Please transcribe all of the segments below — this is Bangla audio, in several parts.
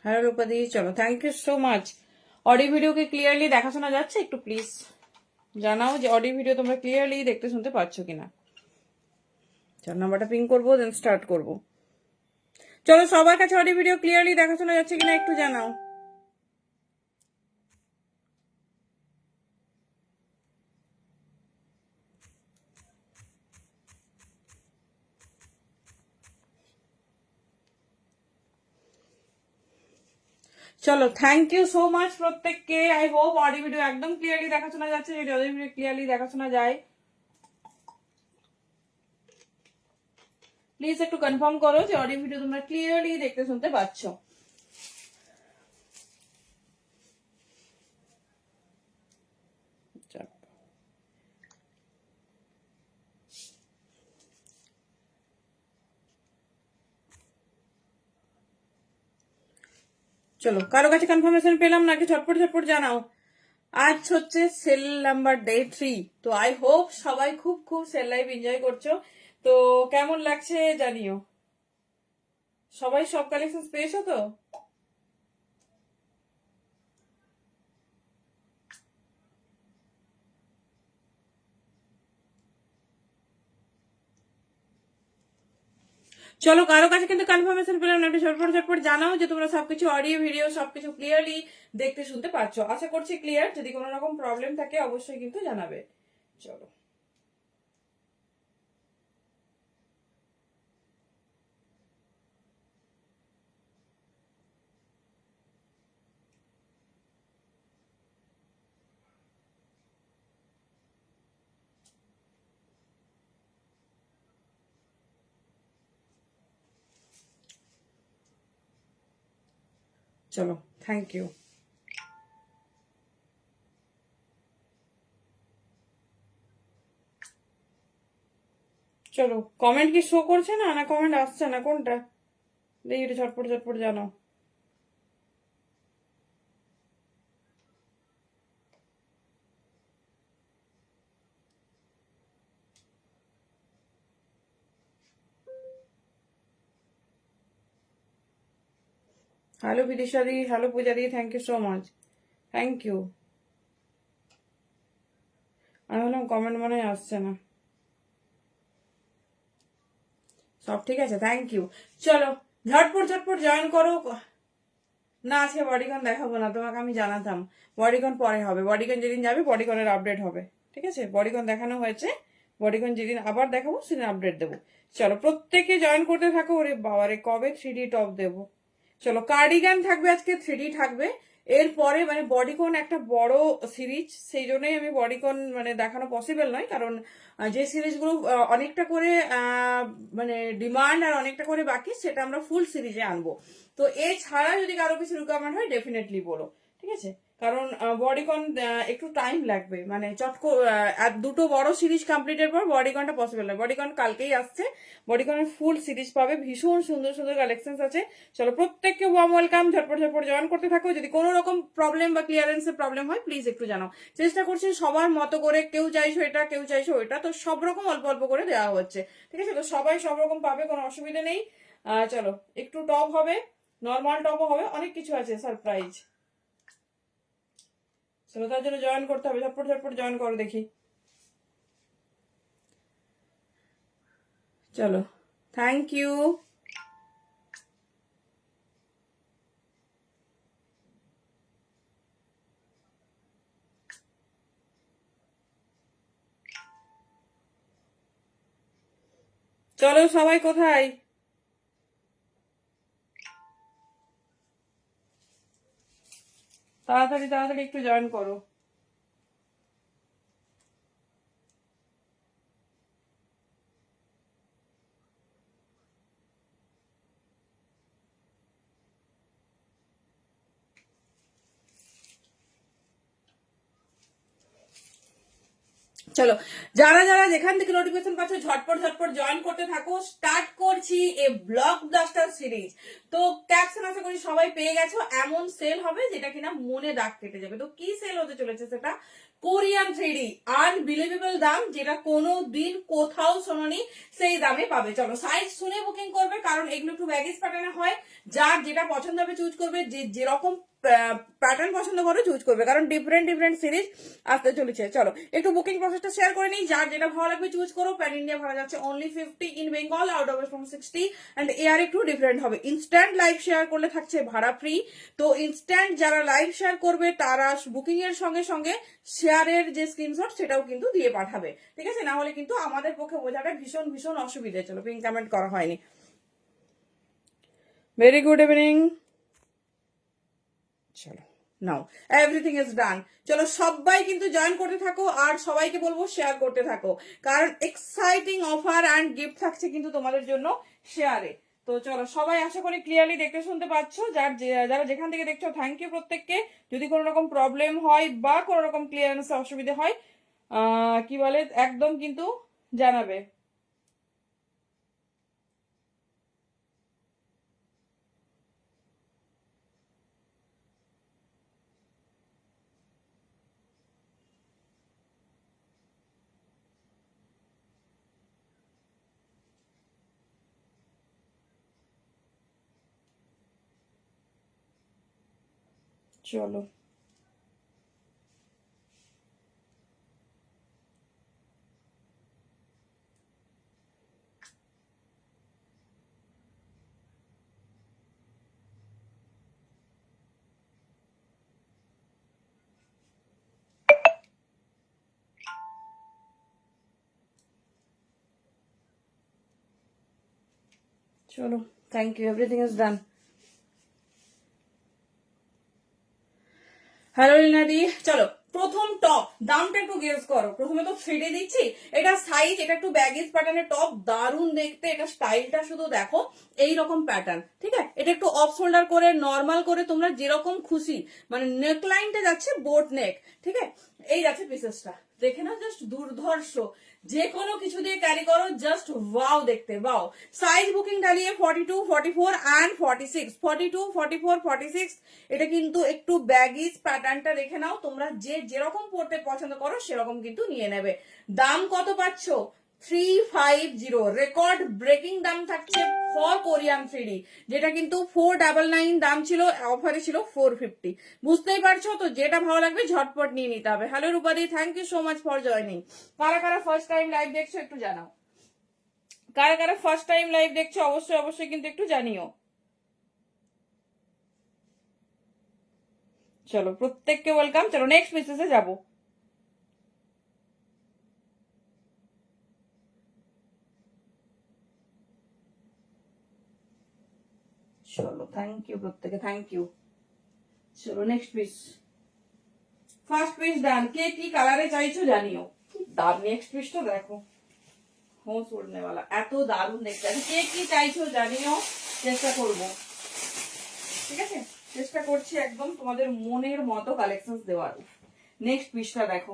হ্যালো রূপাদি, চলো, thank you so much. Audio video কি ক্লিয়ারলি দেখাশোনা যাচ্ছে? একটু প্লিজ জানাও যে অডিও ভিডিও তোমরা ক্লিয়ারলি দেখতে শুনতে পাচ্ছ কিনা। চল, নাম্বারটা পিং করবো, দেন স্টার্ট করবো। চলো, সবার কাছে অডিও ভিডিও ক্লিয়ারলি দেখাশোনা যাচ্ছে কিনা একটু জানাও। চলো, থ্যাংক ইউ সো মাচ প্রত্যেককে। আই হোপ অডিও ভিডিও একদম ক্লিয়ারলি দেখাশোনা যাচ্ছে। যদি অডিও ভিডিও ক্লিয়ারলি দেখাশোনা যায়, প্লিজ একটু কনফার্ম করো যে অডিও ভিডিও তোমরা ক্লিয়ারলি দেখতে শুনতে পাচ্ছ। চলো, কারো কাছে কনফার্মেশন পেলাম নাকি ঝটপট ঝটপট জানাও। আজ হচ্ছে সেল নাম্বার ডে 3। তো আই হোপ সবাই খুব খুব সেল লাইফ এনজয় করছো। তো কেমন লাগছে জানিও। সবাই সব কালেকশন পেয়েছো তো? চলো, কারো কাছে কিন্তু কনফার্মেশন পেলাম না, একটু ঝটপট ঝটপট জানাও যে তোমরা সবকিছু অডিও ভিডিও সবকিছু ক্লিয়ারলি দেখতে শুনতে পাচ্ছ। আশা করছি ক্লিয়ার। যদি কোনো রকম প্রবলেম থাকে অবশ্যই কিন্তু জানাবে। চলো, চলো, থ্যাংক ইউ। চলো, কমেন্ট কি শো করছে না, না কমেন্ট আসছে না, কোনটা? দেখি একটু ঝটপট ঝটপট জানাও। হ্যালো বিদিশা দি, হ্যালো পূজা দি, thank you so much. Thank you. আমি বললাম কমেন্ট মনে হয় আসছে না। সব ঠিক আছে, থ্যাংক ইউ। চলো, ঝটপট ঝটপট জয়েন করো। না, আজকে বডিকন দেখাবো না, তোমাকে আমি জানাতাম। বডিকন পরে হবে, বডিকন যেদিন যাবে বডিকনের আপডেট হবে। ঠিক আছে, বডিকন দেখানো হয়েছে, বডিকন যেদিন আবার দেখাবো সেদিন আপডেট দেবো। চলো, প্রত্যেকে জয়েন করতে থাকো। ওরে বাবারে, কবে 3D টপ দেবো। চলো, কার্ডিগান থাকবে আজকে, 3D থাকবে। এরপরে মানে বডিকন একটা বড় সিরিজ, সেই জন্যই আমি বডিকন মানে দেখানো পসিবল নয়, কারণ যে সিরিজগুলো অনেকটা করে মানে ডিমান্ড আর অনেকটা করে বাকি, সেটা আমরা ফুল সিরিজে আনবো। তো এছাড়া যদি কারো কিছু রিকোয়ারমেন্ট হয় ডেফিনেটলি বলো। ঠিক আছে, কারণ বডিকন একটু টাইম লাগবে, মানে আর দুটো বড় সিরিজ কমপ্লিটের পর বডিকনটা পসিবল নয়। বডিকন কালকেই আসছে, বডিকনের ফুল সিরিজ পাবে, ভীষণ সুন্দর সুন্দর কালেকশন আছে। চলো, প্রত্যেককে ওয়ার্ম ওয়েলকাম। ঝটপট ঝটপট জয়েন করতে থাকো। যদি কোনো রকম প্রবলেম বা ক্লিয়ারেন্সের প্রবলেম হয় প্লিজ একটু জানাও। চেষ্টা করছি সবার মতো করে, কেউ চাইছো এটা কেউ চাইছো ওইটা, তো সব রকম অল্প অল্প করে দেওয়া হচ্ছে। ঠিক আছে, তো সবাই সব রকম পাবে, কোনো অসুবিধা নেই। চলো, একটু টপ হবে, নর্মাল টপও হবে, অনেক কিছু আছে সারপ্রাইজ। চলো, তার জন্য জয়েন করতে হবে, ঝটপট ঝটপট জয়েন করো দেখি। চলো, থ্যাংক ইউ। চলো, সবাই কোথায়? তাড়াতাড়ি তাড়াতাড়ি একটু জয়েন করো। চলো, যারা যারা যেখান থেকে নোটিফিকেশন পাচ্ছ ঝটপট ঝটপট জয়েন করতে থাকো। স্টার্ট করছি এ ব্লকবাস্টার সিরিজ। তো ক্যাপশন আশা করি সবাই পেয়ে গেছো, এমন সেল হবে যেটা কিনা মনে দাগ কেটে যাবে। তো কি সেল হতে চলেছে সেটা? কোরিয়ান 3D আনবিলিভেবল দাম, যেটা কোনো দিন কোথাও শোনোনি সেই দামে পাবে। চলো, সাইজ শুনে বুকিং করবে, কারণ এগুলো একটু ব্যাগেজ প্যাটার্নে হয়। যার যেটা পছন্দ হবে চুজ করবে, যে যেরকম প্যাটার্ন পছন্দ করে চুজ করবে, কারণ ডিফারেন্ট ডিফারেন্ট সিরিজ আসতে চলেছে। চলো একটু বুকিং প্রসেসটা শেয়ার করে নিই। যার যেটা ভালো লাগবে চুজ করো। প্যান ইন্ডিয়া ভাড়া যাচ্ছে only 50, in Bengal out of from 60, and air একটু ডিফারেন্ট হবে। ইনস্ট্যান্ট লাইভ শেয়ার করলে থাকছে ভাড়া ফ্রি। তো ইনস্ট্যান্ট যারা লাইভ শেয়ার করবে তারা বুকিং এর সঙ্গে সঙ্গে শেয়ারের যে স্ক্রিনশট সেটাও কিন্তু দিয়ে পাঠাবে, ঠিক আছে? না হলে কিন্তু আমাদের পক্ষে বোঝাটা ভীষণ ভীষণ অসুবিধা। চলো, পিন কমেন্ট করা হয়নি। Very good evening. চলো, নাও এভরিথিং ইজ ডান। চলো, সবাই কিন্তু জয়েন করতে থাকো, আর সবাইকে বলবো শেয়ার করতে থাকো, কারণ এক্সাইটিং অফার অ্যান্ড গিফট থাকছে কিন্তু তোমাদের জন্য শেয়ারে। তো চলো, সবাই আশা করি ক্লিয়ারলি দেখতে শুনতে পাচ্ছ। যারা যেখান থেকে দেখছো থ্যাংক ইউ প্রত্যেককে। যদি কোনো রকম প্রবলেম হয় বা কোনো রকম ক্লিয়ারেন্সে অসুবিধা হয় কি বলে একদম কিন্তু জানাবে। চলো, চলো, thank you, everything is done. Hello রিনাদি। চলো, প্রথম টপ দামটা একটু গেস করো। প্রথমে তো ফিডে দিচ্ছি, এটা সাইজ, এটা একটু ব্যাগেজ প্যাটার্নের টপ, দারুণ দেখতে। এটা স্টাইলটা শুধু দেখো, এই রকম প্যাটার্ন, ঠিক আছে? এটা একটু অফ শোল্ডার করে নর্মাল করে তোমরা যেরকম খুশি, মানে নেক লাইনটা যাচ্ছে বোট নেক, ঠিক আছে? এই যাচ্ছে পিসেসটা, দেখে না জাস্ট দুর্ধর্ষ। যে কোনো কিছু দিয়ে ক্যারি করো, জাস্ট ওয়াও দেখতে, ওয়াও। সাইজ বুকিং ডালিয়ে 42, 44 অ্যান্ড 46, 42, 44, 46। এটা কিন্তু একটু ব্যাগিজ প্যাটার্নটা দেখে নাও তোমরা, যে যেরকম পড়তে পছন্দ করো সেরকম কিন্তু নিয়ে নেবে। দাম কত পাচ্ছ? 350, রেকর্ড ব্রেকিং দাম থাকছে ফর কোরিয়ান 3D, যেটা কিন্তু 499 দাম ছিল, অফারে ছিল 450। বুঝতেই পারছো তো, যেটা ভালো লাগবে ঝটপট নিয়ে নিতে হবে। হ্যালো রূপাদি, thank you so much for joining. কারা কারা ফার্স্ট টাইম লাইভ দেখছো একটু জানাও। কারা কারা ফার্স্ট টাইম লাইভ দেখছো অবশ্যই অবশ্যই কিন্তু একটু জানিও। চলো, প্রত্যেককে ওয়েলকাম। চলো, নেক্সট মেসেজে যাবো। চলো, থ্যাংক ইউ প্রত্যেকে, থ্যাংক ইউ। চলো, নেক্সট পিস। ফার্স্ট পিস ডান। কে কি কালারে চাইছো জানিও। দাম নেক্সট পিসটা দেখো, হোস উড়নে वाला, এত দারুণ দেখতে। কে কি চাইছো জানিও, চেষ্টা করব, ঠিক আছে? চেষ্টা করছি একদম তোমাদের মনের মতো কালেকশন দেওয়ার। নেক্সট পিসটা দেখো,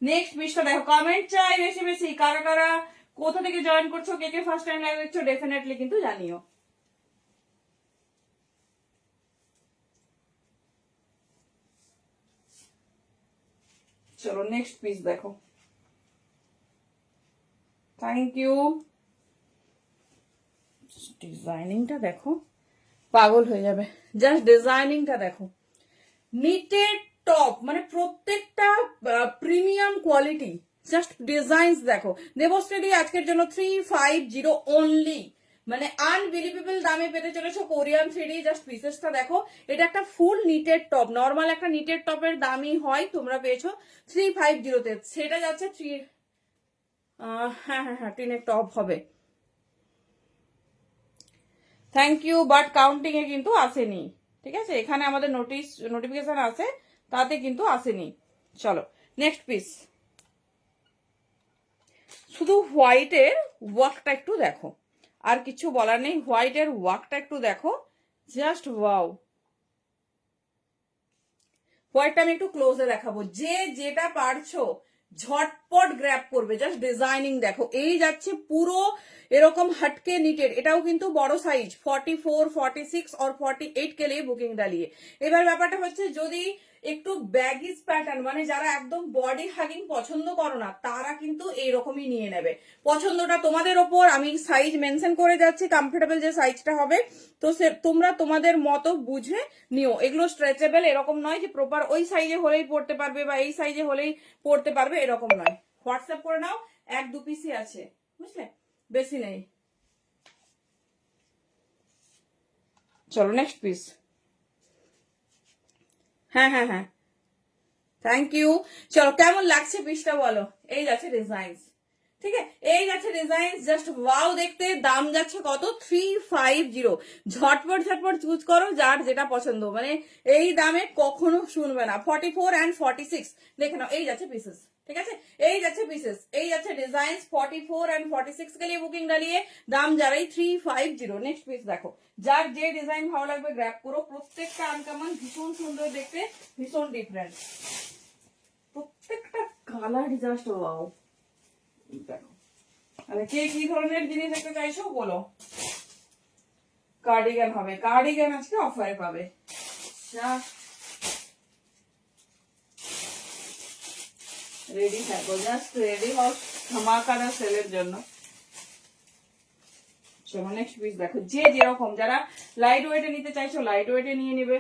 নেক্সট পিসটা দেখো। কমেন্ট চাই বেশি বেশি। কারা কারা কোথা থেকে জয়েন করছো, কে কে ফার্স্ট টাইম লাইভ দেখছো, ডেফিনেটলি কিন্তু জানিও। চলো, নেক্সট পিস দেখো। Thank you. ডিজাইনিংটা দেখো, পাগল হয়ে যাবে। জাস্ট ডিজাইনিংটা দেখো, নিটেড টপ, মানে প্রত্যেকটা প্রিমিয়াম কোয়ালিটি। জাস্ট ডিজাইনস দেখো। দেবশ্রী আজকের জন্য 350 অনলি, মানে আনবিলিভেবল দামে পেতে চলেছো কোরিয়ান 3D। জাস্ট পিসেসটা দেখো। এটা একটা ফুল নিটেড টপ, নর্মাল একটা নিটেড টপের দামই হয়, তোমরা পেয়েছো 350-তে। সেটা যাচ্ছে হ্যাঁ হ্যাঁ হ্যাঁ, টিনের টপ হবে। থ্যাংক ইউ, বাট কাউন্টিং এ কিন্তু আসেনি, ঠিক আছে? এখানে আমাদের নোটিফিকেশন আছে, তাতে কিন্তু আসেনি। চলো, নেক্সট পিস। শুধু হোয়াইটের ওয়ার্কটা একটু দেখো, আর কিছু বলার নেই। হোয়াইটের ওয়ার্কটা একটু দেখো, জাস্ট ওয়াও। হোয়াইটটা আমি একটু ক্লোজে দেখাবো। যে যেটা পারছো ঝটপট গ্র্যাব করবে। জাস্ট ডিজাইনিং দেখো, এই যাচ্ছে পুরো এরকম হটকে নিটেড, এটাও কিন্তু বড় সাইজ 44, 46 और 48 के लिए বুকিং ডালিয়ে। এবার ব্যাপারটা হচ্ছে যদি একটু ব্যাগিস প্যাটার্ন মানে যারা একদম বডি হাগিং পছন্দ করো না তারা কিন্তু এইরকমই নিয়ে নেবে, পছন্দটা তোমাদের ওপর। আমি সাইজ মেনশন করে যাচ্ছি, কমফোর্টেবল যে সাইজটা হবে তো তোমরা তোমাদের মতো বুঝে নিও। এগুলো স্ট্রেচেবল, এরকম নয় যে প্রপার ওই সাইজে হলেই পড়তে পারবে বা এই সাইজে হলেই পড়তে পারবে, এরকম নয়। হোয়াটসঅ্যাপ করে নাও, 1-2 পিসই আছে, বুঝলে, বেশি নেই। চলো নেক্সট পিস। হ্যাঁ হ্যাঁ হ্যাঁ, থ্যাংক ইউ। চলো কেমন লাগছে পিসটা বলো। এই যাচ্ছে ডিজাইন, ঠিক আছে, এই যাচ্ছে ডিজাইন, জাস্ট ওয়াও দেখতে। দাম যাচ্ছে কত? 350। ঝটপট ঝটপট চুজ করো যার যেটা পছন্দ, মানে এই দামে কখনো শুনবে না। 44 and 46 দেখে নাও, এই যাচ্ছে পিসেস, ঠিক আছে, এই যাচ্ছে পিসেস, এই যাচ্ছে ডিজাইন। 44 and 46 के लिए বুকিং ডালিয়ে, দাম যারাই 350। নেক্সট পিস দেখো, যার যে ডিজাইন ভালো লাগবে গ্র্যাব করো। প্রত্যেকটা আনকমন, ভীষণ সুন্দর দেখতে, ভীষণ ডিফারেন্ট, প্রত্যেকটা কালার জাস্ট ওয়াও। দেখো, মানে কে কি ধরনের জিনিস দেখতে চাইছো বলো। কার্ডিগান হবে, কার্ডিগান আজকে অফারে পাবে। রেডি থাকো, জাস্ট রেডি হও ধামাকাদার সেলের জন্য। চলো নেক্সট পিস দেখো, যে যেরকম, যারা লাইট ওয়েটে নিতে চাইছো লাইট ওয়েটে নিয়ে নিবে।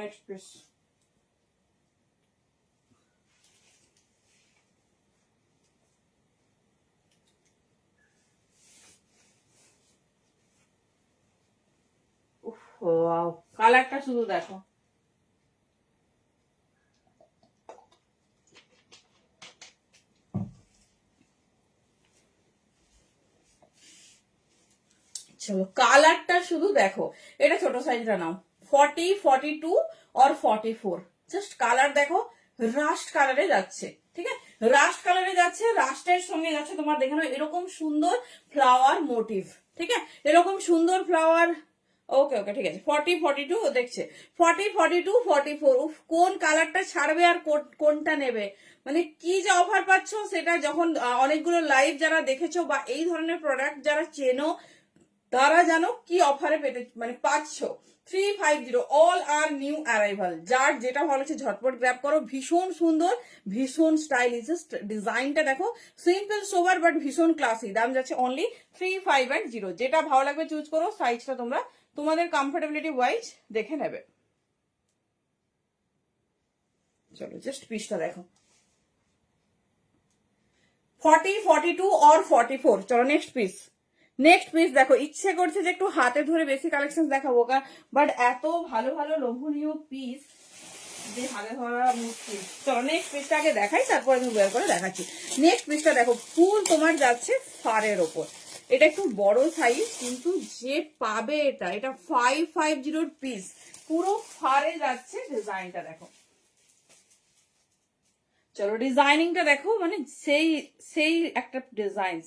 নেক্সট পিস, কালারটা শুধু দেখো, চলো কালারটা শুধু দেখো। এটা ছোট সাইজটা নাও, 40, 42 और 44। জাস্ট কালার দেখো, রাস্ট কালারে যাচ্ছে, ঠিক আছে, রাস্ট কালারে যাচ্ছে। রাস্টের সঙ্গে যাচ্ছে তোমার দেখে নাও এরকম সুন্দর ফ্লাওয়ার মোটিভ, ঠিক আছে, এরকম সুন্দর ফ্লাওয়ার। ওকে ওকে ঠিক আছে, 40, 42 দেখছে, 40, 42, 44। কোন কালারটা ছাড়বে আর কোনটা নেবে, মানে কি যে অফার পাচ্ছ সেটা যখন অনেকগুলো লাইভ যারা দেখেছো বা এই ধরনের প্রোডাক্ট যারা চেনো তারা জানো কি অফারে পেতে মানে পাচ্ছ। 350, অল আর নিউ অ্যারাইভাল। যার যেটা ভালো লাগছে ঝটপট গ্র্যাব করো। ভীষণ সুন্দর, ভীষণ স্টাইলিশ, ডিজাইনটা দেখো, সিম্পল সোবার বাট ভীষণ ক্লাসি। দাম যাচ্ছে অনলি 350। যেটা ভালো লাগবে চুজ করো, সাইজটা তোমরা তোমাদের কমফোর্টেবিলিটি ওয়াইজ দেখে নেবে। চলো জাস্ট পিসটা দেখো, 40, 42 और 44। চলো নেক্সট পিস, নেক্সট পিস দেখো। ইচ্ছে করছে যে একটু হাতে ধরে বেশি কালেকশন দেখাবো, বাট এত ভালো ভালো লোভনীয় পিস যে হাতে ধরা মুশকিল। চলো নেক্সট পিসটা আগে দেখাই, তারপর আমি বের করে দেখাচ্ছি। নেক্সট পিসটা দেখো, ফুল তোমার যাচ্ছে ফারের ওপর। এটা একটু বড় সাইজ, কিন্তু যে পাবে এটা, এটা 550 পিস, পুরো ফারে যাচ্ছে। ডিজাইনটা দেখো, চলো ডিজাইনিংটা দেখো, মানে সেই সেই একটা ডিজাইন।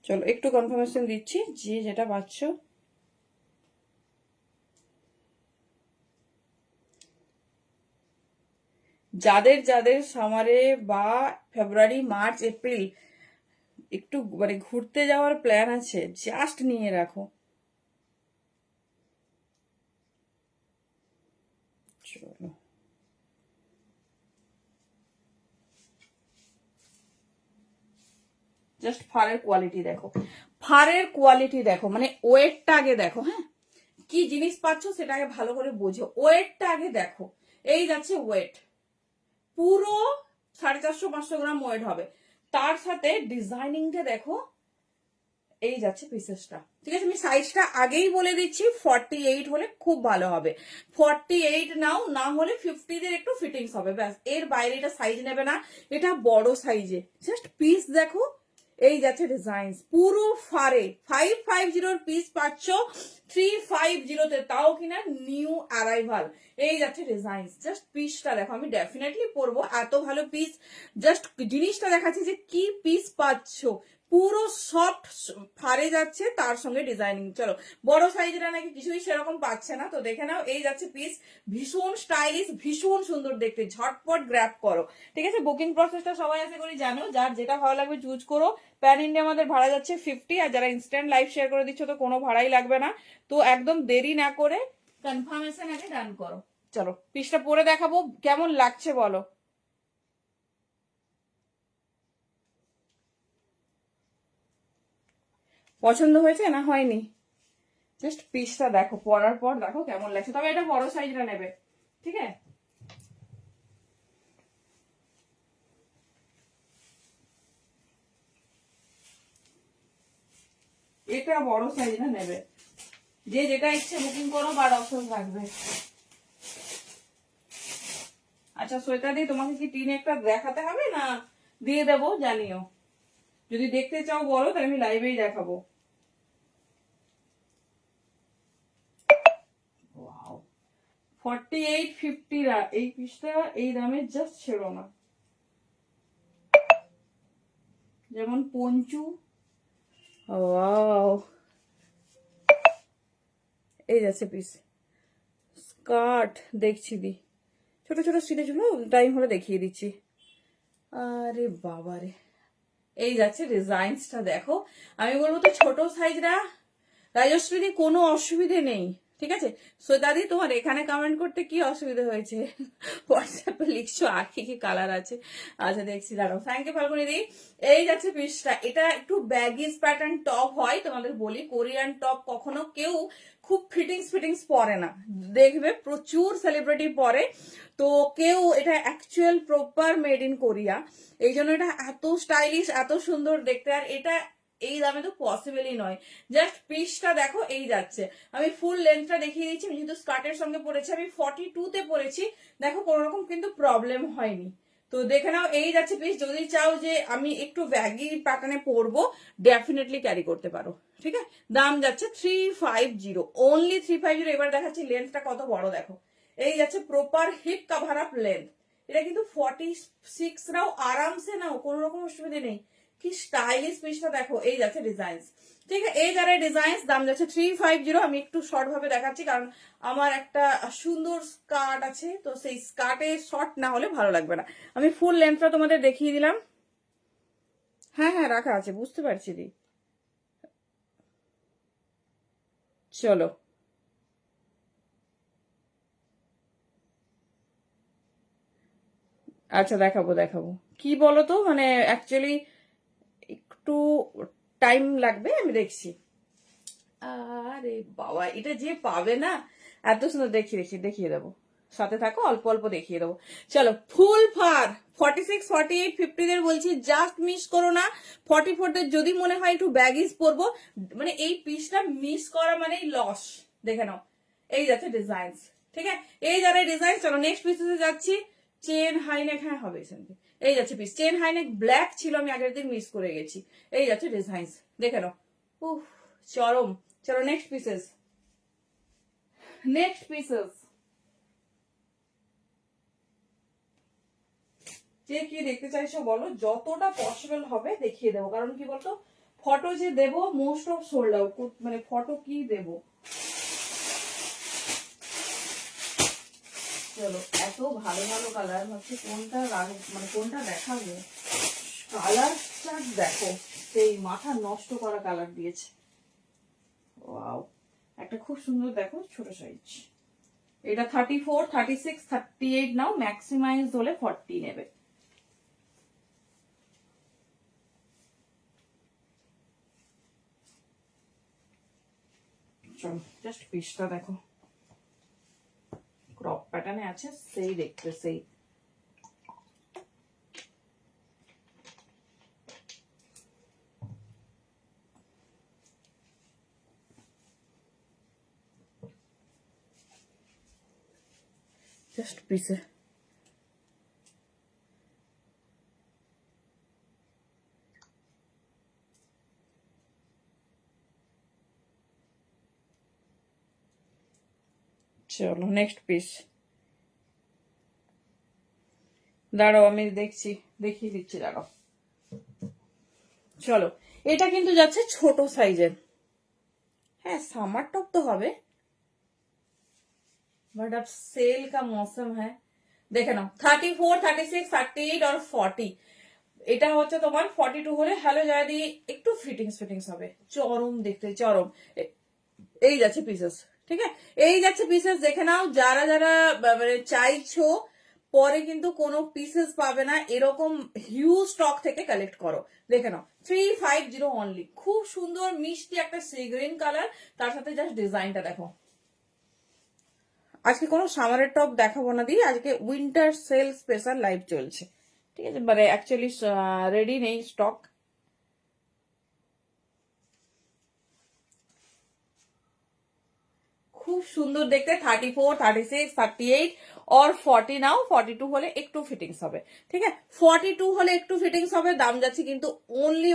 চলো একটু কনফার্মেশন দিচ্ছি, যে যেটা পাচ্ছ। যাদের যাদের সামারে বা ফেব্রুয়ারি, মার্চ, এপ্রিল একটু মানে ঘুরতে যাওয়ার প্ল্যান আছে, জাস্ট নিয়ে রাখো। চলো জাস্ট ফারের কোয়ালিটি দেখো, ফারের কোয়ালিটি দেখো, মানে ওয়েটটা আগে দেখো। হ্যাঁ, কি জিনিস পাচ্ছ সেটা আগে ভালো করে বোঝো, ওয়েটটা আগে দেখো। এই যাচ্ছে ওয়েট, পুরো 450-500 গ্রাম ওয়েট হবে। তার সাথে ডিজাইনিংটা দেখো, এই যাচ্ছে পিসেসটা, ঠিক আছে। আমি সাইজটা আগেই বলে দিচ্ছি, 48 হলে খুব ভালো হবে। 48 নাও, না হলে 50 দের একটু ফিটিংস হবে, ব্যাস, এর বাইরে এটা সাইজ নেবে না। এটা বড় সাইজে, জাস্ট পিস দেখো, এই যাচ্ছে ডিজাইন পুরো ফারে 550 পিস পাচ্ছ 350 তাও কিনা নিউ অ্যারাইভাল। এই যাচ্ছে ডিজাইন, জাস্ট পিসটা দেখো, আমি ডেফিনেটলি পরবো, এত ভালো পিস। জাস্ট জিনিসটা দেখাচ্ছি যে কি পিস পাচ্ছ, পুরো সফট ফারে যাচ্ছে, তার সঙ্গে ডিজাইনিং। চলো, বড় সাইজেরা নাকি কিছুই সেরকম পাচ্ছে না, তো দেখে নাও। এই যাচ্ছে পিস, ভীষণ স্টাইলিশ, ভীষণ সুন্দর দেখতে, ঝটপট গ্র্যাব করো। ঠিক আছে, বুকিং প্রসেসটা সবাই আশা করি জানো, যার যেটা ভালো লাগবে চুজ করো। প্যান ইন্ডিয়া আমাদের ভাড়া যাচ্ছে 50, আর যারা ইনস্ট্যান্ট লাইভ শেয়ার করে দিচ্ছ তো কোনো ভাড়াই লাগবে না। তো একদম দেরি না করে কনফার্মেশন আগে ডান করো। চলো পিসটা পরে দেখাবো, কেমন লাগছে বলো। পছন্দ হয়েছে না হয়নি? জাস্ট পিসটা দেখো, পরার পর দেখো কেমন লাগছে। তবে এটা বড় সাইজটা নেবে, ঠিক আছে? এটা বড় সাইজটা নেবে, যে যেটা ইচ্ছে বুকিং করো, বার অপশন থাকবে। আচ্ছা সোয়েটার দিয়ে তোমাকে কি টিন একটা দেখাতে হবে না দিয়ে দেবো জানিও, যদি দেখতে চাও বলো, তাহলে আমি লাইভেই দেখাবো। 4850 এই পিসটা এই দামে জাস্ট ছিল না। যেমন পঞ্চু, ওয়াও, এই যাচ্ছে পিস। স্কার্ট দেখছি দি, ছোট ছোট স্টিচে ছিল, টাইম হলে দেখিয়ে দিচ্ছি। আরে বাবারে, এই যাচ্ছে ডিজাইনসটা দেখো। আমি বলবো তো ছোট সাইজরা রাজশ্রী কোনো অসুবিধে নেই, ঠিক আছে? শ্বেতাদি তোমার এখানে কমেন্ট করতে কি অসুবিধা হয়েছে? হোয়াটসঅ্যাপে লিখছো আর কি কি কালার আছে। আচ্ছা দেখছি, দাঁড়াও। থ্যাংক ইউ ফাল্গুনি দি। এই যাচ্ছে পিসটা, এটা একটু ব্যাগিজ প্যাটার্ন টপ হয়, তোমাদের বলি কোরিয়ান টপ কখনো কেউ খুব ফিটিংস পরে না, দেখবে প্রচুর সেলিব্রিটি পরে, তো কেউ এটা actual proper made in Korea, এই জন্য এটা এত স্টাইলিশ, এত সুন্দর দেখতে। আর এটা এই দামে তো পসিবলই নয়। জাস্ট পিসটা দেখো, এই যাচ্ছে। আমি ফুল লেন্থটা দেখিয়ে দিচ্ছি, আমি যেহেতু স্কার্টের সঙ্গে পরেছি, আমি 42-তে পরেছি, দেখো কোনো রকম কিন্তু প্রবলেম হয়নি। তো দেখে নাও, এই যাচ্ছে পিস। যদি চাও যে আমি একটু ব্যাগি প্যাটার্নে পরবো, ডেফিনেটলি ক্যারি করতে পারো, ঠিক আছে? দাম যাচ্ছে 350, অনলি 350। এবার দেখাচ্ছি লেন্থটা কত বড় দেখো। এই যাচ্ছে proper hip cover up length, এটা কিন্তু 46 নাও আরামসে, নাও কোনো রকম অসুবিধা নেই। কি স্টাইলিশ পিসটা দেখো, এই যাচ্ছে ডিজাইন, ঠিক আছে? এই যারা ডিজাইন, দাম যাচ্ছে 350। আমি একটু শর্ট ভাবে দেখাচ্ছি, কারণ আমার একটা সুন্দর স্কার্ট আছে, তো সেই স্কার্টে শর্ট না হলে ভালো লাগবে না। আমি ফুল লেন্থটা তোমাদের দেখিয়ে দিলাম। হ্যাঁ হ্যাঁ রাখা আছে, বুঝতে পারছি দি। চলো, আচ্ছা দেখাবো দেখাবো। কি বলো তো, মানে অ্যাকচুয়ালি একটু টাইম লাগবে, আমি দেখছি। আরে বাবা, এটা যে পাবে না, এত সুন্দর দেখিয়ে দেবো, সাথে থাকো, অল্প অল্প দেখিয়ে দেবো। চলো, ফুল ফার 46, 48, 50 বলছি, জাস্ট মিস করো না। 44 যদি মনে হয় একটু ব্যাগিজ পরবো, মানে এই পিসটা মিস করা মানেই লস। দেখে নাও, এই যাচ্ছে ডিজাইন, ঠিক আছে? এই যারা ডিজাইন। চলো নেক্সট পিসে যাচ্ছি। চেন হাইনেক, হ্যাঁ হবে এখানে। এই যাচ্ছে পিস, চেন হাইনেক ব্ল্যাক ছিল, আমি আগের দিন মিস করে গেছি। এই যাচ্ছে ডিজাইন, দেখে নাও, উফ চরম। চলো নেক্সট পিসেস, নেক্সট পিসেস। যে কি দেখতে চাইছো বলো, যতটা পসিবল হবে দেখিয়ে দেবো, কারণ কি বলতো, ফটো যে দেবো মোস্ট অফ সোল্ড আউট, মানে ফটো কি দেবো। চলো, এত ভালো ভালো কালার, ভাবছি কোনটা মানে কোনটা দেখাবো। কালারটা দেখো, সেই মাথা নষ্ট করা কালার দিয়েছে। ওয়াও, একটা খুব সুন্দর দেখো, ছোট সাইজ। এটা 34, 36, 38 নাও, ম্যাক্সিমাইজ হলে 40 নেবে। চলো জাস্ট পিসটা দেখো, ক্রপ প্যাটার্নে আছে, সেই দেখতে সেই। জাস্ট পিসে চলো নেক্সট পিস, দাঁড়াও আমি দেখছি, দেখিয়ে দিচ্ছি, দাঁড়াও। চলো, এটা কিন্তু যাচ্ছে ছোট সাইজের। হ্যাঁ সামার টপ তো হবে, बट अब सेल का मौसम है। দেখে নাও 34, 36, 38 আর 40, এটা হচ্ছে তোমার 42 হলে হ্যালো জয়দি একটু ফিটিংস হবে, চরম দেখতে, চরম। এই যাচ্ছে পিসেস, ঠিক আছে, এই যাচ্ছে পিসেস, দেখে নাও। যারা যারা মানে চাইছো পরে কিন্তু কোনো পিসেস পাবে না, এরকম হিউজ স্টক থেকে কালেক্ট করো। দেখে নাও 350 অনলি, খুব সুন্দর মিষ্টি একটা সি গ্রিন কালার, তার সাথে জাস্ট ডিজাইনটা দেখো। আজকে কোনো সামারের টপ দেখাবো না দিই, আজকে উইন্টার সেল স্পেশাল লাইভ চলছে, ঠিক আছে, মানে অ্যাকচুয়ালি রেডি নেই স্টক। খুব সুন্দর দেখতে, 34, 36, 38 और 40 নাও, 42 হলে একটু ফিটিংস হবে, ঠিক আছে, 42 হলে একটু ফিটিংস হবে। দাম যাচ্ছে কিন্তু অনলি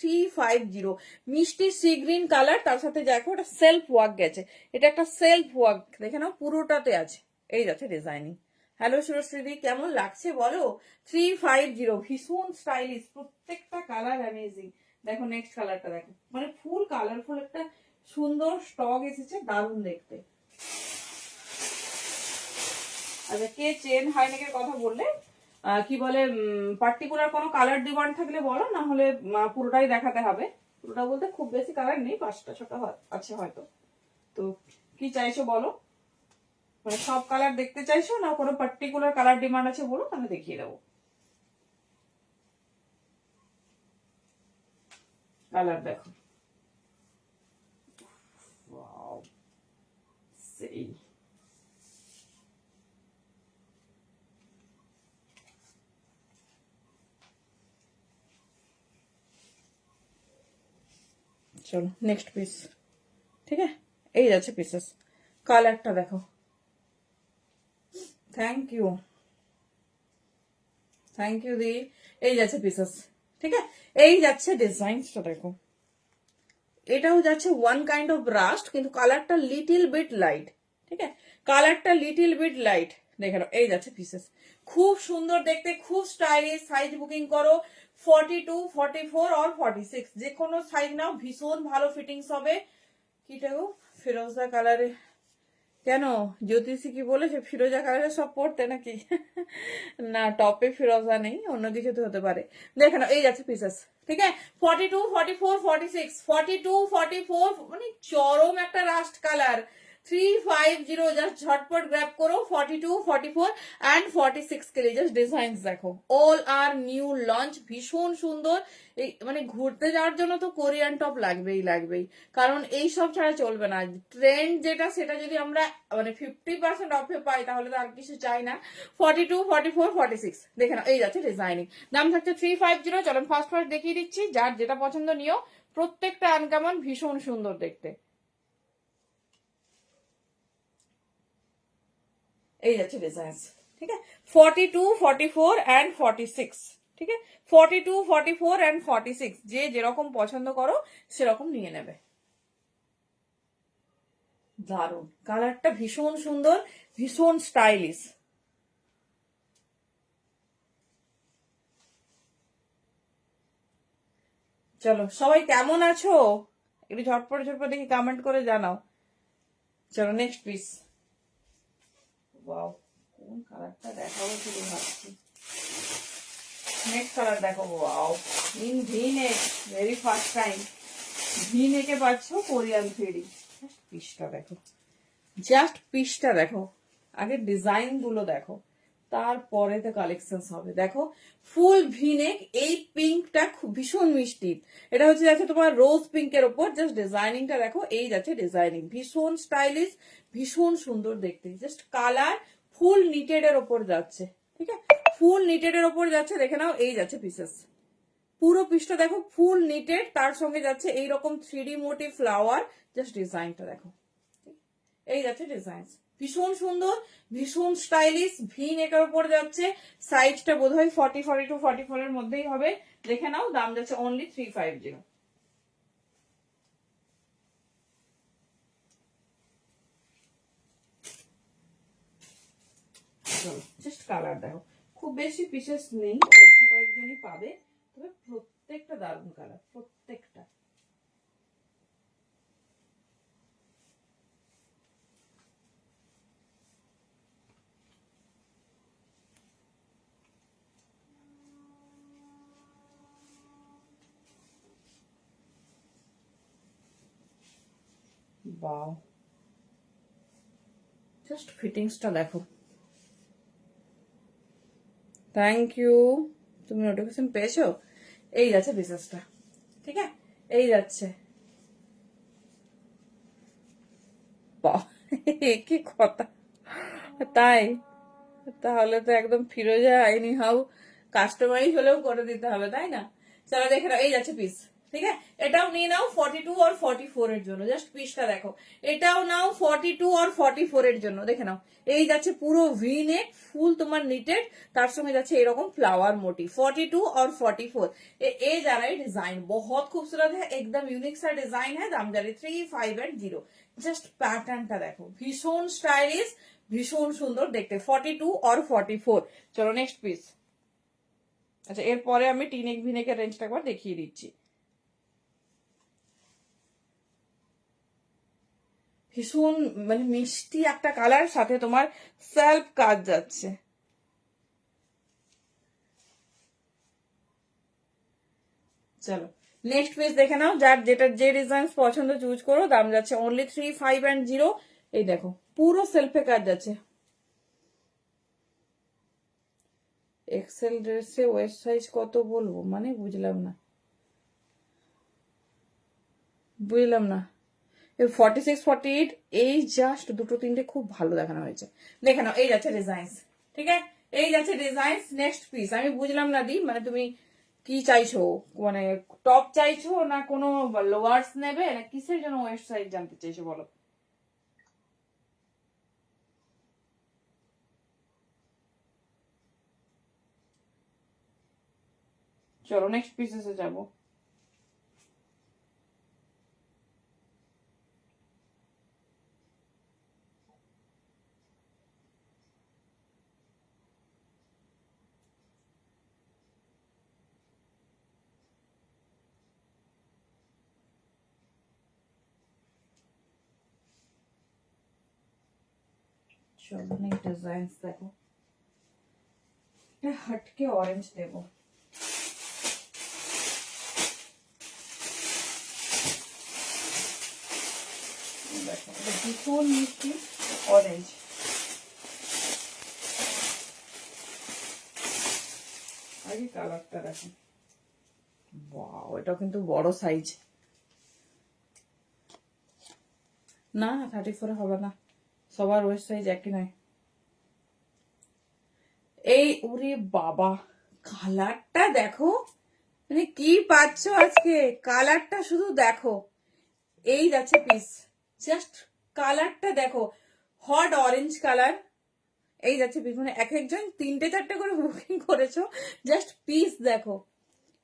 350। মিষ্টি সি গ্রিন কালার, তার সাথে দেখো এটা সেলফ ওয়ার্ক গেছে, এটা একটা সেলফ ওয়ার্ক, দেখে নাও পুরোটাতে আছে। এই যাচ্ছে ডিজাইনিং। হ্যালো সুরশ্রীদি, কেমন লাগছে বলো? 350, ভীষণ স্টাইলিশ, প্রত্যেকটা কালার অ্যামেজিং। দেখো নেক্সট কালারটা দেখো, মানে ফুল কালারফুল একটা সুন্দর স্টক এসেছে, দারুণ দেখতে। আচ্ছা, কে চেন হাইনেকের কথা বললে, কি বলে, পার্টিকুলার কোনো কালার ডিমান্ড থাকলে বলো, না হলে পুরোটাই দেখাতে হবে। পুরোটা বলতে খুব বেশি কালার নেই, 5টা 6টা আছে হয়তো। তো কি চাইছো বলো, মানে সব কালার দেখতে চাইছো না কোনো পার্টিকুলার কালার ডিমান্ড আছে বলো, তাহলে দেখিয়ে দেবো। কালার দেখো, সেই চলো নেক্সট পিস, ঠিক আছে, এই যাচ্ছে পিসেস, কালারটা দেখো। থ্যাংক ইউ দি। এই যাচ্ছে পিসেস, ঠিক আছে, এই যাচ্ছে ডিজাইনটা দেখো। এটাও যাচ্ছে ওয়ান কাইন্ড অফ রাস্ট, কিন্তু কালারটা লিটিল বিট লাইট, ঠিক আছে, কালারটা লিটিল বিট লাইট। দেখে নাও, এই যাচ্ছে পিসেস, খুব সুন্দর দেখতে, খুব স্টাইলিশ। সাইজ বুকিং করো 42, 44 আর 46, যে কোনো সাইজ নাও, ভীষণ ভালো ফিটিংস হবে। কিটা গো, ফিরোজা কালারে, কেন জ্যোতিষী কি বলেছে ফিরোজা কালারে সব পড়তে নাকি? না, টপে ফিরোজা নেই, অন্য কিছু তো হতে পারে। দেখে নাও, এই যাচ্ছে পিসেস, ঠিক আছে, 42, 44, 46, 42, 44, মানে চরম একটা রাস্ট কালার। 350, জাস্ট ঝটপট গ্র্যাব করো। 42, 44 অ্যান্ড 46 के लिए জাস্ট ডিজাইনস দেখো, অল আর নিউ লঞ্চ, ভীষণ সুন্দর। এই মানে ঘুরতে যাওয়ার জন্য তো কোরিয়ান টপ লাগবেই, কারণ এই সব ছাড়া চলবে না। ট্রেন্ড যেটা, সেটা যদি আমরা মানে 50% অফে পাই, তাহলে তো আর কিছু চাই না। 42, 44, 46, দেখে নাও, এই যাচ্ছে ডিজাইনিং। দাম থাকছে 350। চলুন ফার্স্ট দেখিয়ে দিচ্ছি, যার যেটা পছন্দ নিও। প্রত্যেকটা আনকমন, ভীষণ সুন্দর দেখতে। এই যাচ্ছে ডিজাইন, ঠিক আছে, 42, 44 অ্যান্ড 46, ঠিক আছে, 42, 44 অ্যান্ড 46, যে যেরকম পছন্দ করো সেরকম নিয়ে নেবে। দারুণ কালারটা, ভীষণ সুন্দর, ভীষণ স্টাইলিশ। চলো সবাই কেমন আছো, একটু ঝটপট দেখি কমেন্ট করে জানাও। চলো নেক্সট পিস। ওয়াও, কোন কালারটা দেখাবো শুধু ভাবছি। নেক্সট কালার দেখো, wow, in V neck, very first time V নেকে পাচ্ছ কোরিয়ান থ্রেডি। পিসটা দেখো, জাস্ট পিসটা দেখো, আগে ডিজাইন গুলো দেখো, তারপরে তো কালেকশন হবে। দেখো ফুল ভিনেক, এই পিঙ্কটা খুব ভীষণ মিষ্টি, এটা হচ্ছে যাচ্ছে তোমার রোজ পিঙ্কের ওপর, জাস্ট ডিজাইনিংটা দেখো, এই যাচ্ছে ডিজাইনিং, ভীষণ স্টাইলিশ, ভীষণ সুন্দর দেখতে। জাস্ট কালার ফুল নিটেড এর ওপর যাচ্ছে, ঠিক আছে, ফুল নিটেড এর ওপর যাচ্ছে, দেখে নাও, এই যাচ্ছে পিসেস। পুরো পিসটা দেখো ফুল নিটেড, তার সঙ্গে যাচ্ছে এইরকম 3D মোটিভ ফ্লাওয়ার, জাস্ট ডিজাইনটা দেখো, এই যাচ্ছে ডিজাইন, ভীষণ সুন্দর, ভীষণ স্টাইলিশ, ভি নেকের উপর যাচ্ছে। সাইজটা বোধহয় 40, 42, 44 এর মধ্যেই হবে, দেখে নাও। দাম যাচ্ছে অনলি 350। চলো জাস্ট কালার দেখো, খুব বেশি পিসেস নেই, অল্প কয়েকজনই পাবে, তবে প্রত্যেকটা দারুণ কালার, প্রত্যেকটা। বাও, জাস্ট ফিটিংসটা দেখো। থ্যাংক ইউ, তুমি নোটিফিকেশন পেয়েছো? এই যাচ্ছে পিসেসটা, ঠিক আছে, এই যাচ্ছে। বাহ, কি কথা, তাই? তাহলে তো একদম ফিরোজা এনি হাউ কাস্টমাইজ হলেও করে দিতে হবে, তাই না? চলো দেখে নাও, এই যাচ্ছে পিস, ঠিক আছে। এটাও নিয়ে নাও 42 আর 44 এর জন্য, জাস্ট পিসটা দেখো। এটাও নাও 42 আর 44 এর জন্য, দেখে নাও। এই যাচ্ছে পুরো ভি নেক, ফুল তোমার নিটেড, তার সঙ্গে যাচ্ছে এরকম फ्लावर मोटिव। 42 और 44 ये जा रहा है डिजाइन, बहुत खूबसूरत है, एकदम यूनिक सा डिजाइन है। दाम जा रही 3580। জাস্ট প্যাটার্নটা দেখো, ভীষণ স্টাইলিশ, ভীষণ সুন্দর দেখতে। 42 আর 44। চলো নেক্সট পিস। আচ্ছা, এরপরে আমি টিনেক ভিনেকের রেঞ্জটা একবার দেখিয়ে দিচ্ছি। ভীষণ মানে মিষ্টি একটা কালার, সাথে তোমার সেলফ কাজ যাচ্ছে। চলো নেক্সট পিস দেখে নাও, যার যেটা যে ডিজাইন পছন্দ চুজ করো। দাম যাচ্ছে অনলি 3580। এই দেখো পুরো সেলফে কাজ যাচ্ছে। এক্সেল ড্রেসে ওয়েস্ট সাইজ কত বলবো, মানে বুঝলাম না, বুঝলাম না। 46 48, এই জাস্ট দুটো তিনটে খুব ভালো দেখানো হয়েছে। দেখে নাও, এই যাচ্ছে ডিজাইন, ঠিক আছে, এই যাচ্ছে ডিজাইন। নেক্সট পিস আমি বুঝলাম না দি, মানে তুমি কি চাইছো, মানে টপ চাইছো না কোনো লোয়ার্স নেবে, না কিসের জন্য ওয়েস্ট সাইজ জানতে চাইছো বলো। চলো নেক্সট পিসেসে যাবো। চলো নেক্সট ডিজাইন দেখো, হটকে অরেঞ্জ দেবো। দেখো এটা ভীষণ মিষ্টি অরেঞ্জ। আগে কালারটা দেখো, ওয়াও, এটা কিন্তু বড় সাইজ। না 34 হবে না, সবার ওয়েস্ট সাইজ একই নয়। এই ওরে বাবা, কালারটা দেখো, মানে কি পাচ্ছ আজকে, কালারটা শুধু দেখো। এই যাচ্ছে পিস, জাস্ট কালারটা দেখো, হট অরেঞ্জ কালার। এই যাচ্ছে পিস, মানে এক একজন তিনটে চারটে করে বুকিং করেছো, জাস্ট পিস দেখো।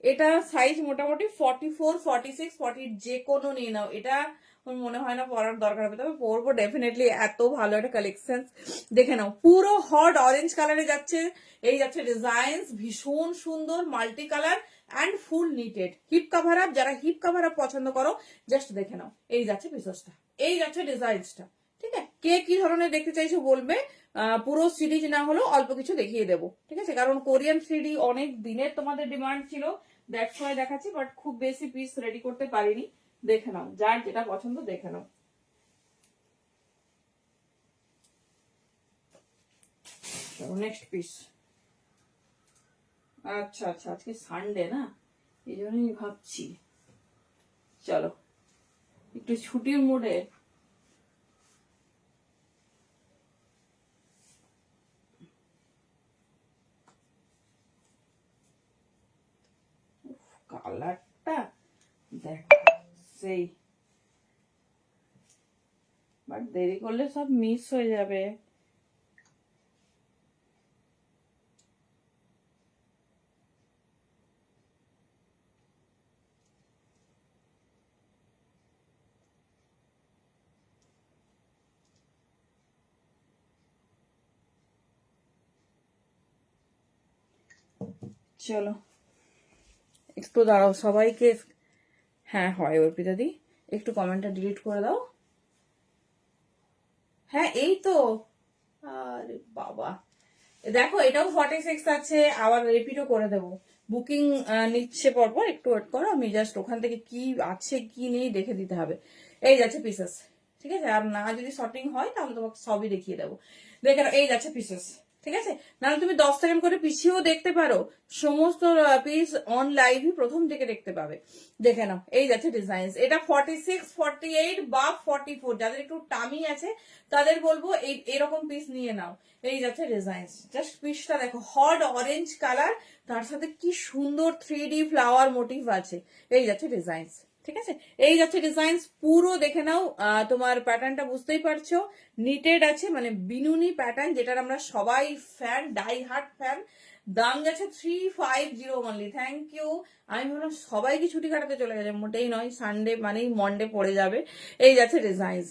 এটা সাইজ মোটামুটি 44 46 40, যে কোনো নিয়ে নাও। এটা আমার মনে হয় না পরার দরকার হবে, তবে পরবো ডেফিনেটলি, এত ভালো একটা কালেকশন। দেখে নাও পুরো হট অরেঞ্জ কালারে যাচ্ছে। এই যাচ্ছে ডিজাইন, ভীষণ সুন্দর multi colour and full knitted, hip cover up. যারা হিপ কাভার আপ পছন্দ করো জাস্ট দেখে নাও। এই যাচ্ছে পিসটা, এই যাচ্ছে ডিজাইনসটা, ঠিক আছে। কে কি ধরনের দেখতে চাইছো বলবে, পুরো সিরিজ না হলেও অল্প কিছু দেখিয়ে দেবো, ঠিক আছে, কারণ কোরিয়ান সিডি অনেক দিনের তোমাদের ডিমান্ড ছিল, দ্যাটস ওয়াই দেখাচ্ছি, বাট খুব বেশি পিস রেডি করতে পারিনি। দেখে নাও, যার যেটা পছন্দ দেখে নাও। Next piece. আচ্ছা আচ্ছা, আজকে সানডে না, এই জন্যই ভাবছি। চলো একটু ছুটির মোডে কালারটা দেখো, সেই, বাট দেরি করলে সব মিস হয়ে যাবে। চলো একটু দাঁড়াও সবাইকে, হ্যাঁ হয় অর্পিতা দি, একটু কমেন্টটা ডিলিট করে দাও। হ্যাঁ এই তো, আরে বাবা দেখো এটাও 46 আছে, আবার রিপিটও করে দেবো। বুকিং নিচ্ছে পরপর, একটু ওয়েট করো, আমি জাস্ট ওখান থেকে কি আছে কি নেই দেখে দিতে হবে। এই যাচ্ছে পিসেস, ঠিক আছে, আর না যদি শর্টিং হয় তাহলে তোমাকে সবই দেখিয়ে দেবো। দেখে নাও এই যাচ্ছে পিসেস, ঠিক আছে, নাহলে তুমি 10 সেকেন্ড করে পিছিয়েও দেখতে পারো, সমস্ত পিস অন লাইভই প্রথম থেকে দেখতে পাবে। দেখে নাও এই যাচ্ছে ডিজাইন, এটা 46, 48 বা 44, যাদের একটু টামি আছে তাদের বলবো এই এরকম পিস নিয়ে নাও। এই যাচ্ছে ডিজাইন, জাস্ট পিসটা দেখো, হট অরেঞ্জ কালার, তার সাথে কি সুন্দর 3D ফ্লাওয়ার মোটিভ আছে। এই যাচ্ছে ডিজাইন, ঠিক আছে, এই যাচ্ছে ডিজাইন পুরো দেখে নাও। তোমার প্যাটার্নটা বুঝতেই পারছো, নিটেড আছে, মানে বিনুনি প্যাটার্ন, যেটার আমরা সবাই ফ্যান, ডাই হার্ট ফ্যান। দাম যাচ্ছে 350 অনলি। Thank you. আমি ভাবলাম সবাইকে ছুটি কাটাতে চলে গেছে, মোটেই নয়, সানডে মানেই মন্ডে পড়ে যাবে। এই যাচ্ছে ডিজাইন,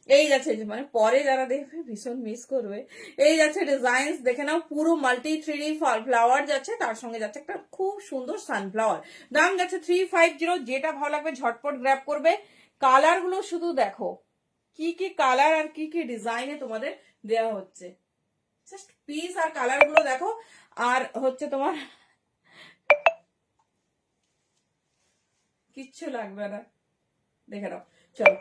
এই যাচ্ছে মানে পরে যারা দেখবে ভীষণ মিস করবে। এই যাচ্ছে ডিজাইন দেখে নাও, পুরো মাল্টি 3D ফ্লাওয়ার যাচ্ছে, তার সঙ্গে যাচ্ছে একটা খুব সুন্দর সানফ্লাওয়ার। দাম যাচ্ছে 350। যেটা ভালো লাগবে ঝটপট গ্র্যাব করবে। কালার গুলো শুধু দেখো, কি কি কালার আর কি কি ডিজাইনে তোমাদের দেওয়া হচ্ছে, জাস্ট পিস আর কালার গুলো দেখো। আর হচ্ছে তোমার কিচ্ছু লাগবে না, দেখে নাও। চলো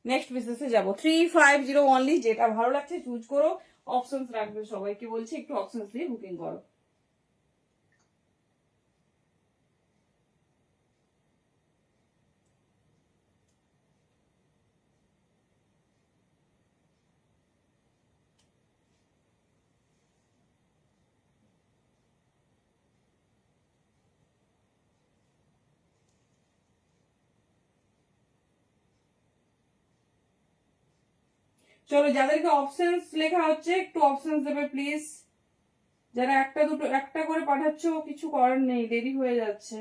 নেক্সট বিজনেসে যাবো। 350 অনলি, যেটা ভালো লাগছে চুজ করো। অপশনস রাখবে, সবাইকে বলছি একটু অপশনস দিয়ে বুকিং করো। চলো যাদেরকে অপশনস লেখা হচ্ছে একটু অপশনস দেবে প্লিজ। যারা একটা দুটো একটা করে পাঠাচ্ছ কিছু করার নেই, দেরি হয়ে যাচ্ছে।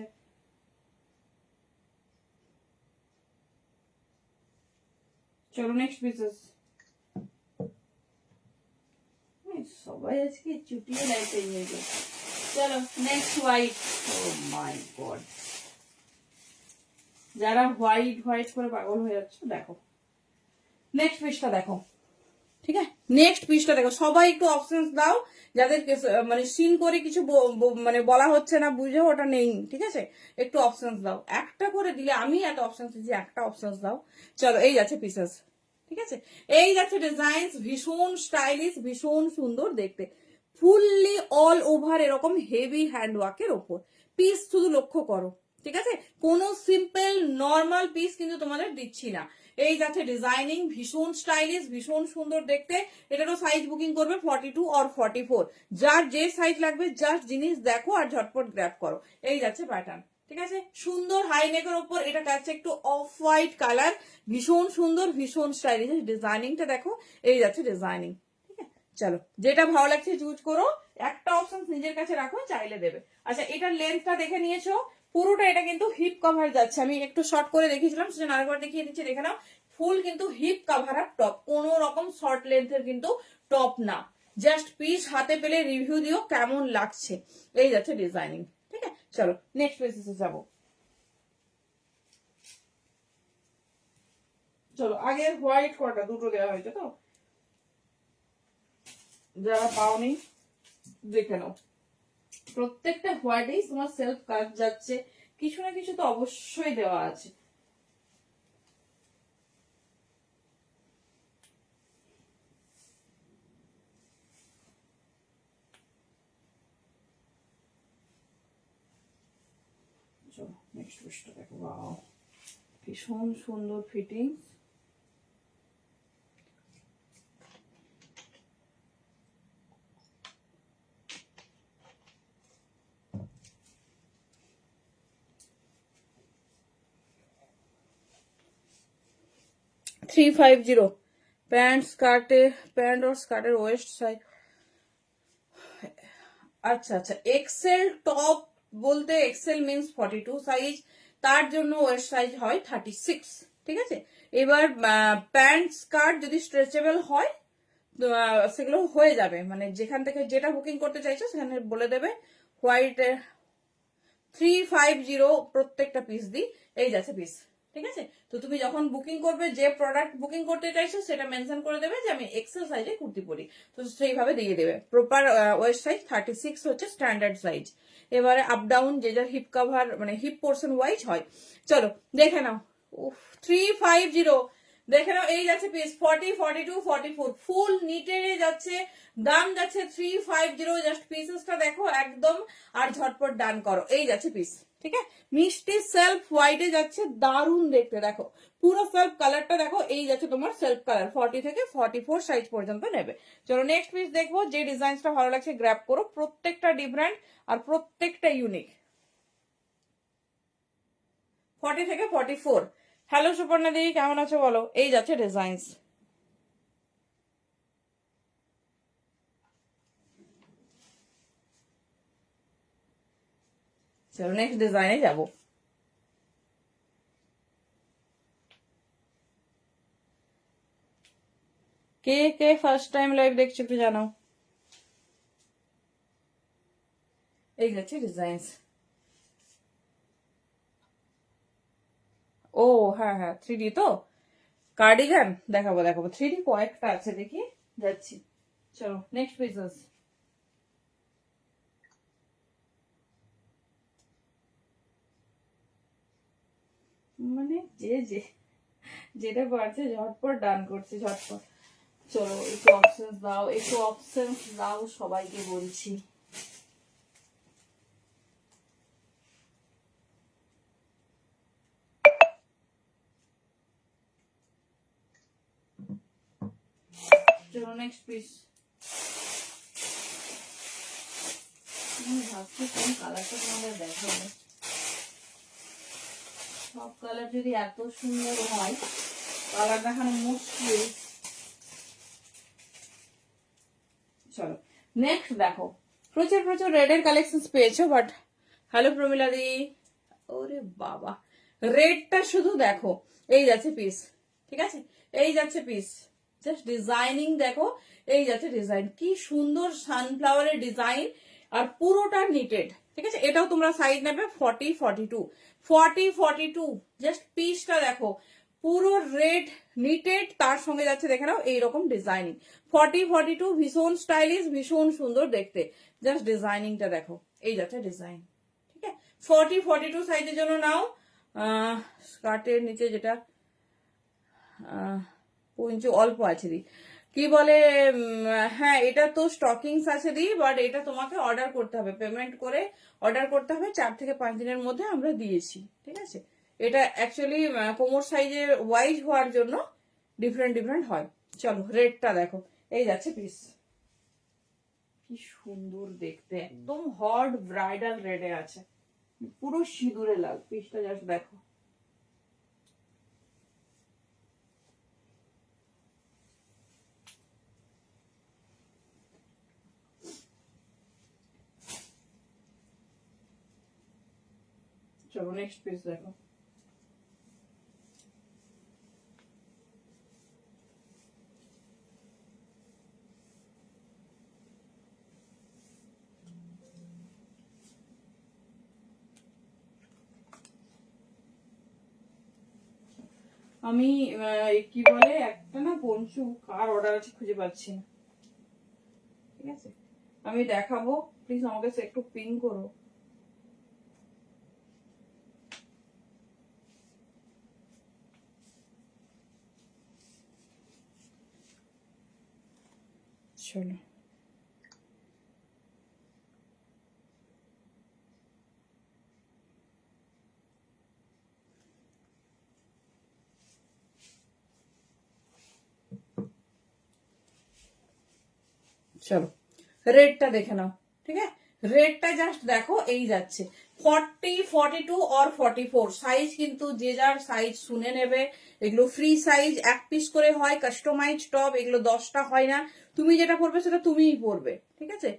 চলো নেক্সট বিজনেস। সবাই আজকে চুটিয়ে লাইটে নিয়ে গেছে। চলো নেক্সট হোয়াইট। ও মাই গড, যারা হোয়াইট হোয়াইট করে পাগল হয়ে যাচ্ছে দেখো নেক্সট পিসটা দেখো, ঠিক আছে, নেক্সট পিসটা দেখো। সবাই একটু অপশনস দাও, যাদের মানে সিন করে কিছু মানে বলা হচ্ছে না, বুঝে ওটা নেই, ঠিক আছে, একটু অপশনস দাও। একটা করে দিলে আমি এত অপশনস দিচ্ছি, একটা অপশনস দাও। চলো এই যাচ্ছে পিসেস, ঠিক আছে, এই যাচ্ছে ডিজাইন, ভীষণ স্টাইলিশ, ভীষণ সুন্দর দেখতে, ফুললি অল ওভার এরকম হেভি হ্যান্ডওয়ার্কের ওপর পিস, শুধু লক্ষ্য করো, ঠিক আছে, কোনো সিম্পল নর্মাল পিস কিন্তু তোমাদের দিচ্ছি না। এই যাচ্ছে ডিজাইনিং, ভীষণ স্টাইলিশ, ভীষণ সুন্দর দেখতে। এটারও সাইজ বুকিং করবে 42 আর 44, যার যে সাইজ লাগবে জাস্ট জিনিস দেখো আর ঝটপট গ্র্যাব করো। এই যাচ্ছে প্যাটার্ন, ঠিক আছে, সুন্দর হাই নেকের ওপর, এটা কাছে একটু অফ হোয়াইট কালার, ভীষণ সুন্দর, ভীষণ স্টাইলিশ, ডিজাইনিংটা দেখো। এই যাচ্ছে ডিজাইনিং, ঠিক আছে, চলো যেটা ভালো লাগছে চুজ করো। একটা অপশন নিজের কাছে রাখো, চাইলে দেবে। আচ্ছা এটার লেন্থটা দেখে নিয়েছো, পুরোটা এটা কিন্তু হিপ কভার যাচ্ছে, আমি একটু শর্ট করে দেখিয়েছিলাম, সেজন্য আরেকবার দেখিয়ে দিচ্ছি, দেখে নাও। ফুল কিন্তু হিপ কভার আপ টপ, কোনো রকম শর্ট লেন্থের কিন্তু টপ না। জাস্ট পিস হাতে পেলে রিভিউ দিও কেমন লাগছে। এই যাচ্ছে ডিজাইনিং, ঠিক আছে, চলো নেক্সট পেজে যাবো। চলো আগে হোয়াইট কটা দুটো দেওয়া হয়েছে তো, যারা পাওনি দেখে নাও। প্রত্যেকটা হোয়াইটেই তোমার সেলফ কাজ যাচ্ছে, কিছু না কিছু তো অবশ্যই দেওয়া আছে। চলো নেক্সট পেজটা দেখো। ওয়াও, ভীষণ সুন্দর fittings. Three five zero pant স্কার্টে, প্যান্ট और স্কার্টের ওয়েস্ট সাইজ। আচ্ছা আচ্ছা, এক্সেল টপ বলতে এক্সেল মিনস 42 সাইজ, তার জন্য ওয়েস্ট সাইজ হয় 36, ঠিক আছে। এবার প্যান্ট স্কার্ট যদি স্ট্রেচেবল হয় সেগুলো হয়ে যাবে, মানে যেখান থেকে যেটা বুকিং করতে চাইছো সেখানে বলে দেবে। হোয়াইট 350 প্রত্যেকটা পিস দিই, এই যাচ্ছে পিস। ঠিক আছে, তো তুমি যখন বুকিং করবে, যে প্রোডাক্ট বুকিং করতে চাইছো সেটা মেনশন করে দেবে যে আমি এক্সেল সাইজে কুর্তি পরি, তো সেইভাবে দিয়ে দেবে। প্রপার ওয়েস্ট সাইজ 36 হচ্ছে স্ট্যান্ডার্ড সাইজ। এবারে আপ ডাউন যে যার হিপ কাভার মানে হিপ পোর্শন ওয়াইজ হয়। চলো দেখে নাও। 350 দেখে নাও, এই যাচ্ছে পিস 40, 42, 44 ফুল নিটের যাচ্ছে। দাম যাচ্ছে 350, জাস্ট পিসেসটা দেখো একদম, আর ঝটপট ডান করো। এই যাচ্ছে পিস, ঠিক আছে। মিষ্টি সেলফ হোয়াইটে যাচ্ছে, দারুণ দেখতে, দেখো পুরো সেলফ কালারটা দেখো। এই যাচ্ছে তোমার সেলফ কালার, 40 থেকে 44 সাইজ পর্যন্ত নেবে। চলো নেক্সট পিস দেখবো। যে ডিজাইনটা ভালো লাগছে গ্র্যাব করো, প্রত্যেকটা ডিফারেন্ট আর প্রত্যেকটা ইউনিক। 40 থেকে 44। হ্যালো সুপর্ণা দিদি, কেমন আছো বলো। এই যাচ্ছে ডিজাইনস। চলো নেক্সট ডিজাইনে যাব। কে কে ফার্স্ট টাইম লাইভ দেখছো একটু জানাও। এই যাচ্ছে ডিজাইনস। ও হ্যাঁ হ্যাঁ, 3D তো কার্ডিগান দেখাবো, দেখাবো 3D কয়েকটা আছে, দেখি যাচ্ছি। চলো নেক্সট পিসেস। মানে যে যে যেটা পারছে ঝটপট ডান করছে, ঝটপট। চলো একটু অপশন দাও, একটু অপশন দাও, সবাইকে বলছি। চলো নেক্সট পিস। ভাবছি কোন কালারটা তোমাদের দেখাবো। সব কালার যদি এত সুন্দর হয়, কালার দেখানো মুশকিল। চলো নেক্সট দেখো। প্রচুর প্রচুর রেডের কালেকশন পেয়েছো, বাট হ্যালো প্রমিলা দি, ওরে বাবা রেডটা শুধু দেখো। এই যাচ্ছে পিস, ঠিক আছে, এই যাচ্ছে পিস। জাস্ট ডিজাইনিং দেখো, এই যাচ্ছে ডিজাইন, কি সুন্দর সানফ্লাওয়ারের ডিজাইন, আর পুরোটা নিটেড। ঠিক আছে, এটাও তোমরা সাইজ নেবে 40, 42, 40, 42। জাস্ট পিসটা দেখো, পুরো রেড নিটেড, তার সঙ্গে যাচ্ছে দেখে নাও এইরকম ডিজাইনিং। 40, 42 ভীষণ স্টাইলিশ, ভীষণ সুন্দর দেখতে। জাস্ট ডিজাইনিংটা দেখো, এই যাচ্ছে ডিজাইন। ঠিক আছে, 40, 42 সাইজের জন্য নাও। স্কার্টের নিচে যেটা পঞ্চু অল্প আছে দি, কি বলে, হ্যাঁ এটা তো স্টকিংস আছে দি, বাট এটা তোমাকে অর্ডার করতে হবে, পেমেন্ট করে অর্ডার করতে হবে। 4 থেকে 5 দিনের মধ্যে আমরা দিয়েছি। ঠিক আছে, এটা অ্যাকচুয়ালি কোমর সাইজের ওয়াইজ হওয়ার জন্য ডিফারেন্ট ডিফারেন্ট হয়। চলো রেডটা দেখো, এই যাচ্ছে পিস, কি সুন্দর দেখতে, একদম হট ব্রাইডাল রেডে আছে, পুরো সিঁদুরে লাল। পিসটা জাস্ট দেখো। চলো নেক্সট পিস দেখো। আমি কি বলে একটা না পঞ্চু কার অর্ডার আছে খুঁজে পাচ্ছি না। ঠিক আছে, আমি দেখাবো, প্লিজ আমাকে একটু পিং করো। চলো চলো রেডটা দেখে নাও। ঠিক আছে, রেডটা জাস্ট দেখো, এই যাচ্ছে 40, 42 আর 44 সাইজ, কিন্তু যে যার সাইজ শুনে নেবে। এগুলো ফ্রি সাইজ, এক পিস করে হয়, কাস্টমাইজ টপ, এগুলো 10টা হয় না। তুমি যেটা পরবে সেটা তুমিই পরবে। ঠিক আছে,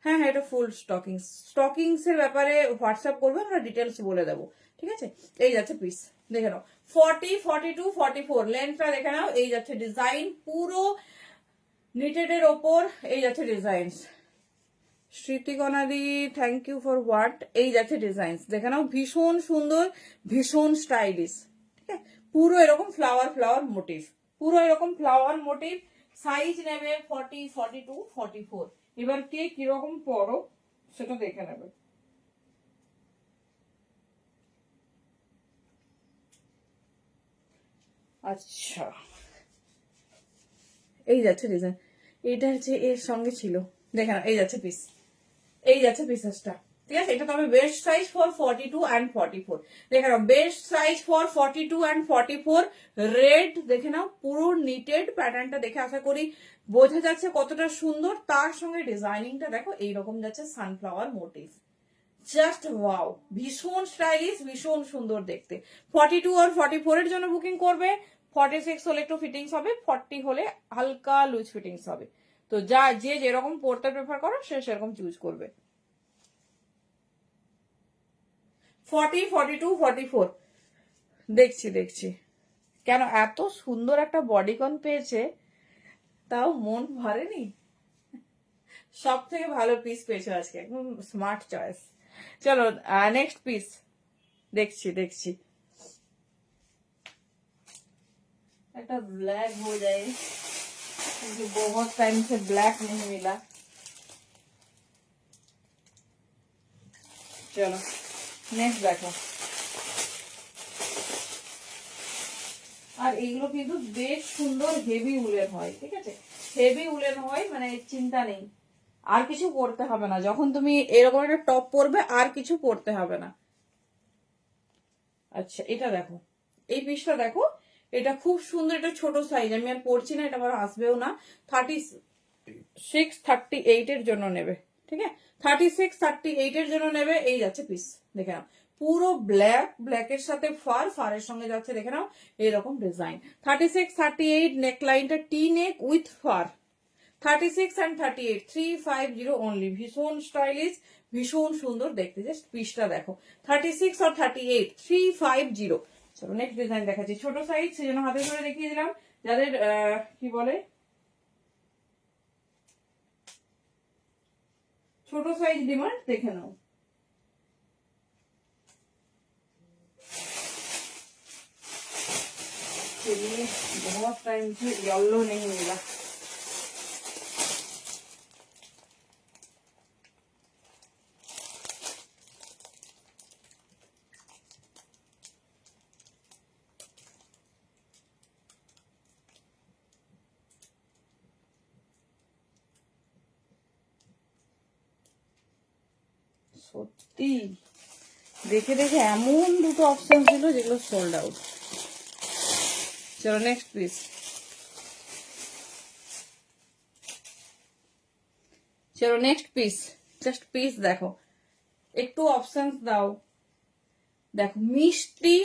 হ্যাঁ হ্যাঁ, এটা ফুল স্টকিংস। স্টকিংস এর ব্যাপারে হোয়াটসঅ্যাপ করবে, আমরা ডিটেলস বলে দেবো। ঠিক আছে, এই যাচ্ছে পিস। দেখে নাও 40, 42, 44 লেন্থটা দেখে নাও। এই যাচ্ছে ডিজাইন পুরো নিটেড এর ওপর, এই যাচ্ছে ডিজাইন। স্মৃতিকণাদি থ্যাংক ইউ ফর হোয়াট। এই যাচ্ছে ডিজাইন দেখে নাও, ভীষণ সুন্দর, ভীষণ স্টাইলিশ। ঠিক আছে, পুরো এরকম ফ্লাওয়ার ফ্লাওয়ার মোটিভ, পুরো এরকম ফ্লাওয়ার মোটিভ। সাইজ নেবে 40, 42, 44। এবার কে কিরকম পরো সেটা দেখে নেবে। আচ্ছা, এই যাচ্ছে ডিজাইন, এটা হচ্ছে এর সঙ্গে ছিল, দেখে নাও। এই যাচ্ছে পিস, এই যাচ্ছে পিসেসটা। ঠিক আছে, এটা তবে বেস্ট সাইজ ফর 42 অ্যান্ড 44। দেখে নাও, best size for 42 and 44। Red দেখে নাও, পুরো নিটেড প্যাটার্নটা দেখে আশা করি বোঝা যাচ্ছে কতটা সুন্দর। তার সঙ্গে ডিজাইনিংটা দেখো, এইরকম যাচ্ছে সানফ্লাওয়ার মোটিভ। জাস্ট ওয়াও, ভীষণ স্টাইলিশ, ভীষণ সুন্দর দেখতে। 42 আর 44 এর জন্য বুকিং করবে। 46 হলে একটু ফিটিংস হবে, 40 হলে হালকা লুজ ফিটিংস হবে। তো যা যে যেরকম পড়তে প্রেফার করো সে সেরকম চুজ করবে। 40, 42, 44 দেখছি দেখছি। কেন এত সুন্দর একটা বডিকন পেয়েছে, তাও মন ভরেনি। সব থেকে ভালো পিস পেয়েছো আজকে, একদম স্মার্ট চয়েস। চলো নেক্সট পিস দেখছি দেখছি। একটা ब्लैक हो जाए क्योंकि बहुत टाइम से ब्लैक नहीं मिला। चलो नेक्स्ट देखो। আর এইগুলো কিন্তু বেশ সুন্দর হেভি উলেন হয়। ঠিক আছে, হেভি উলেন হয়, মানে চিন্তা নেই, আর কিছু পরতে হবে না। যখন তুমি এরকম একটা টপ পরবে আর কিছু পরতে হবে না। আচ্ছা, এটা দেখো, এই পিসটা দেখো, এটা খুব সুন্দর। এটা ছোট সাইজ, আমি আর পরছি না, এটা আমার আসবেও না। 36, 38 এর জন্য নেবে। ঠিক আছে, 36, 38 এর জন্য নেবে। এই যাচ্ছে পিস, দেখে নাও, পুরো ব্ল্যাক, ব্ল্যাকের সাথে ফার, ফারের সঙ্গে যাচ্ছে দেখে নাও এরকম ডিজাইন। 36, 38 নেক লাইনটা টি নেক উইথ ফার। 36 and 38, 350 only. ভীষণ স্টাইলিশ, ভীষণ সুন্দর দেখতে। জাস্ট পিসটা দেখো, 36 আর 38, 350। চলো নেক্সট ডিজাইন দেখাচ্ছি, ছোট সাইজ সেজন্য হাতে ধরে দেখিয়ে দিলাম। যাদের কি বলে ছোট সাইজ ডিমান্ড, দেখে নাও। चलिए, बहुत टाइम से येलो नहीं मिला। সত্যি দেখে দেখে এমন দুটো অপশন ছিল যেগুলো সোল্ড আউট। চলো নেক্সট পিস। চলো নেক্সট পিস, জাস্ট পিস দেখো, একটু অপশন দাও। দেখো মিষ্টি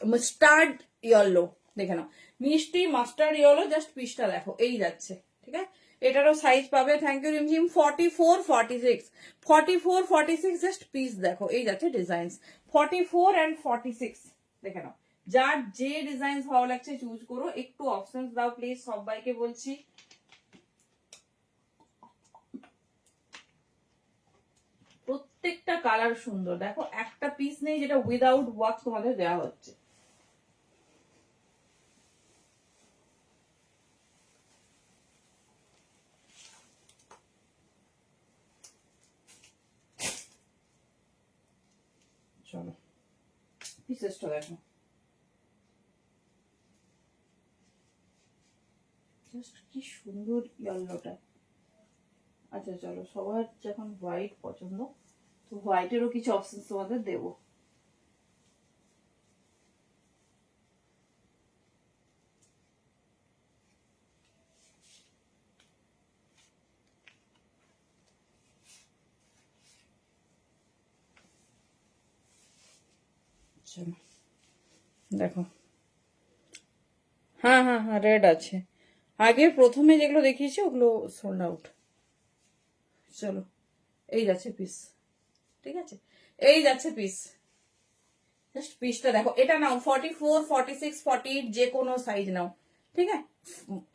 মাস্টার্ড ইয়েলো, দেখে নাও, মিষ্টি মাস্টার্ড ইয়েলো। জাস্ট পিসটা দেখো, এই যাচ্ছে। ঠিক আছে, এটারও সাইজ পাবে। Thank you Rimjhim. 44, 46, 44, 46। Just piece দেখো, এই যাচ্ছে ডিজাইন। 44 and 46 দেখে নাও। যার যে ডিজাইন ভালো লাগছে চুজ করো। একটু অপশন দাও প্লিজ, সবাইকে বলছি। প্রত্যেকটা কালার সুন্দর। দেখো একটা পিস নেই যেটা উইদাউট ওয়ার্ক তোমাদের দেওয়া হচ্ছে। চলো পিসেসটা দেখো, জাস্ট কি সুন্দর ইয়েলোটা। আচ্ছা চলো, সবার যখন হোয়াইট পছন্দ, তো হোয়াইটেরও কিছু অপশন তোমাদের দেবো। চলো দেখো, হ্যাঁ হ্যাঁ হ্যাঁ রেড আছে। আগে প্রথমে যেগুলো দেখিয়েছি ওগুলো সোল্ড আউট। চলো এই যাচ্ছে পিস। ঠিক আছে, এই যাচ্ছে পিস, জাস্ট পিসটা দেখো, এটা নাও 44, 46, 48 যে কোনো সাইজ নাও, ঠিক আছে।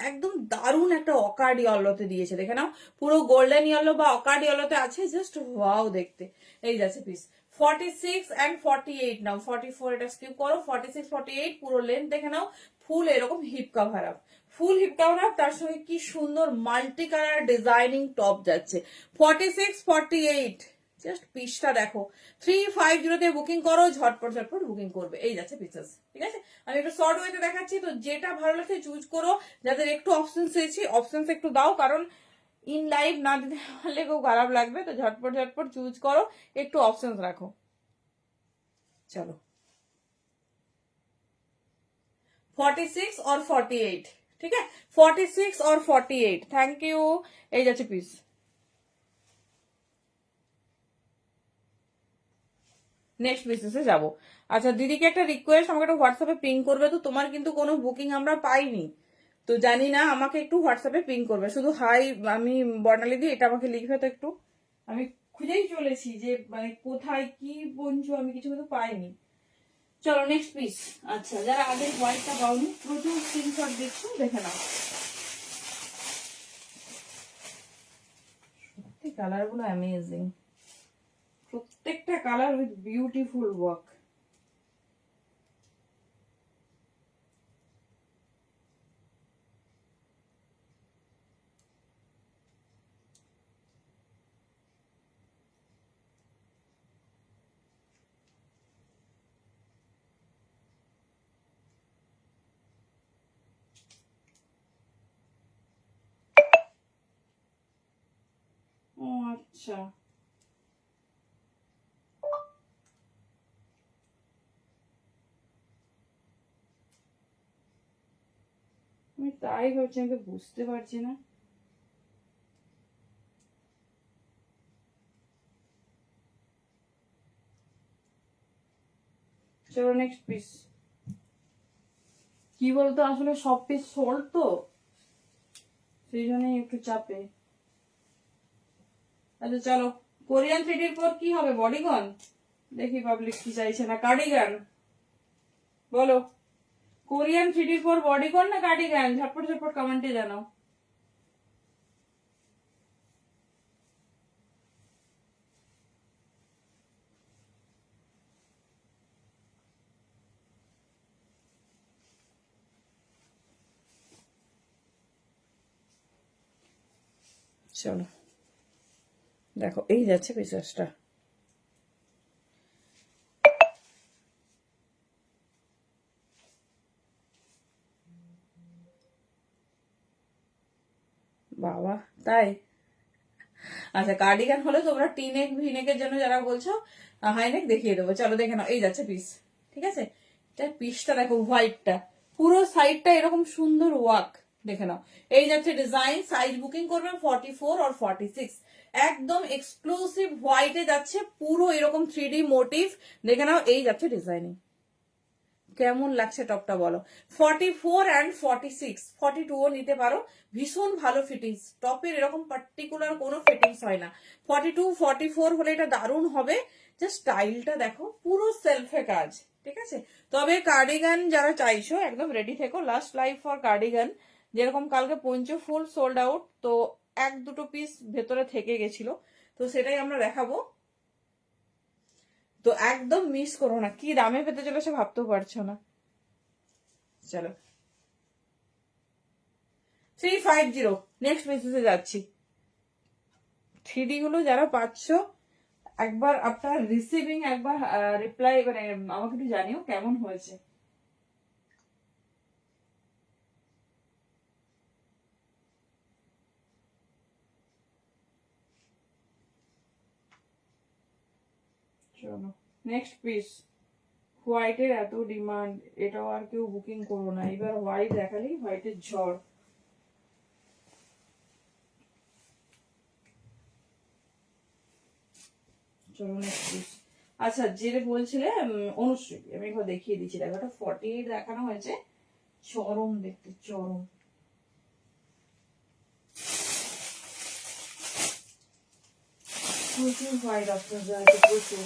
একদম দারুণ একটা অকার্ড ইয়েলোতে দিয়েছে, দেখে নাও, পুরো গোল্ডেন ইয়েলো বা অকার্ড ইয়েলোতে আছে, জাস্ট ওয়াও দেখতে। এই যাচ্ছে পিস 46 and 48 নাও, 44 এটা স্কিপ করো, 46, 48 পুরো লেন্থ দেখে নাও, ফুল এরকম হিপ কাভার আপ, ফুল হিপ কাভার আপ, তার সঙ্গে কি সুন্দর মাল্টি কালার ডিজাইনিং টপ যাচ্ছে। 46, 48 জাস্ট পিসটা দেখো, 350 বুকিং করো, ঝটপট ঝটপট বুকিং করবে। এই যাচ্ছে পিসেস, ঠিক আছে। আমি একটু শর্ট ওয়েতে দেখাচ্ছি, তো যেটা ভালো লাগছে চুজ করো। যাদের একটু অপশন চেয়েছি, অপশন একটু দাও, কারণ ইন লাইভ না দিতে পারলে খুব খারাপ লাগবে, তো ঝটপট ঝটপট চুজ করো, একটু অপশন রাখো। চলো 46 और 48, ঠিক আছে, 46 और 48, থ্যাংক ইউ। এই যাচ্ছে পিস। নেক্সট বিজনেসে যাব। আচ্ছা দিদিকে একটা রিকোয়েস্ট, আমাকে একটু হোয়াটসঅ্যাপে পিং করবে, তো তোমার কিন্তু কোনো বুকিং আমরা পাইনি, তো জানি না, আমাকে একটু হোয়াটসঅ্যাপে পিং করবে, শুধু হাই আমি বর্ণালী দিই, এটা আমাকে লিখবে তো একটু, আমি খুঁজেই চলেছি যে মানে কোথায় কি বঞ্চু, আমি কিছু কিন্তু পাইনি। চলো নেক্সট পিস। আচ্ছা যারা আগে হোয়াইটটা পাওনি, প্রচুর স্ক্রিনশট দেখছো, দেখে নাও। সত্যি কালারগুলো অ্যামেজিং, প্রত্যেকটা কালার উইথ বিউটিফুল ওয়ার্ক। ও আচ্ছা, আমি তাই ভাবছি, আমি তো বুঝতে পারছি না। চলো নেক্সট পিস। কি বলতো, আসলে সব পিস সোল্ড তো, সেই জন্যই একটু চাপে। আচ্ছা চলো, কোরিয়ান থ্রিডির পর কি হবে, বডিগন? দেখি পাবলিক কি চাইছে, না কার্ডিগান? বলো, কোরিয়ান থ্রিডির পর বডিগন না কার্ডিগান? ঝটপট ঝটপট কমেন্টে জানাও। চলো দেখো, এই যাচ্ছে পিসেসটা, বাবা তাই। আচ্ছা কার্ডিগান হলে তোমরা টিনেক ভিনেকের জন্য যারা বলছো হাইনেক দেখিয়ে দেবো, চলো দেখে নাও। এই যাচ্ছে পিস, ঠিক আছে। এটা পিসটা দেখো, হোয়াইটটা পুরো সাইডটা এরকম সুন্দর ওয়ার্ক, দেখে নাও। এই যাচ্ছে ডিজাইন, সাইজ বুকিং করবে 44 আর 46, একদম এক্সক্লুসিভ হোয়াইটে যাচ্ছে, পুরো এরকম 3D মোটিভ, দেখে নাও। এই যাচ্ছে ডিজাইনিং, কেমন লাগছে টপটা বলো। 44 and 46, 42ও নিতে পারো, ভীষণ ভালো ফিটিংস, টপের এরকম পার্টিকুলার কোনো ফিটিংস হয় না। 42, 44 হলে এটা দারুণ হবে, জাস্ট স্টাইলটা দেখো, পুরো সেলফে কাজ, ঠিক আছে। তবে কার্ডিগান যারা চাইছো একদম রেডি থেকো, লাস্ট লাইভ ফর কার্ডিগান, যেরকম কালকে পঞ্চ ফুল সোল্ড আউট, তো এক দুটো পিস ভেতরে থেকে গেছিল, তো সেটাই আমরা দেখাবো, তো একদম মিস করো না। কি দামে পেতে চলেছে ভাবতেও পারছো না। চলো 350, নেক্সট মেসেজে যাচ্ছি। থ্রিডি গুলো যারা পাচ্ছ, একবার আপনার রিসিভিং একবার রিপ্লাই মানে আমাকে একটু জানিও কেমন হয়েছে। চলো নেক্সট পিস। হোয়াইটের এত ডিমান্ড, এটাও আর কেউ বুকিং করো না, এবার হোয়াইট দেখালেই হোয়াইটের ঝড়। চলো নেক্সট পিস। আচ্ছা যেটা বলছিলে অনুশ্রী, আমি একবার দেখিয়ে দিচ্ছি, দেখো এটা 48 দেখানো হয়েছে, চরম দেখতে, চরম। প্রচুর হোয়াইট অপশন আছে, প্রচুর।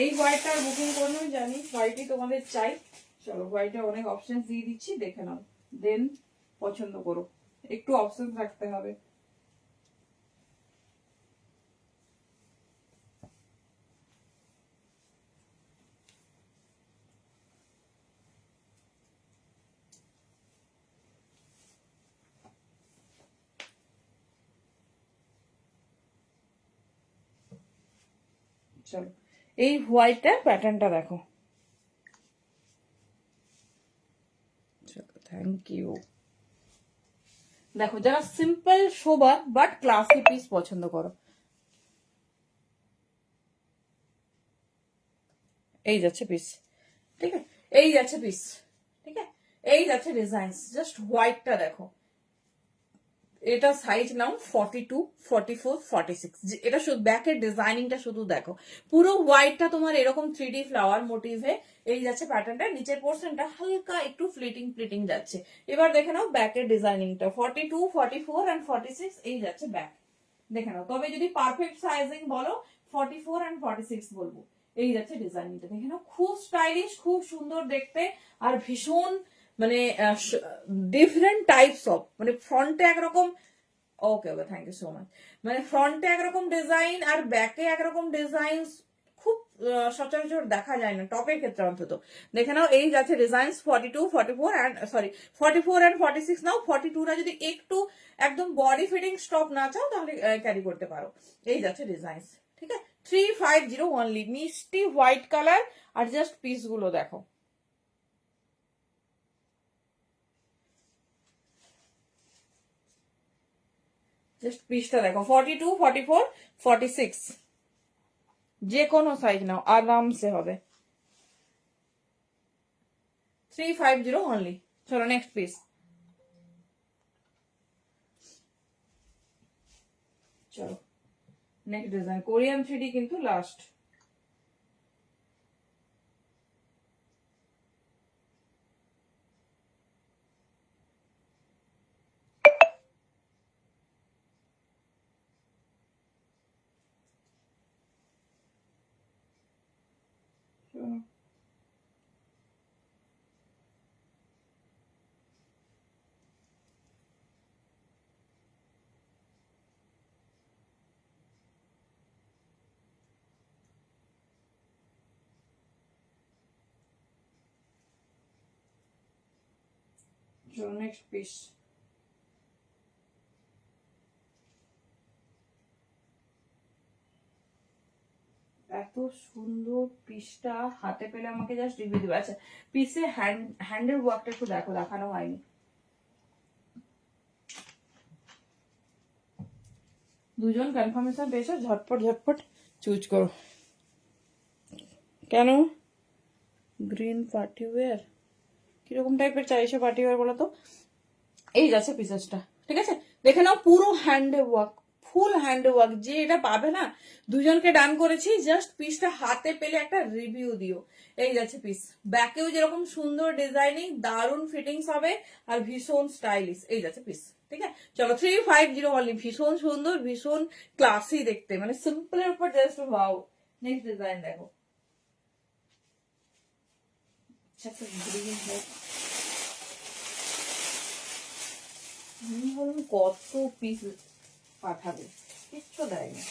এই হোয়াইটটার বুকিং করলে আমি জানি হোয়াইটই তোমাদের চাই। চলো হোয়াইটে অনেক অপশন দিয়ে দিচ্ছি, দেখে নাও, দেন পছন্দ করো, একটু অপশন রাখতে হবে। চলো এই হোয়াইটটার প্যাটার্নটা দেখো। চলো থ্যাংক ইউ। দেখো যারা simple sober but classy piece পছন্দ করো, এই যাচ্ছে পিস, ঠিক আছে, এই যাচ্ছে পিস, ঠিক আছে, এই যাচ্ছে ডিজাইন। জাস্ট হোয়াইটটা দেখো, এটা সাইজ নাও 42, 44, 46। এটা শুধু ব্যাকের ডিজাইনিংটা শুধু দেখো, পুরো হোয়াইটটা তোমার এরকম 3D ফ্লাওয়ার মোটিভে এই যাচ্ছে প্যাটার্নটা, নিচের পোর্শনটা হালকা একটু ফ্লিটিং ফ্লিটিং যাচ্ছে। এবার দেখে নাও ব্যাকের ডিজাইনিংটা 42, 44 এন্ড 46 এই যাচ্ছে ব্যাক, দেখে নাও। তবে যদি পারফেক্ট সাইজিং বলো 44 এন্ড 46 বলবো। এই যাচ্ছে ডিজাইনিংটা, দেখে নাও, খুব স্টাইলিশ, খুব সুন্দর দেখতে, আর ভীষণ মানে ডিফারেন্ট টাইপস অফ, মানে ফ্রন্টে একরকম, okay okay thank you so much, মানে ফ্রন্টে একরকম ডিজাইন আর ব্যাকে একরকম ডিজাইন, খুব সচরাচর দেখা যায় না টপের ক্ষেত্রে অন্তত। দেখে নাও এই যাচ্ছে ডিজাইন 42, 44 এন্ড সরি 44 এন্ড 46 নাও। 42টা যদি একটু একদম বডি ফিটিং স্টপ না চাও তাহলে ক্যারি করতে পারো। এই যাচ্ছে ডিজাইন, ঠিক আছে, 350 অনলি, মিষ্টি হোয়াইট কালার। আর জাস্ট পিস গুলো দেখো, জাস্ট পিসটা দেখো, 42, 44, 46, যে কোনো সাইজ নাও আরামসে হবে। 350 অনলি। চলো নেক্সট পিস। চলো নেক্সট ডিজাইন, কোরিয়ান 3D কিন্তু লাস্ট। চলো নেক্সট পিস। এত সুন্দর পিসটা, হাতে পেলে আমাকে জাস্ট রিভিউ দিবে। আচ্ছা পিসে হ্যান্ডের ওয়ার্কটা একটু দেখো, দেখানো হয়নি। দুজন কনফার্মেশন পেয়েছো, ঝটপট ঝটপট চুজ করো। কেন গ্রিন পার্টি ওয়্যার, কিরকম টাইপের চাইছো পার্টি ওয়্যার বলো তো? এই যাচ্ছে পিসেসটা, ঠিক আছে, দেখে নাও পুরো হ্যান্ডে ওয়ার্ক, ফুল হ্যান্ড ওয়ার্ক। যে এটা পাবে না, দুজনকে ডান করেছি, জাস্ট পিসটা হাতে পেলে একটা রিভিউ দিও। এই যাচ্ছে পিস, ব্যাকেও যেরকম সুন্দর ডিজাইনিং, দারুন ফিটিংস হবে আর ভীষণ স্টাইলিশ। এই যাচ্ছে পিস, ঠিক আছে। চলো 350 অনলি, ভীষণ সুন্দর, ভীষণ ক্লাসি দেখতে, মানে সিম্পলের উপর জাস্ট ওয়াও। নেক্সট ডিজাইন দেখো, কত পিস পাঠাবে, কিচ্ছু দেয়নি।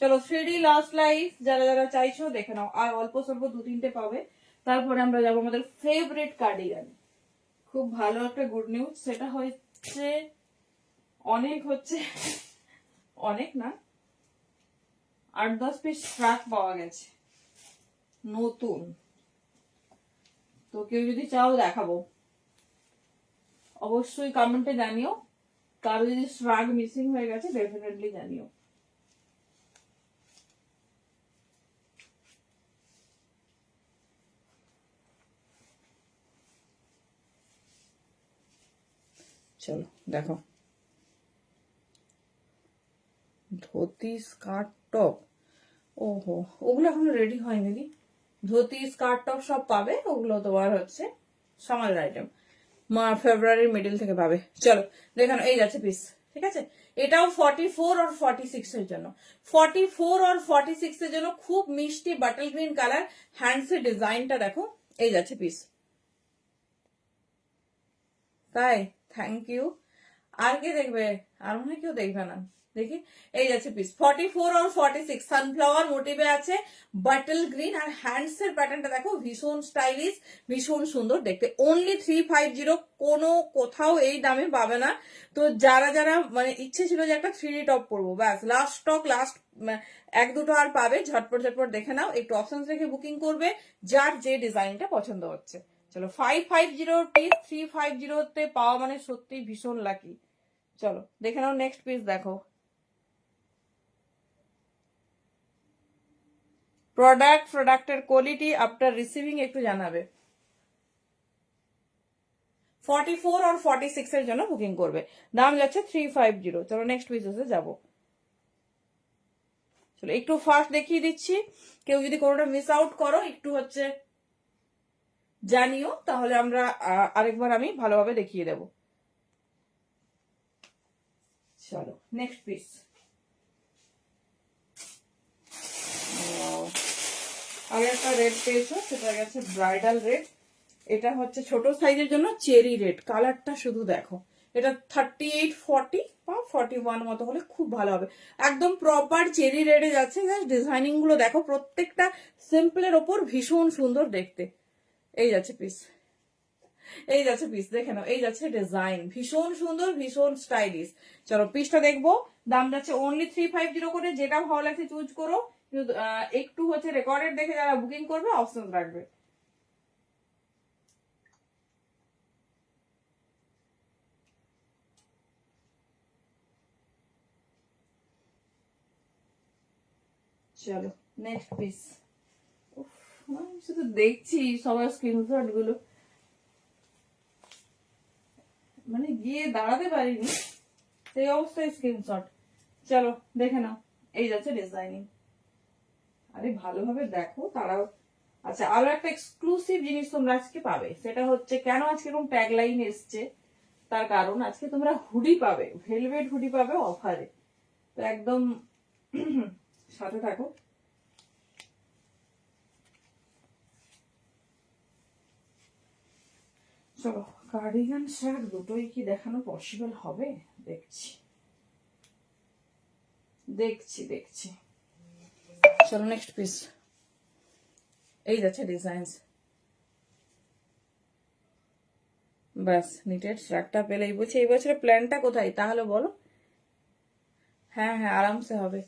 চলো 3D লাস্ট লাইফ, যারা যারা চাইছো দেখে নাও, আর অল্প স্বল্প 2-3টে পাবে। তারপরে আমরা যাবো আমাদের ফেভারিট কার্ডিগান। খুব ভালো একটা গুড নিউজ, সেটা হচ্ছে অনেক হচ্ছে, অনেক না, 8-10 পিস ট্রাক পাওয়া গেছে নতুন। তো কেউ যদি চাও দেখাবো, অবশ্যই কমেন্টে জানিও। কারো যদি স্ট্রাগ মিসিং হয়ে গেছে ডেফিনেটলি জানিও। চলো দেখো, ধুতি স্কার্ট টপ, ওহো ওগুলো এখনো রেডি হয়নি দিদি। ধুতি স্কার্ট টপ সব পাবে, ওগুলো তোমার হচ্ছে সামার আইটেম, ফেব্রুয়ারির মিডিল থেকে পাবে। চলো দেখানো, এই যাচ্ছে পিস, ঠিক আছে, এটাও 44 আর 46 এর জন্য, 44 আর 46 এর জন্য খুব মিষ্টি বাটল গ্রিন কালার। হ্যান্ডসের ডিজাইনটা দেখো, এই যাচ্ছে পিস। তাই, থ্যাংক ইউ। আর কে দেখবে? আর মনে হয় কেউ দেখবে না, দেখি। এই যাচ্ছে পিস 44 আর 46 সানফ্লাওয়ার মোটিভে আছে, বাটল গ্রিন। আর হ্যান্ডস এর প্যাটার্নটা দেখো, ভীষণ স্টাইলিশ, ভীষণ সুন্দর দেখতে। অনলি 350, কোনো কোথাও এই দামে পাবে না। তো যারা যারা মানে ইচ্ছে ছিল যে একটা 3D টপ পরবো, ব্যাস লাস্ট স্টক, লাস্ট এক দুটো আর পাবে, ঝটপট ঝটপট দেখে নাও, একটু অপশনস রেখে বুকিং করবে যার যে ডিজাইনটা পছন্দ হচ্ছে। চলো 550 পিস 350 পাওয়া মানে সত্যি ভীষণ লাকি। চলো দেখে নাও নেক্সট পিস। দেখো প্রোডাক্টের কোয়ালিটি আফটার রিসিভিং একটু জানাবে। 44 আর 46 এর জন্য বুকিং করবে, দাম যাচ্ছে 350। চলো নেক্সট পিসে যাবো। চলো একটু ফাস্ট দেখিয়ে দিচ্ছি, কেউ যদি কোনোটা মিস আউট করো একটু হচ্ছে জানিও, তাহলে আমরা আরেকবার আমি ভালোভাবে দেখিয়ে দেব। চলো নেক্সট পিস। আগে একটা রেড পেয়েছো, সেটা গেছে ব্রাইডাল রেড। এটা হচ্ছে ছোট সাইজের জন্য চেরি রেড, কালারটা শুধু দেখো। এটা 38, 40 বা 41 মতো হলে খুব ভালো হবে। একদম প্রপার চেরি রেডে যাচ্ছে। ডিজাইনিং গুলো দেখো, প্রত্যেকটা সিম্পলের ওপর ভীষণ সুন্দর দেখতে। এই যাচ্ছে পিস, এই যাচ্ছে পিস, দেখে নাও। এই যাচ্ছে ডিজাইন, ভীষণ সুন্দর, ভীষণ স্টাইলিশ। চলো পিসটা দেখবো। দাম যাচ্ছে অনলি 350 করে। যেটা ভালো লাগছে চুজ করো, কিন্তু একটু হচ্ছে রেকর্ডেড দেখে যারা বুকিং করবে অপশন রাখবে। চলো নেক্সট পিস। শুধু দেখছি সবার স্ক্রিনশট গুলো, মানে গিয়ে দাঁড়াতে পারিনি, সেই অবস্থায় স্ক্রিনশট। চলো দেখে নাও, এই যাচ্ছে ডিজাইনিং। আরে ভালোভাবে দেখো তারাও। আচ্ছা, আরো একটা এক্সক্লুসিভ জিনিস তোমরা আজকে পাবে, সেটা হচ্ছে কেন আজকে এরকম ট্যাগ লাইন এসছে, তার কারণ আজকে তোমরা হুডি পাবে, ভেলভেট হুডি পাবে অফারে। তো একদম সাথে থাকো। চলো কার্ডিগান শার্ট দুটোই কি দেখানো পসিবল হবে, দেখছি দেখছি দেখছি। চলো নেক্সট পিস। এই যাচ্ছে ডিজাইন। ব্যাস নিটেড শার্টটা পেলেই বলছি এই বছরের প্ল্যানটা কোথায় তাহলে বলো। হ্যাঁ হ্যাঁ আরামসে হবে।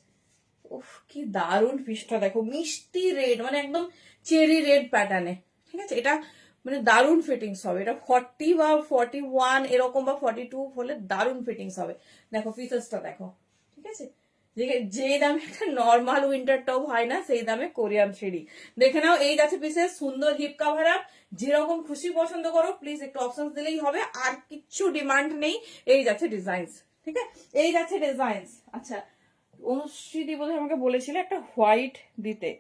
উফ কি দারুণ পিসটা দেখো, মিষ্টি রেড, মানে একদম চেরি রেড প্যাটার্নে। ঠিক আছে, এটা মানে দারুণ ফিটিংস হবে। এটা 40 বা 41 এরকম বা 42 হলে দারুণ ফিটিংস হবে। দেখো ফিচার্সটা দেখো। ঠিক আছে, যে দামে একটা নর্মাল উইন্টার টপ হয় না, সেই দামে কোরিয়ান থ্রিডি। দেখে নাও, এই যাচ্ছে পিসের সুন্দর হিপ কাভার আপ। যেরকম খুশি পছন্দ করো, প্লিজ একটু অপশন দিলেই হবে, আর কিচ্ছু ডিমান্ড নেই। এই যাচ্ছে ডিজাইন। ঠিক আছে, এই যাচ্ছে ডিজাইন। আচ্ছা, অনুশ্রীদি বোধহয় আমাকে বলেছিল একটা হোয়াইট দিতে।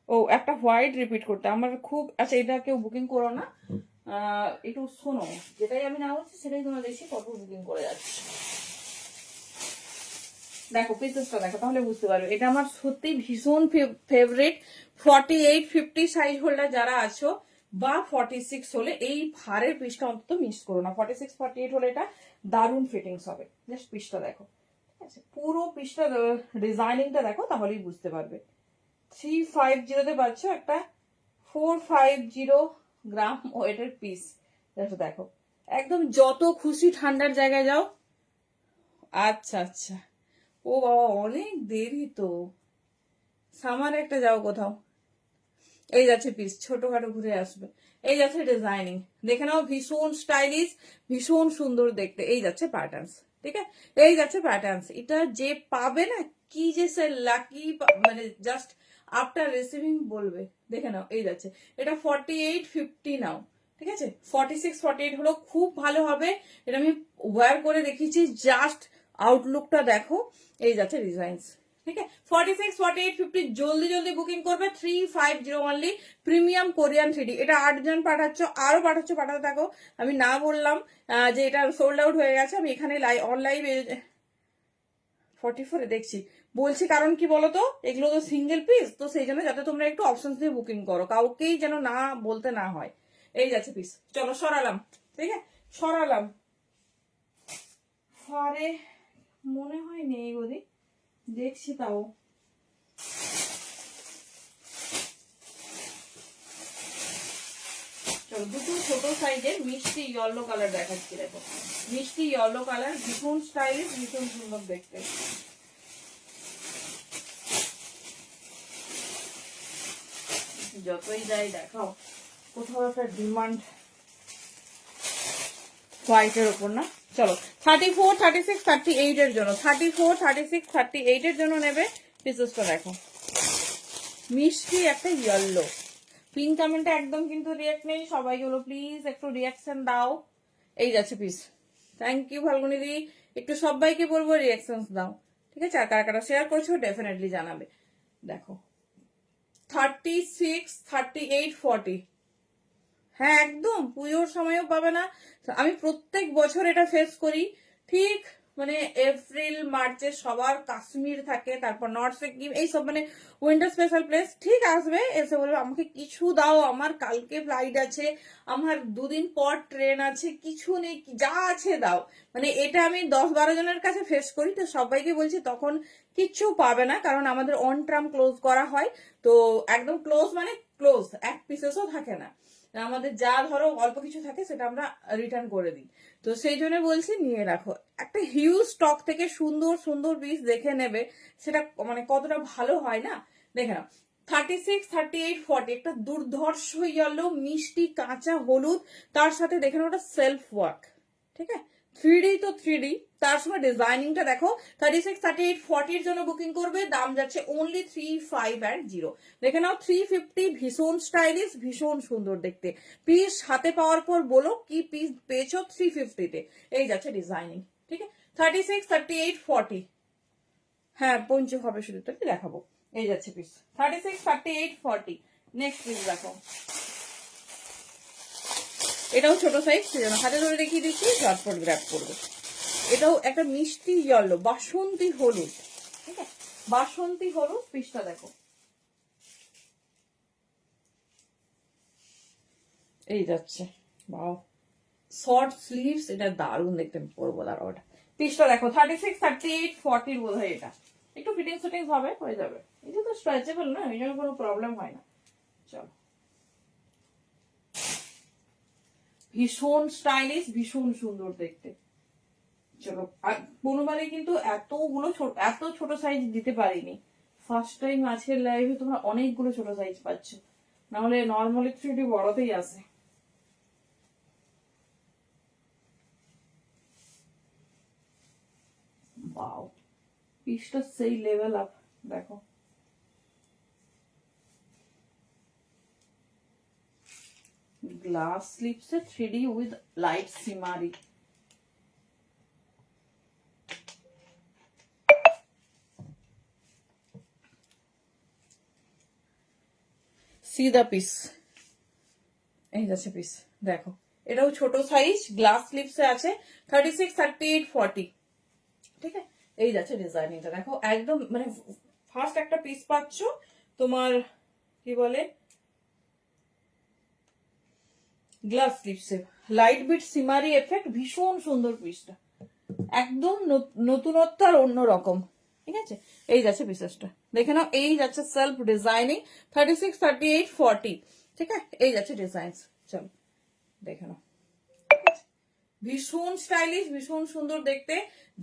ও একটা হোয়াইট রিপিট করতে আমার খুব। আচ্ছা, এটা কেউ বুকিং করো না, একটু শোনো, যেটাই আমি না বলছি সেটাই তোমরা দেখছি কত বুকিং করে যাচ্ছে। দেখো পিসেসটা দেখো, তাহলে বুঝতে পারবে। এটা আমার সত্যি ভীষণ ফেভারিট। 48, 50 সাইজ হোল্ডার যারা আছো, বা 46 হলে এই ভারের পিসটা অন্তত মিস করো না। 46, 48 হলে এটা দারুণ ফিটিংস হবে। জাস্ট পিসটা দেখো, ঠিক আছে, পুরো পিসটা ডিজাইনিংটা দেখো, তাহলেই বুঝতে পারবে। 350 পাচ্ছ একটা 450 গ্রাম ওয়েটের পিস। দেখো একদম যত খুশি ঠান্ডার জায়গায় যাও। আচ্ছা আচ্ছা, ও বাবা অনেক দেরি তো, সামার একটা যাও কোথাও। এই যাচ্ছে পিস, ছোটখাটো ঘুরে আসবে। এই যাচ্ছে ডিজাইনিং, দেখে নাও, ভীষণ স্টাইলিশ, ভীষণ সুন্দর দেখতে। এই যাচ্ছে প্যাটার্নস, ঠিক আছে, এই যাচ্ছে প্যাটার্নস। এটা যে পাবে না, কি যে সে লাকি, মানে জাস্ট আফটার রিসিভিং বলবে। দেখে নাও, এই যাচ্ছে। এটা 48, 50 নাও। ঠিক আছে, 46, 48 হলো খুব ভালো হবে। এটা আমি ওয়্যার করে দেখিয়েছি, জাস্ট আউটলুকটা দেখো। এই যাচ্ছে ডিজাইনস, ঠিক আছে 46 48 50 জলদি জলদি বুকিং করবে 350 অনলি প্রিমিয়াম কোরিয়ান থ্রিডি। এটা 8 জন পাঠাচ্ছ, আরো পাঠাতে থাকো। আমি না বললাম যে এটা সোল্ড আউট হয়ে গেছে, আমি এখানে অনলাইন 44 দেখছি বলছি, কারণ কি বলতো এগুলো তো সিঙ্গেল পিস, তো সেই জন্য যাতে তোমরা একটু অপশন দিয়ে বুকিং করো, কাউকেই যেন না বলতে না হয়। এই যাচ্ছে পিস, চলো সরালাম, ঠিক আছে সরালাম। আরে মনে হয় নেই গদি, দেখছি তাও। চলো দুটো ছোট সাইজের মিষ্টি ইয়েলো কালার দেখাচ্ছি, দেখো মিষ্টি ইয়েলো কালার, ভীষণ স্টাইলিশ, ভীষণ সুন্দর দেখতে। যতই যাই দেখাও, কোথাও একটা ডিমান্ড হোয়াইটের ওপর না। চলো 34 36 38 এর জন্য, 34 36 38 এর জন্য নেবে পিসেসটা। দেখো মিষ্টি একটা ইয়েলো, পিন কমেন্টে একদম কিন্তু রিয়াক্ট নেই, সবাই হলো প্লিজ একটু রিয়াকশন দাও। এই যাচ্ছে পিস, থ্যাংক ইউ ফাল্গুনি দি, একটু সবাইকে বলবো রিয়াকশন দাও, ঠিক আছে। আর কারা কারা শেয়ার করছো ডেফিনেটলি জানাবে। দেখো 36 38 40, হ্যাঁ একদম পুজোর সময়ও পাবে না। আমি প্রত্যেক বছর এটা ফেস করি, ঠিক মানে এপ্রিল মার্চে সবার কাশ্মীর থাকে, তারপর নর্থ সিকিম, এইসব মানে উইন্টার স্পেশাল প্লেস, ঠিক আসবে এসে বলবে আমাকে কিছু দাও, আমার কালকে ফ্লাইট আছে, আমার 2 দিন পর ট্রেন আছে, কিছু নেই, যা আছে দাও। মানে এটা আমি 10-12 জনের কাছে ফেস করি, তো সবাইকে বলছি তখন কিচ্ছু পাবে না, কারণ আমাদের অন টার্ম ক্লোজ করা হয়। তো একদম ক্লোজ মানে ক্লোজ, এক পিসেসও থাকে না, আমাদের যা ধরো অল্প কিছু থাকে সেটা আমরা রিটার্ন করে দিই। তো সেই জন্য বলছি নিয়ে রাখো, একটা হিউজ স্টক থেকে সুন্দর সুন্দর পিস দেখে নেবে, সেটা মানে কতটা ভালো হয় না, দেখে নাও। 36 38 40 একটা দুর্ধর্ষ ইয়েলো মিষ্টি কাঁচা হলুদ, তার সাথে দেখে নাও ওটা সেলফ ওয়ার্ক, ঠিক আছে 3D, তো 3D তার সঙ্গে ডিজাইনিংটা দেখো। 36 38 40 এর জন্য বুকিং করবে, দাম যাচ্ছে অনলি 350। দেখে নাও 350, ভীষণ স্টাইলিশ, ভীষণ সুন্দর দেখতে। পিস হাতে পাওয়ার পর বলো কি পিস পেয়েছো 350-তে। এই যাচ্ছে ডিজাইনিং, ঠিক আছে 36 38 40, হ্যাঁ পঞ্চু হবে শুধু, তো দেখাবো। এই যাচ্ছে পিস 36 38 40। নেক্সট পিস দেখো, এটাও ছোট সাইজ, সেজন্য হাতে ধরে দেখিয়ে দিচ্ছি, ঝটপট গ্র্যাব করবে। এটাও একটা মিষ্টি ইয়েলো বাসন্তী হলুদ, ঠিক আছে বাসন্তী হলুদ, পিসটা দেখো। এই যাচ্ছে বাও, শর্ট স্লিভস, এটা দারুণ দেখতে, পরবো দাঁড়া ওটা। পিসটা দেখো 36 38 40 বোধ হয়, এটা একটু ফিটিং ফিটিং হবে, হয়ে যাবে। এটা তো স্ট্রেচেবল না, এই জন্য কোনো প্রবলেম হয় না। চলো ভীষণ স্টাইলিশ, ভীষণ সুন্দর দেখতে। চলো কোনোবারে কিন্তু এত ছোট সাইজ দিতে পারিনি, ফার্স্ট টাইম আজকের লাইভে তোমরা অনেকগুলো ছোট সাইজ পাচ্ছ, নাহলে নর্মালি 3D বড়তেই আসে। বাও পিসটা সেই লেভেল আপ, দেখো গ্লাস স্লিপসে 3D with light shimmery. See the piece, এই যাচ্ছে পিস দেখো, এটাও ছোট সাইজ, গ্লাস স্লিপসে আছে 36 38 40, ঠিক আছে। এই যাচ্ছে ডিজাইনিংটা দেখো, একদম মানে ফার্স্ট একটা পিস পাচ্ছ তোমার কি বলে গ্লাস স্লিপসে, লাইট বিট সিমারি এফেক্ট, ভীষণ সুন্দর পিসটা, একদম নতুনত্ব আর অন্যরকম, ঠিক আছে। এই যাচ্ছে পিসেসটা দেখে নাও, এই যাচ্ছে সেলফ ডিজাইনিং 36 38 40, ঠিক আছে। এই যাচ্ছে ডিজাইন, চলো দেখে নাও, ভীষণ স্টাইলিশ, ভীষণ সুন্দর দেখতে।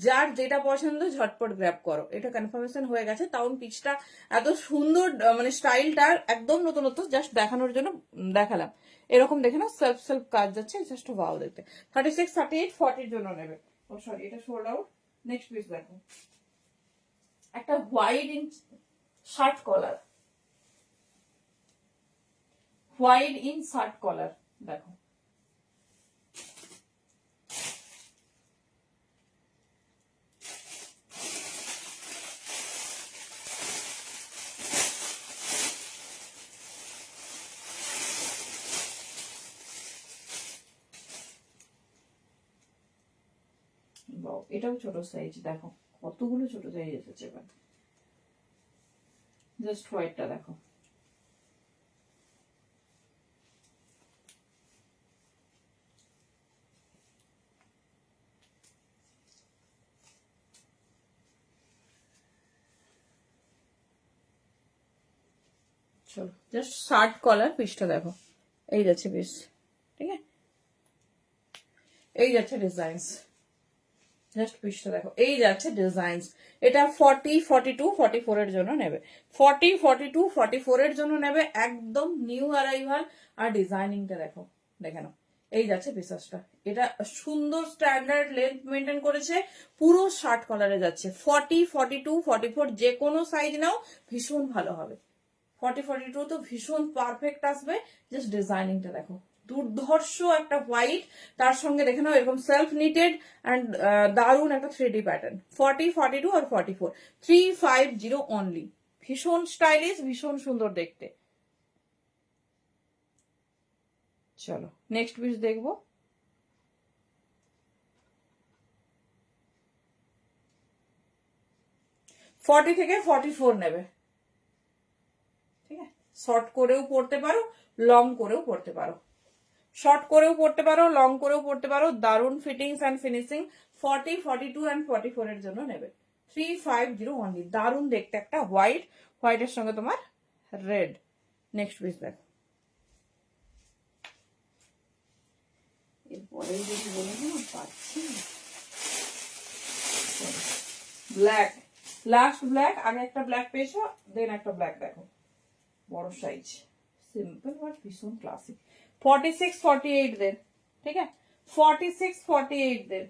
যার যেটা পছন্দ ঝটপট গ্র্যাব করো, এটা কনফার্মেশন হয়ে গেছে। তাও পিচটা এত সুন্দর, মানে স্টাইলটা একদম নতুনত্ব, জাস্ট দেখানোর জন্য দেখালাম। এরকম দেখে না সেলফ সেলফ কাজ যাচ্ছে, জাস্ট ভাও দেখতে। 36 38 40 জন্য নেবে। ও সরি, এটা সোল্ড আউট। নেক্সট পিস দেখো, একটা white in shirt collar, white in shirt collar দেখো, বাও, এটাও ছোট সাইজ, দেখো কতগুলো ছোট সাইজ এসেছে এবার। জাস্ট হোয়াইটটা দেখো, চলো জাস্ট শার্ট কলার পিসটা দেখো, এই যাচ্ছে পিস, ঠিক আছে, এই যাচ্ছে ডিজাইনস, জাস্ট পিসটা দেখো, এই যাচ্ছে ডিজাইনস। এটা 40, 42, 44 এর জন্য নেবে, 40, 42, 44 এর জন্য নেবে, একদম নিউ অ্যারাইভাল। আর ডিজাইনিংটা দেখো, দেখে নাও, এই যাচ্ছে পিসেসটা। এটা সুন্দর স্ট্যান্ডার্ড লেন্থ মেনটেন করেছে, পুরো শার্ট কলারে যাচ্ছে। 40, 42, 44 যে কোনো সাইজ নাও ভীষণ ভালো হবে। 40, 42 তো ভীষণ পারফেক্ট আসবে। জাস্ট ডিজাইনিংটা দেখো, দুর্ধর্ষ একটা হোয়াইট, তার সঙ্গে দেখে নাও এরকম সেলফ নিটেড অ্যান্ড দারুন একটা 3D প্যাটার্ন। 40, 42 আর 44, 350 অনলি। ভীষণ স্টাইলিশ, ভীষণ সুন্দর দেখতে। চলো নেক্সট পিস দেখবো। ফর্টি থেকে 44 নেবে, ঠিক আছে। শর্ট করেও পড়তে পারো, লং করেও পড়তে পারো, শর্ট করেও পড়তে পারো, লং করেও পড়তে পারো, দারুন ফিটিংস অ্যান্ড ফিনিশিং। 40, 42 অ্যান্ড 44 এর জন্য নেবে, 350 অনলি। দারুন দেখতে একটা হোয়াইট, হোয়াইটের সঙ্গে তোমার রেড। নেক্সট পিস দেখো। এরপরে যদি বলে না পাচ্ছি, ব্ল্যাক, লাস্ট ব্ল্যাক। আগে একটা ব্ল্যাক পেয়েছো, দেন একটা ব্ল্যাক দেখো, বড় সাইজ, সিম্পল বাট ভীষণ ক্লাসিক। 46, 48 দের, ঠিক আছে, 46, 48 দের।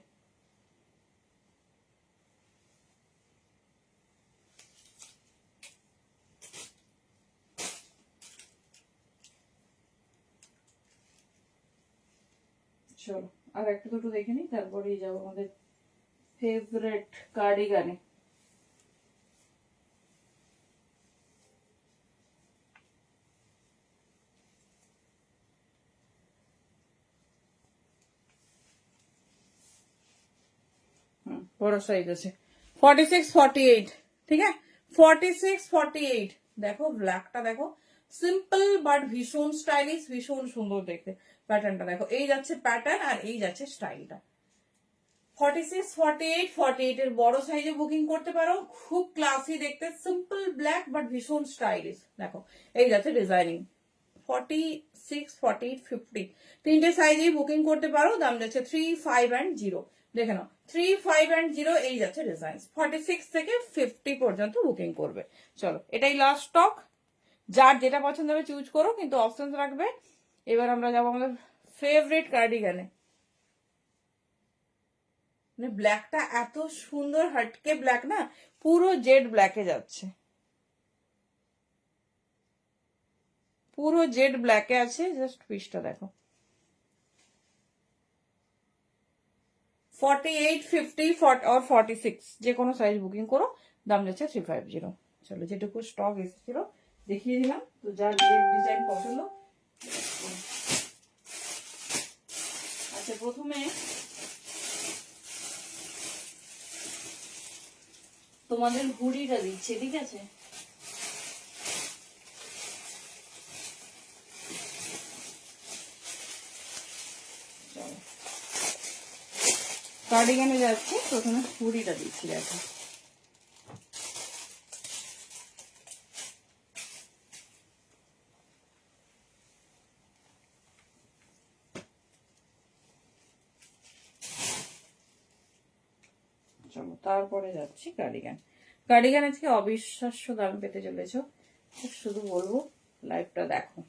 চলো আর একটা দুটো দেখে নিই, তারপরেই যাবো আমাদের ফেভারিট কার্ডিগানে। বড় সাইজ আছে, 46, 48, ঠিক আছে, 46, 48। দেখো ব্ল্যাকটা দেখো, সিম্পল বাট ভীষণ স্টাইলিশ, ভীষণ সুন্দর দেখতে। প্যাটার্নটা দেখো, এই যাচ্ছে প্যাটার্ন আর এই যাচ্ছে স্টাইলটা। 46, 48, 48 এর বড় সাইজে বুকিং করতে পারো, খুব ক্লাসি দেখতে, সিম্পল ব্ল্যাক বাট ভীষণ স্টাইলিশ। দেখো এই যাচ্ছে ডিজাইনিং। 46, 48, 50 তিনটে সাইজেই বুকিং করতে পারো। দাম যাচ্ছে 3, 5 and 0। দেখে নাও, 3, 5 and 0 এই যাচ্ছে ডিজাইন। 46 থেকে 50 পর্যন্ত বুকিং করবে। চলো এটাই লাস্ট স্টক, যার যেটা পছন্দ হবে চুজ করো, কিন্তু অপশন রাখবে। এবার আমরা যাবো আমাদের ফেভারিট কার্ডিগানে। মানে ব্ল্যাকটা এত সুন্দর হাটকে ব্ল্যাক না, পুরো জেড ব্ল্যাকে যাচ্ছে, পুরো জেড ব্ল্যাকে আছে। জাস্ট পিসটা দেখো, 48, 50 or 46 যে কোনো সাইজ বুকিং করো। দাম যাচ্ছে 350। চলো যেটুকু স্টক এসেছিল দেখিয়ে দিলাম, তো যার যে ডিজাইন পছন্দ। আচ্ছা প্রথমে তোমাদের হুডিটা দিচ্ছে, ঠিক আছে। কার্ডিগানে যাচ্ছে, প্রথমে হুডিটা দিচ্ছি দেখো। চলো তারপরে যাচ্ছি কার্ডিগান। কার্ডিগান আজকে অবিশ্বাস্য দাম পেতে চলেছ, শুধু বলবো লাইভটা দেখো।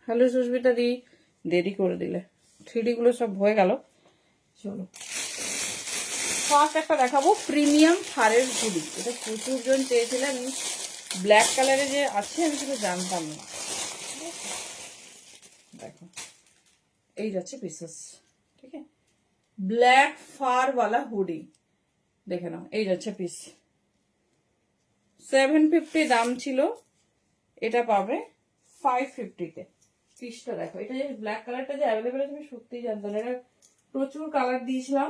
হ্যালো সুস্মিতা দি, দেরি করে দিলে, 3D গুলো সব হয়ে গেল। চলো ফার্স্ট একটা দেখাবো প্রিমিয়াম থারের হুডি। এটা প্রচুর জন চেয়েছিলেন, ব্ল্যাক কালারে যে আছে আমি সেটা জানতাম না। দেখো এই যাচ্ছে পিসেস, ঠিক আছে, ব্ল্যাক ফার वाला হুডি, দেখে নাও এই যাচ্ছে পিস। 750 দাম ছিল, এটা পাবে 550-তে। পিসটা দেখো, এটা যে ব্ল্যাক কালারটা যে অ্যাভেলেবেল আছে আমি সত্যিই জানতাম না, এটা প্রচুর কালার দিয়েছিলাম।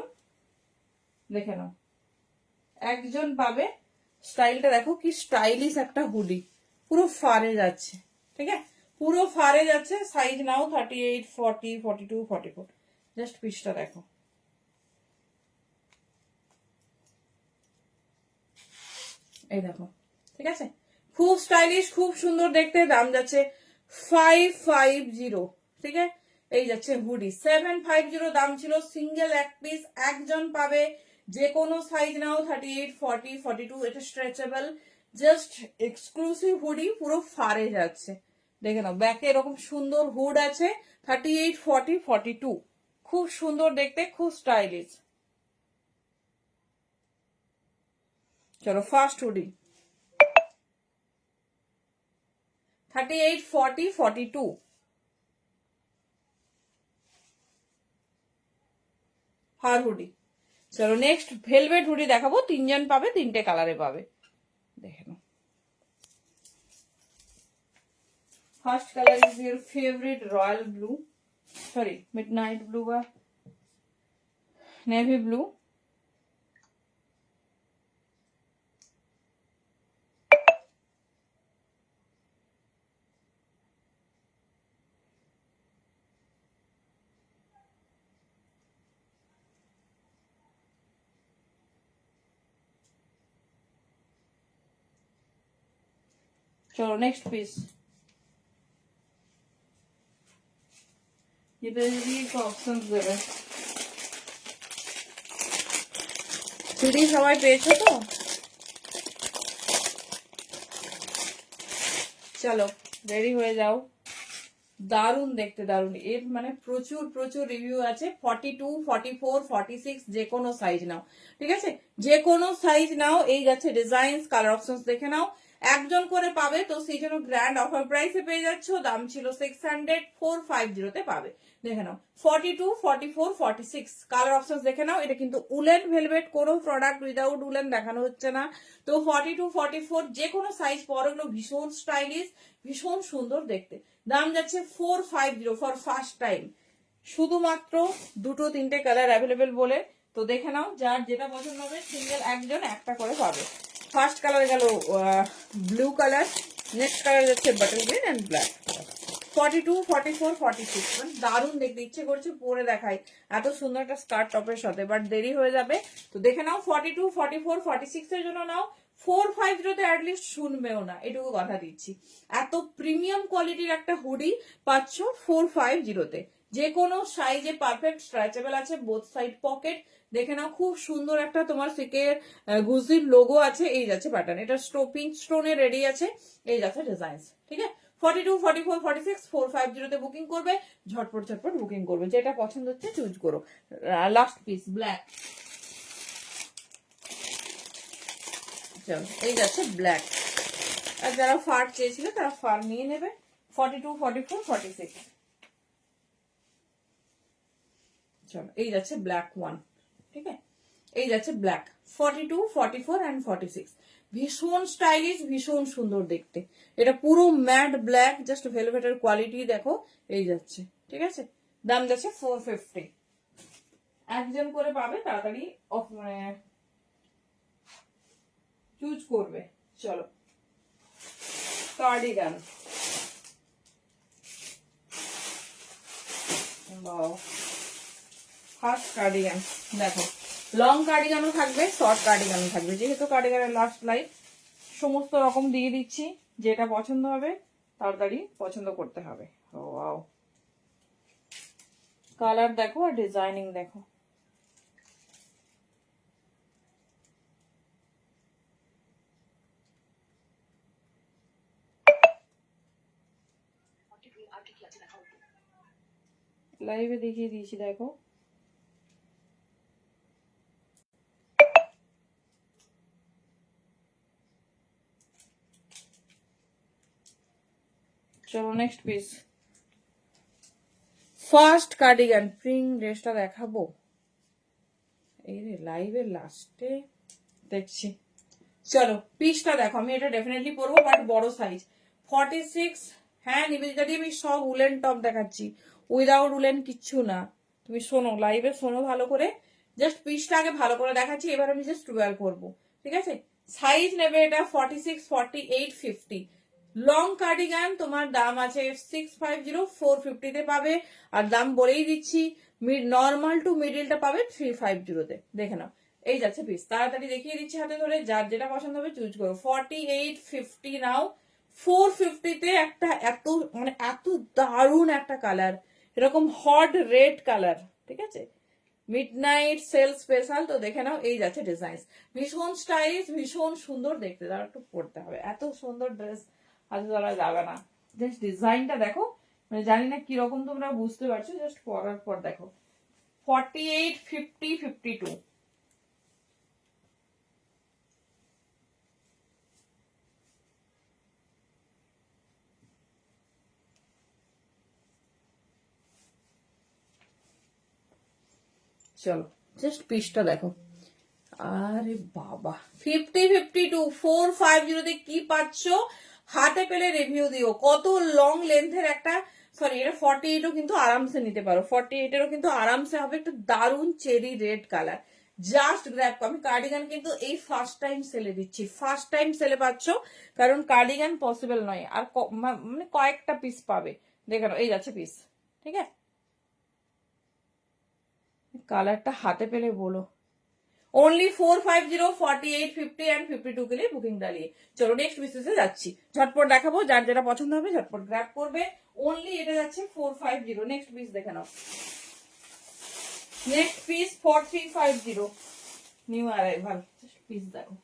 দেখে নাও, একজন পাবে। স্টাইলটা দেখো কি স্টাইলিশ একটা হুডি, পুরো ফারে যাচ্ছে, ঠিক আছে, পুরো ফারে যাচ্ছে। সাইজ নাও 38, 40, 42, 44। জাস্ট পিসটা দেখো, এই দেখো, ঠিক আছে, খুব স্টাইলিশ, খুব সুন্দর দেখতে। দাম যাচ্ছে 550, ঠিক আছে। এই যাচ্ছে হুডি 750 দাম ছিল, সিঙ্গেল এক পিস, একজন পাবে। যে কোনো সাইজ নাও 38, 40, 42, এটা স্ট্রেচেবল, জাস্ট এক্সক্লুসিভ হুডি, পুরো ফারে যাচ্ছে। দেখে নাও, ব্যাকে এরকম সুন্দর হুড আছে, 38, 40, 42, খুব সুন্দর দেখতে, খুব স্টাইলিশ। চলো ফার্স্ট হুডি 38, 40, 42, ফার হুডি। চলো নেক্সট ভেলভেট হুডি দেখাবো, তিনজন পাবে, তিনটে কালারে পাবে, দেখে নাও। First colour is your favourite royal blue, sorry midnight blue বা নেভি ব্লু। চলো নেক্সট পিস, এটা যদি অপশন দেবে। চুড়ি সবাই পেয়েছো তো? চলো রেডি হয়ে যাও। দারুন দেখতে, দারুন, এর মানে প্রচুর প্রচুর রিভিউ আছে। 42, 44, 46, যে কোনো সাইজ নাও, ঠিক আছে, যে কোনো সাইজ নাও। এই যাচ্ছে ডিজাইন, কালার অপশনস দেখে নাও। একজন করে পাবে, তো সেই জন্য গ্র্যান্ড অফার প্রাইসে পেয়ে যাচ্ছ। দাম ছিল 600, 450-তে পাবে। দেখে নাও 42, 44, 46, কালার অপশনস দেখে নাও। এটা কিন্তু উলেন ভেলভেট, কোনো প্রোডাক্ট উইদাউট উলেন দেখানো হচ্ছে না। তো 42, 44 যে কোনো সাইজ পরো, এগুলো ভীষণ স্টাইলিশ, ভীষণ সুন্দর দেখতে। দাম যাচ্ছে 450 ফর ফার্স্ট টাইম, শুধুমাত্র দুটো তিনটে কালার অ্যাভেলেবেল বলে। তো দেখে নাও, যার যেটা পছন্দ হবে সিঙ্গেল একজন একটা করে পাবে। ফার্স্ট কালার গেল ব্লু কালার, নেক্সট কালার যাচ্ছে বাটল গ্রিন অ্যান্ড ব্ল্যাক। 42, 44, 46, মানে দারুণ দেখতে, ইচ্ছে করছে পরে দেখাই এত সুন্দর একটা স্কার্ট টপের সাথে, বাট দেরি হয়ে যাবে। তো দেখে নাও 42, 44, 46 এর জন্য নাও। 450-তে অ্যাটলিস্ট শুনবেও না, এটুকু কথা দিচ্ছি। এত প্রিমিয়াম কোয়ালিটির একটা হুডি পাচ্ছ 450-তে, যে কোনো সাইজে পারফেক্ট স্ট্রেচেবল আছে, বোথ সাইড পকেট। দেখে নাও, খুব সুন্দর একটা তোমার সিকের গুজির লোগো আছে। এই যাচ্ছে প্যাটার্ন, এটা পিঙ্ক স্টোনে রেডি আছে। এই যাচ্ছে ডিজাইন, ঠিক আছে। 42, 44, 46, 450-তে বুকিং করবে, ঝটপট ঝটপট বুকিং করবে, যেটা পছন্দ হচ্ছে চুজ করো। লাস্ট পিস ব্ল্যাক, চলো এই যাচ্ছে ব্ল্যাক। আর যারা ফার চেয়েছিল তারা ফার নিয়ে নেবে। 42, 44, 46, চলো এই যাচ্ছে ব্ল্যাক ওয়ান, ঠিক আছে, এই যাচ্ছে ব্ল্যাক 42, 44 অ্যান্ড 46, ভীষণ স্টাইলিশ, ভীষণ সুন্দর দেখতে। এটা পুরো ম্যাট ব্ল্যাক, জাস্ট ভেলভেটের কোয়ালিটি দেখো। এই যাচ্ছে, ঠিক আছে, দাম যাচ্ছে 450। একজন করে পাবে, তাড়াতাড়ি অফ মানে চুজ করবে। চলো কার্ডিগান, ফার্স্ট কার্ডিগান দেখো, লং কার্ডিগানও থাকবে, শর্ট কার্ডিগানও থাকবে। যেহেতু কার্ডিগানের লাস্ট লাইফ, সমস্ত রকম দিয়ে দিচ্ছি, যেটা পছন্দ হবে তাড়াতাড়ি পছন্দ করতে হবে। ওয়াও, কালার দেখো আর ডিজাইনিং দেখো। লাইভে দেখিয়ে দিয়েছি, দেখো। চলো next piece, first cardigan. Print ড্রেসটা দেখাবো এই রে লাইভের লাস্টে দেখছি। চলো পিসটা দেখো, আমি এটা ডেফিনেটলি পরবো বাট বড় সাইজ 46। হ্যাঁ নিবেদিতা দিয়ে আমি সব উলেন টপ দেখাচ্ছি, উইদাউট উলেন কিচ্ছু না। তুমি শোনো, লাইভে শোনো ভালো করে, জাস্ট পিসটা আগে ভালো করে দেখাচ্ছি, এবার আমি জাস্ট ওয়্যার করবো, ঠিক আছে? সাইজ নেবে এটা 46, 48, 50। লং কার্ডিগান তোমার দাম আছে 650, 450 পাবে। আর দাম বলেই দিচ্ছি, নর্মাল টু মিডিলটা পাবে 350 দেখে নাও। এই যাচ্ছে পিস, তাড়াতাড়ি দেখিয়ে দিচ্ছি হাতে ধরে, যার যেটা পছন্দ হবে চুজ করো। 48, 50 নাও। 450 একটা এত মানে এত দারুণ একটা কালার, এরকম হট রেড কালার, ঠিক আছে? মিডনাইট সেল স্পেশাল, তো দেখে নাও। এই যাচ্ছে ডিজাইন, ভীষণ স্টাইলিশ, ভীষণ সুন্দর দেখতে, তারা একটু পড়তে হবে, এত সুন্দর ড্রেস হাতে ধরা যাবে না। জাস্ট ডিজাইনটা দেখো, মানে জানি না কিরকম তোমরা বুঝতে পারছো, জাস্ট পরার পর দেখো। 48, 50, 52। চলো জাস্ট পিসটা দেখো, আরে বাবা 50, 52, 450 কি পাচ্ছ? হাতে পেলে রিভিউ দিও। কত লং লেন্থের একটা, সরি এটা 48ও কিন্তু আরামসে নিতে পারো, 48এরও কিন্তু আরামসে হবে। একটা দারুণ cherry red colour, just grab. আমি কার্ডিগান কিন্তু এই ফার্স্ট টাইম সেলে দিচ্ছি, ফার্স্ট টাইম সেলে পাচ্ছ, কারণ কার্ডিগান পসিবল নয় আর মানে কয়েকটা পিস পাবে। দেখে নাও, এই যাচ্ছে পিস, ঠিক আছে? কালারটা হাতে পেলে বলো। ओनली 450, 48, 50 एंड 52 के लिए बुकिंग डालिए। চলো নেক্সট পিসে যাচ্ছি, ঝটপট দেখাবো, যার যেটা পছন্দ হবে ঝটপট গ্র্যাব করবে। ওনলি এটা যাচ্ছে 450। নেক্সট পিস দেখে নাও, next piece 4350, new arrival. Piece দেখো,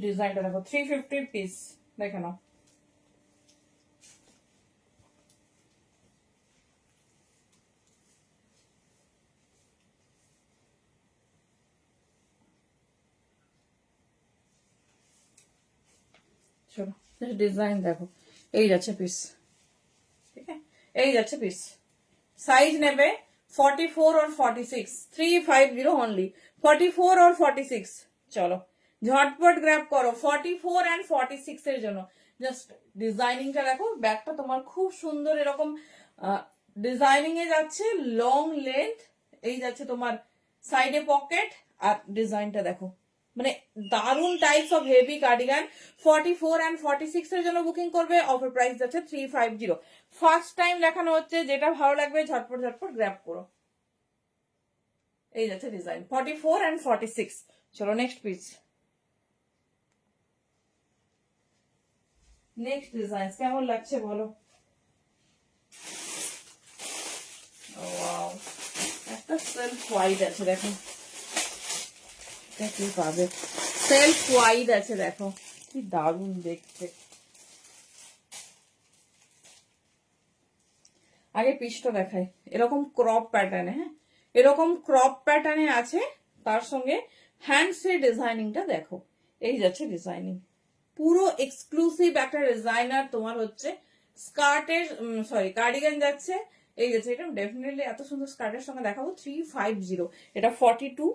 ডিজাইনটা দেখো, 350 পিস, দেখে নাও। চলো ডিজাইন দেখো, এই যাচ্ছে পিস, ঠিক আছে? এই যাচ্ছে পিস, সাইজ নেবে 44 और 46, 350 ओनली, 44 और 46। চলো ঝটপট গ্র্যাব করো 44 এন্ড 46 এর জন্য। জাস্ট ডিজাইনিংটা দেখো, ব্যাগটা তোমার খুব সুন্দর এরকম ডিজাইনিং এ যাচ্ছে, লং লেন্থ, এই যাচ্ছে তোমার সাইডে পকেট, আর ডিজাইনটা দেখো, মানে দারুন types of heavy cardigan. 44 and 46 এর জন্য বুকিং করবে, অফার প্রাইস যাচ্ছে 350। ফার্স্ট টাইম দেখানো হচ্ছে, যেটা ভালো লাগবে ঝটপট ঝটপট গ্র্যাব করো। এই যাচ্ছে ডিজাইন 44 এন্ড 46। চলো নেক্সট পিস, নেক্সট ডিজাইন কেমন লাগছে বলো। ওয়াও, একটা সেলফ হোয়াইট আছে দেখো, কি পাবে, সেলফ হোয়াইট আছে দেখো, কি দারুণ দেখতে। আগে পিসটা দেখাই, এরকম ক্রপ প্যাটার্নে, হ্যাঁ এরকম ক্রপ প্যাটার্নে আছে, তার সঙ্গে হ্যান্ডসের ডিজাইনিংটা দেখো। এই যাচ্ছে ডিজাইনিং, পুরো এক্সক্লুসিভ একটা ডিজাইনার তোমার হচ্ছে স্কার্টের, সরি কার্ডিগান যাচ্ছে। এই যাচ্ছে, এটা ডেফিনেটলি এত সুন্দর স্কার্টের সঙ্গে দেখাবো 350। এটা 42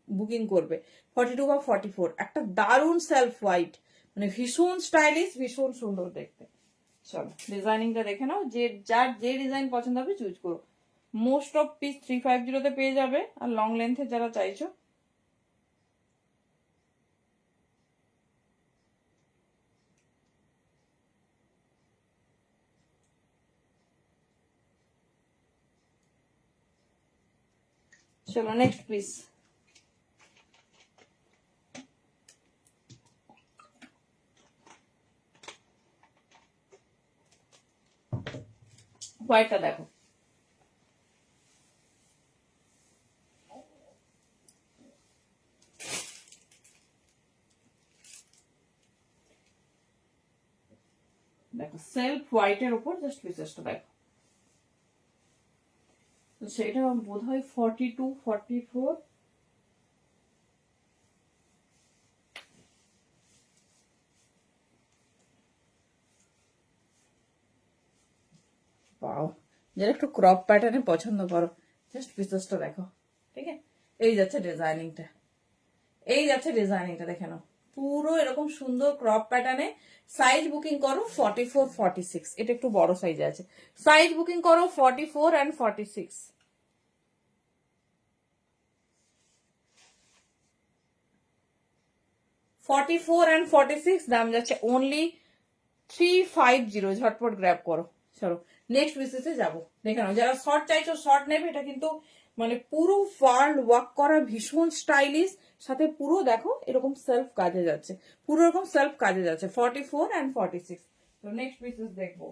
বুকিং করবে, 42 বা 44। একটা দারুণ সেলফ হোয়াইট, মানে ভীষণ স্টাইলিশ, ভীষণ সুন্দর দেখতে। চলো ডিজাইনিংটা দেখে নাও, যে যার যে ডিজাইন পছন্দ হবে চুজ করো। মোস্ট অফ পিস 350 পেয়ে যাবে, আর লং লেন্থের যারা চাইছো চলো নেক্সট পিস, হোয়াইটটা দেখো, দেখো সেলফ হোয়াইটের উপর জাস্ট পিসেসটা দেখো। তো সেটা বোধ হয় 42, 44। পাও যারা একটু ক্রপ প্যাটার্নে পছন্দ করো, জাস্ট পিসেসটা দেখো। ঠিক আছে, এই যাচ্ছে ডিজাইনিংটা, এই যাচ্ছে ডিজাইনিংটা দেখে নাও। পুরো এরকম সুন্দর ক্রপ প্যাটার্নে। সাইজ বুকিং করো 44, 46। এটা একটু বড় সাইজে আছে। সাইজ বুকিং করো 44 and 46। 44 and 46 দাম যাচ্ছে অনলি 350। ঝটপট গ্র্যাব করো। চলো নেক্সট পিসেসে যাবো। দেখে নাও, যারা শর্ট চাইছো শর্ট নেবে। এটা কিন্তু মানে পুরো ফার্ল ওয়ার্ক করা, ভীষণ স্টাইলিশ, সাথে পুরো দেখো এরকম সেলফ কাজে যাচ্ছে, পুরো এরকম সেলফ কাজে যাচ্ছে। 44 and 46। তো নেক্সট পিসেস দেখবো।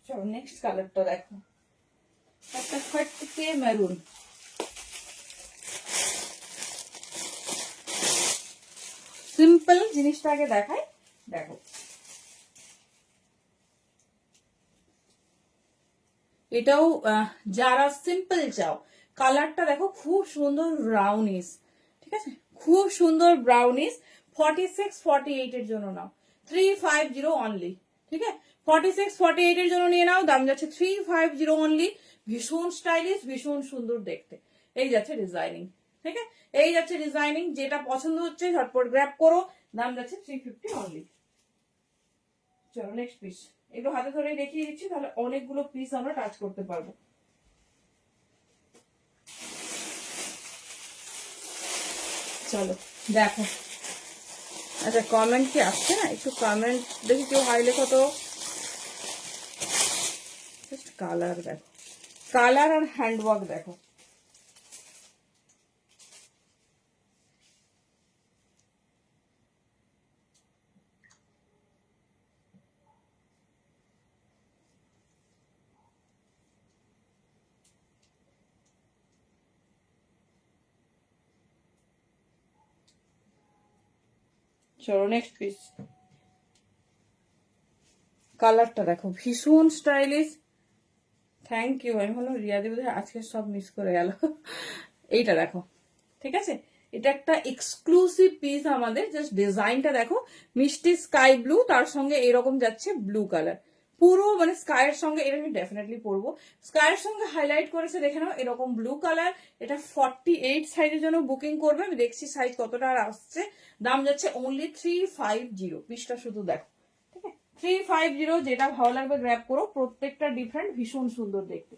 চলো নেক্সট কালারটা দেখো, একটা হটকে মেরুন। সিম্পল জিনিসটা আগে দেখাই, দেখো এটাও যারা সিম্পল চাও, কালারটা দেখো খুব সুন্দর ব্রাউনিশ। ঠিক আছে, খুব সুন্দর ব্রাউনিশ। 46, 48 এর জন্য নাও 350 অনলি। ঠিক আছে, 46, 48 এর জন্য নিয়ে নাও, দাম যাচ্ছে 350 অনলি। ভীষণ স্টাইলিশ, ভীষণ সুন্দর দেখতে। এই যাচ্ছে ডিজাইনিং। ঠিক আছে, এই যাচ্ছে ডিজাইনিং। যেটা পছন্দ হচ্ছে ঝটপট গ্র্যাব করো, দাম যাচ্ছে 350 অনলি। চলো নেক্সট পিস। একটু হাতে ধরে দেখিয়ে দিচ্ছি, তাহলে অনেকগুলো পিস আমরা টাচ করতে পারবো। চলো দেখো। আচ্ছা কমেন্ট কি আসছে না? একটু কমেন্ট দেখি, কেউ হাই লেখো তো। জাস্ট কালার দেখো, কালার আর হ্যান্ডওয়ার্ক দেখো। চলো নেক্সট পিস। কালারটা দেখো, ভীষণ স্টাইলিশ। Thank you. আমি বললাম রিয়াদি বোধহয় আজকে সব মিস করে গেল। এইটা দেখো। ঠিক আছে, এটা একটা এক্সক্লুসিভ পিস আমাদের। জাস্ট ডিজাইনটা দেখো, মিষ্টি স্কাই ব্লু, তার সঙ্গে এরকম যাচ্ছে ব্লু কালার। পুরো মানে স্কাইয়ের সঙ্গে, এটা আমি ডেফিনেটলি পরবো। স্কাইয়ের সঙ্গে হাইলাইট করেছে দেখে নাও, এরকম ব্লু কালার। এটা 48 সাইজের জন্য বুকিং করবে। আমি দেখছি সাইজ কতটা আর আসছে। দাম যাচ্ছে অনলি 350। পিসটা শুধু দেখো। ঠিক আছে, 350। যেটা ভালো লাগবে গ্র্যাব করো। প্রত্যেকটা ডিফারেন্ট, ভীষণ সুন্দর দেখতে।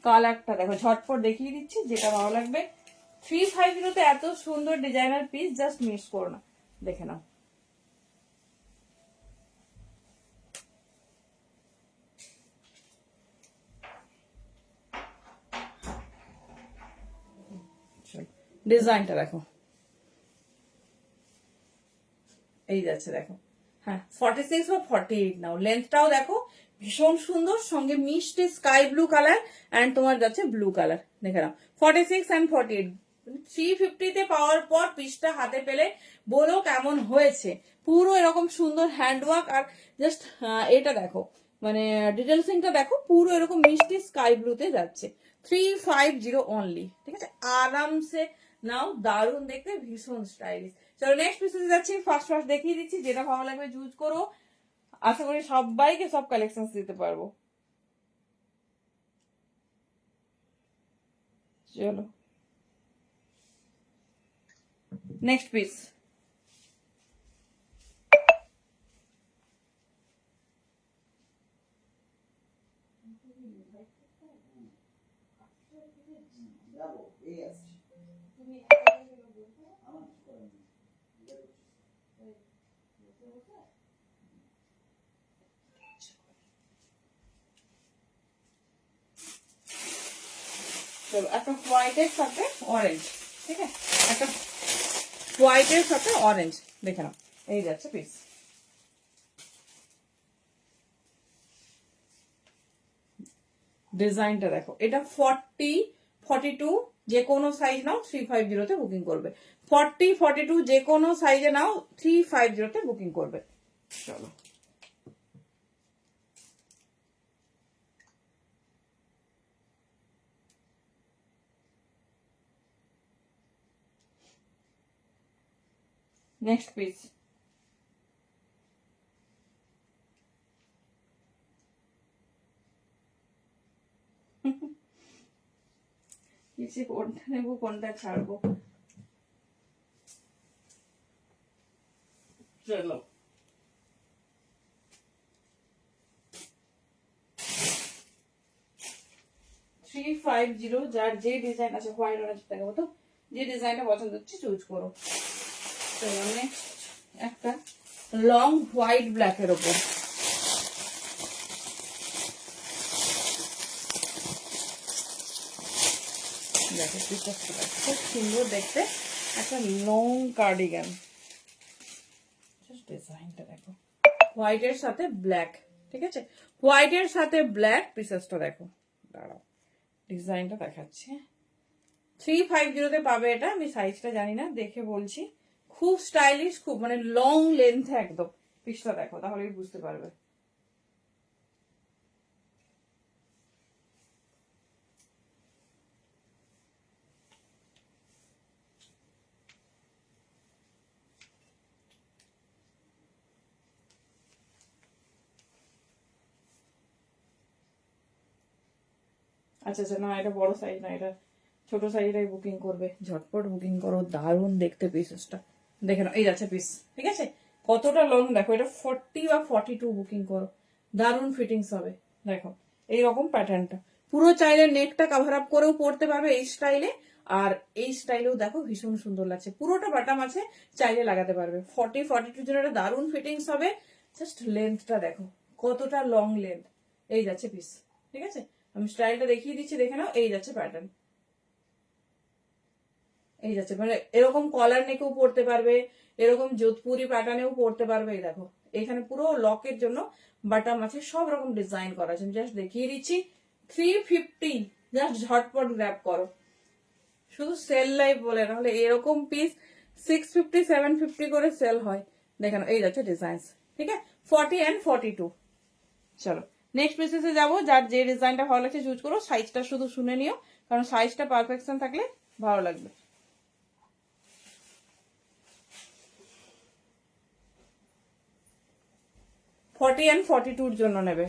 কালারটা দেখো, ঝটপট দেখিয়ে দিচ্ছি, যেটা ভালো লাগবে। 350 এত সুন্দর ডিজাইনার পিস, জাস্ট মিস করো না। দেখে নাও। ডিজাইনটা দেখো, এই যাচ্ছে দেখো। হ্যাঁ 46 বা 48 নাও। লেন্থটাও দেখো ভীষণ সুন্দর, সঙ্গে মিষ্টি স্কাই ব্লু কালার অ্যান্ড তোমার যাচ্ছে ব্লু কালার। দেখে নাও 46 and 48। 350 পাওয়ার পর পিসটা হাতে পেলে বলো কেমন হয়েছে। পুরো এরকম সুন্দর হ্যান্ডওয়ার্ক। আর জাস্ট এটা দেখো, মানে ডিটেলসিংটা দেখো, পুরো এরকম মিষ্টি স্কাই ব্লুতে যাচ্ছে। 350 অনলি। ঠিক আছে, আরামসে নাও। দারুণ দেখতে, ভীষণ স্টাইলিশ। চলো নেক্সট পিসে যাচ্ছি। ফার্স্ট ফার্স্ট দেখিয়ে দিচ্ছি, যেটা ভালো লাগবে চুজ করো। আশা করি সবাইকে সব কালেকশন দিতে পারবো। চলো নেক্সট পিস। চলো একটা হোয়াইটের সাথে অরেঞ্জ, ঠিক আছে, একটা হোয়াইটের সাথে অরেঞ্জ দেখে নাও, এই যাচ্ছে পিস। ডিজাইনটা দেখো, এটা 40-42 যে কোনো সাইজ নাও 350 তে বুকিং করবে। 40-42 যে কোনো সাইজে নাও 350 তে বুকিং করবে। চলো নেক্সট পিস। কিছু কোনটা নেবো কোনটা ছাড়বো, চলো 350 যার যে ডিজাইন আছে, হোয়াইট অরেঞ্জ দেখাবো তো, যে ডিজাইনটা পছন্দ হচ্ছে চুজ করো। চলো নেক্সট একটা লং হোয়াইট ব্ল্যাকের ওপর, দেখো খুব সুন্দর দেখতে একটা লং কার্ডিগান। ডিজাইনটা দেখো, হোয়াইটের সাথে ব্ল্যাক, ঠিক আছে, হোয়াইটের সাথে ব্ল্যাক পিসেসটা দেখো। দাঁড়াও ডিজাইনটা দেখাচ্ছে। 350 পাবে এটা, আমি সাইজটা জানি না, দেখে বলছি। খুব স্টাইলিশ, খুব মানে লং লেন্থ একদম। পিসটা দেখো তাহলেই বুঝতে পারবে। আচ্ছা আচ্ছা, না এটা বড় সাইজ না, এটা ছোট সাইজটাই বুকিং করবে, ঝটপট বুকিং করো। দারুণ দেখতে পিসেসটা দেখে নাও, এই যাচ্ছে পিস, ঠিক আছে। কতটা লং দেখো, এটা 40 বা 42 বুকিং করো, দারুণ ফিটিংস হবে। দেখো এইরকম প্যাটার্নটা, পুরো চাইলে নেকটা কভার আপ করেও পরতে পারবে এই স্টাইলে, আর এই স্টাইলেও দেখো ভীষণ সুন্দর লাগছে। পুরোটা বাটাম আছে, চাইলে লাগাতে পারবে। 40-42 জন্য এটা দারুণ ফিটিংস হবে। জাস্ট লেন্থটা দেখো কতটা লং লেন্থ, এই যাচ্ছে পিস, ঠিক আছে। আমি স্টাইলটা দেখিয়ে দিচ্ছি, দেখে নাও, এই যাচ্ছে প্যাটার্ন, এই যাচ্ছে মানে এরকম কলার নেকেও পরতে পারবে, এরকম যোধপুরি প্যাটার্নেও পরতে পারবে। এই দেখো এখানে পুরো লকের জন্য বাটাম আছে, সব রকম ডিজাইন করা আছে। আমি জাস্ট দেখিয়ে দিচ্ছি। 350, জাস্ট ঝটপট গ্র্যাব করো, শুধু সেল লাইভ বলে, নাহলে এরকম পিস 650-750 করে সেল হয়। দেখেন এই যাচ্ছে ডিজাইন, ঠিক আছে, 40-42। চলো নেক্সট পিসেসে যাবো। যার যে ডিজাইনটা ভালো লাগছে চুজ করো, সাইজটা শুধু শুনে নিও, কারণ সাইজটা পারফেকশন থাকলে ভালো লাগবে। ফর্টি অ্যান্ড 42 জন্য নেবে।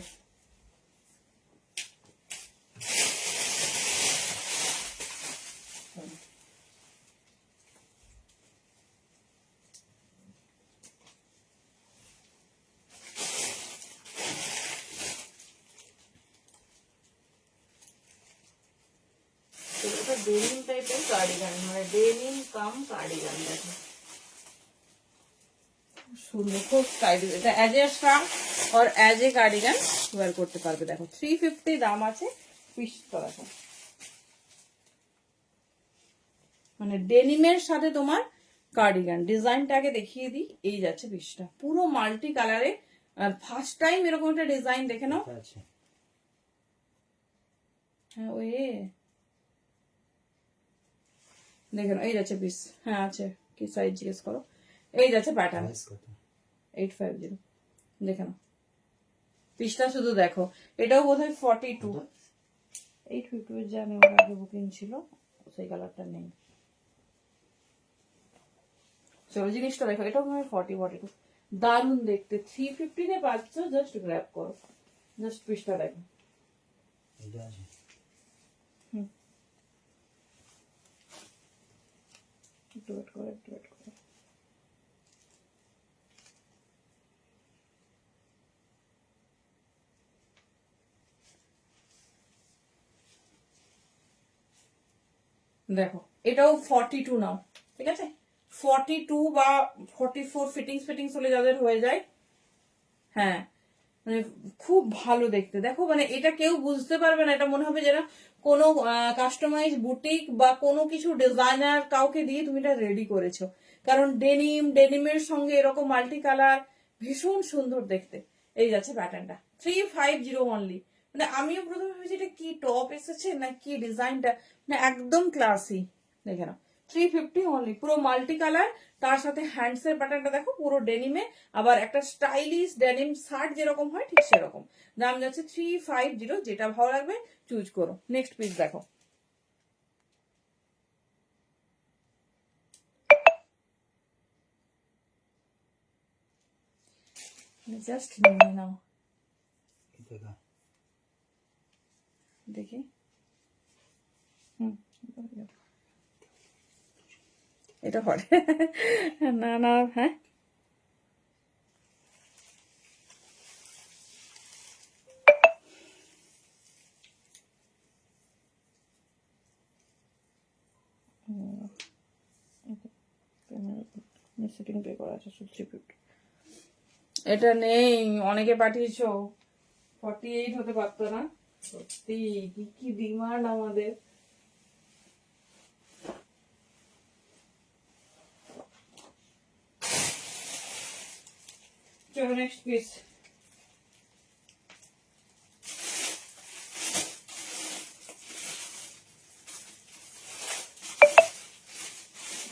এটা ডেনিম টাইপের কার্ডিগান, মানে ডেনিম কাম কার্ডিগান। দেখো সুন্দর, খুব স্টাইলিশ। এটা অ্যাজ এ স্কার্ট আর অ্যাজ এ কার্ডিগান ওয়্যার করতে পারবে। দেখো 350 দাম আছে, পিসটা দেখো, মানে ডেনিমের সাথে তোমার কার্ডিগান। ডিজাইনটাকে দেখিয়ে দিই, এই যাচ্ছে পিসটা পুরো মাল্টি কালারে। ফার্স্ট টাইম এরকম একটা ডিজাইন দেখে নাও। হ্যাঁ ওই দেখে নাও, এই যাচ্ছে পিস। হ্যাঁ আছে, কি সাইজ জিজ্ঞেস করো। এই যাচ্ছে প্যাটার্ন 850, দেখে নাও পিসটা শুধু দেখো। এটাও বোধ হয় 42। 850 যে আমি ওর আগে বুকিং ছিল, সেই কালারটা নেই। চলো জিনিসটা দেখো, এটাও তোমার 40-42 দারুণ দেখতে, 350 পাচ্ছ, জাস্ট গ্র্যাব করো, জাস্ট পিসটা দেখো। একটু ওয়েট করো, একটু ওয়েট করো। দেখো এটাও 42 নাও, ঠিক আছে, 42 বা 44 ফিটিংস হলে যাদের হয়ে যায়, হ্যাঁ মানে খুব ভালো দেখতে। দেখো মানে এটা কেউ বুঝতে পারবে না, এটা মনে হবে যেন কোনো কাস্টমাইজ বুটিক বা কোনো কিছু ডিজাইনার কাউকে দিয়ে তুমি এটা রেডি করেছো, কারণ ডেনিমের সঙ্গে এরকম মাল্টি কালার ভীষণ সুন্দর দেখতে। এই যাচ্ছে প্যাটার্নটা 350 অনলি। মানে আমিও প্রথমে ভেবেছি এটা কি টপ এসেছে না কি ডিজাইনটা, মানে একদম ক্লাসি। দেখে নাও 350 অনলি, পুরো মাল্টি কালার, তার সাথে হ্যান্ডসের প্যাটার্নটা দেখো পুরো ডেনিমে, আবার একটা স্টাইলিশ ডেনিম শার্ট যেরকম হয় ঠিক সেরকম। দাম যাচ্ছে 350, যেটা ভালো লাগবে চুজ করো। নেক্সট পিস দেখো, জাস্ট নিয়ে নাও, দেখি এটা হয় না না, হ্যাঁ সেটিং পে করা আছে 350। এটা নেই, অনেকে পাঠিয়েছো, 48 হতে পারতো না? সত্যি কি কি ডিমান্ড আমাদের। চলো নেক্সট পিস,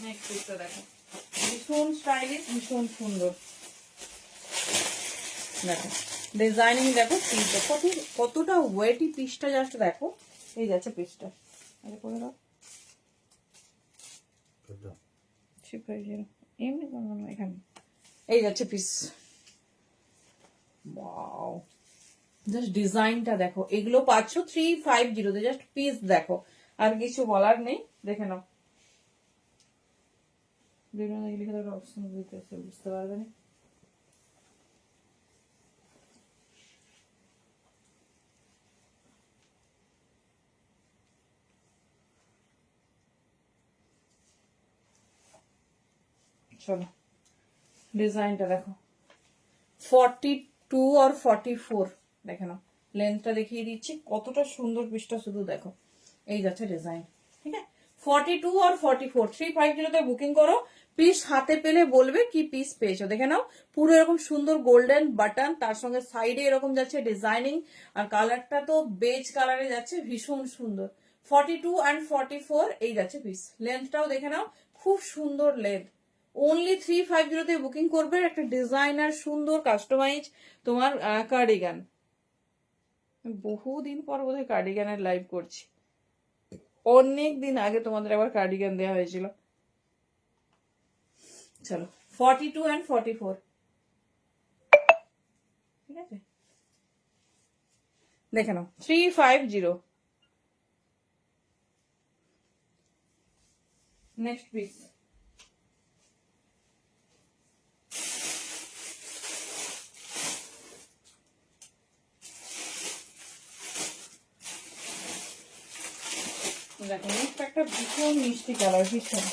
নেক্সট পিসটা দেখো, ভীষণ স্টাইলিশ, ভীষণ সুন্দর। দেখো ডিজাইনিং দেখো, পিসটা কতটা ওয়েটি, পিসটা জাস্ট দেখো। এই যাচ্ছে পিসটা, আরে করে দাও, এমনি এখানে এই যাচ্ছে পিস। ওয়াও, জাস্ট ডিজাইনটা দেখো, এগুলো পাচ্ছ 350, জাস্ট পিস দেখো, আর কিছু বলার নেই। দেখে নাও, বুঝতে পারবে না। চলো ডিজাইনটা দেখো, 42 আর 44, দেখে নাও, লেন্থটা দেখিয়ে দিচ্ছি কতটা সুন্দর পিসটা, শুধু দেখো। এই যাচ্ছে ডিজাইন, ঠিক আছে, 42 আর 44, 350 বুকিং করো। পিস হাতে পেলে বলবে কি পিস পেয়েছো। দেখে নাও পুরো এরকম সুন্দর গোল্ডেন বাটন, তার সঙ্গে সাইডে এরকম যাচ্ছে ডিজাইনিং, আর কালারটা তো বেজ কালারে যাচ্ছে, ভীষণ সুন্দর। 42 and 44 এই যাচ্ছে পিস। লেন্থটাও দেখে নাও, খুব সুন্দর লেন্থ। অনলি 350 বুকিং করবে একটা ডিজাইনার সুন্দর কাস্টমাইজ তোমার কার্ডিগান। বহুদিন পর বোধহয় কার্ডিগানের লাইভ করছি, অনেক দিন আগে তোমাদের আবার কার্ডিগান দেওয়া হয়েছিল। চলো 42 and 44, ঠিক আছে, দেখে নাও 350। নেক্সট পিস, দেখো নেক্সট একটা ভীষণ মিষ্টি কালার, ভীষণ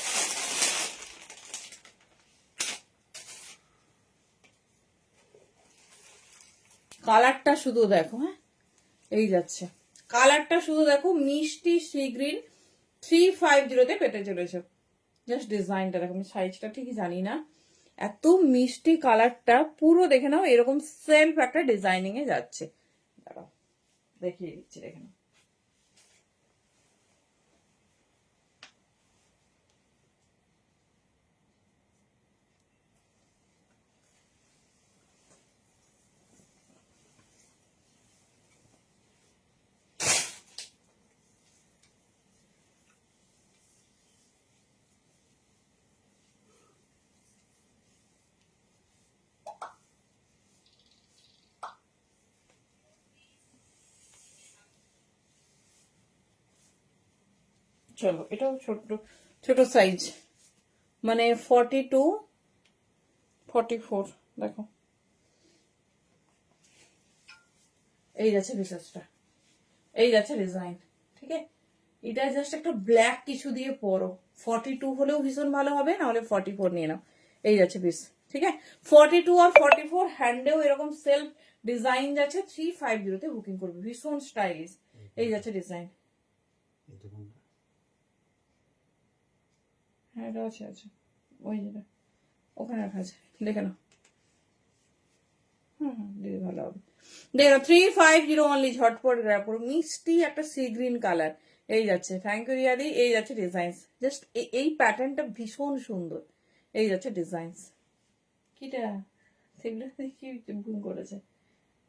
কালারটা শুধু দেখো, হ্যাঁ এই যাচ্ছে কালারটা শুধু দেখো, মিষ্টি সি গ্রিন, 350 পেতে চলেছে। জাস্ট ডিজাইনটা দেখো, আমি সাইজটা ঠিকই জানি না, এত মিষ্টি কালারটা পুরো দেখে নাও, এরকম সেলফ একটা ডিজাইনিং এ যাচ্ছে। দাঁড়াও দেখিয়ে দিচ্ছি, দেখে নাও। চলো এটাও ছোট ছোট সাইজ, মানে 42 44, দেখো এই যাচ্ছে পিসেসটা, এই যাচ্ছে ডিজাইন। ঠিক আছে, এটা জাস্ট একটা ব্ল্যাক কিছু দিয়ে পরো, 42 হলেও ভীষণ ভালো হবে, না হলে 44 নিয়ে নাও। এই যাচ্ছে পিস, ঠিক আছে। 42 আর 44 হ্যান্ডেও এরকম সেলফ ডিজাইন যাচ্ছে, 350 বুকিং করবে, ভীষণ স্টাইলিশ। এই যাচ্ছে ডিজাইন। হ্যাঁ এটা আছে আছে, ওই যেটা ওখানে রাখা আছে, দেখে নাও। দিদি ভালো হবে। দেখো 350 অনলি, ঝটপট গ্র্যাব করো। মিষ্টি একটা সি গ্রিন কালার, এই যাচ্ছে। থ্যাংক ইউ রিয়াদি। এই যাচ্ছে ডিজাইনস, জাস্ট এই প্যাটার্নটা ভীষণ সুন্দর। এই যাচ্ছে ডিজাইনস। কিটা সেগুলো কি বুকিং করেছে,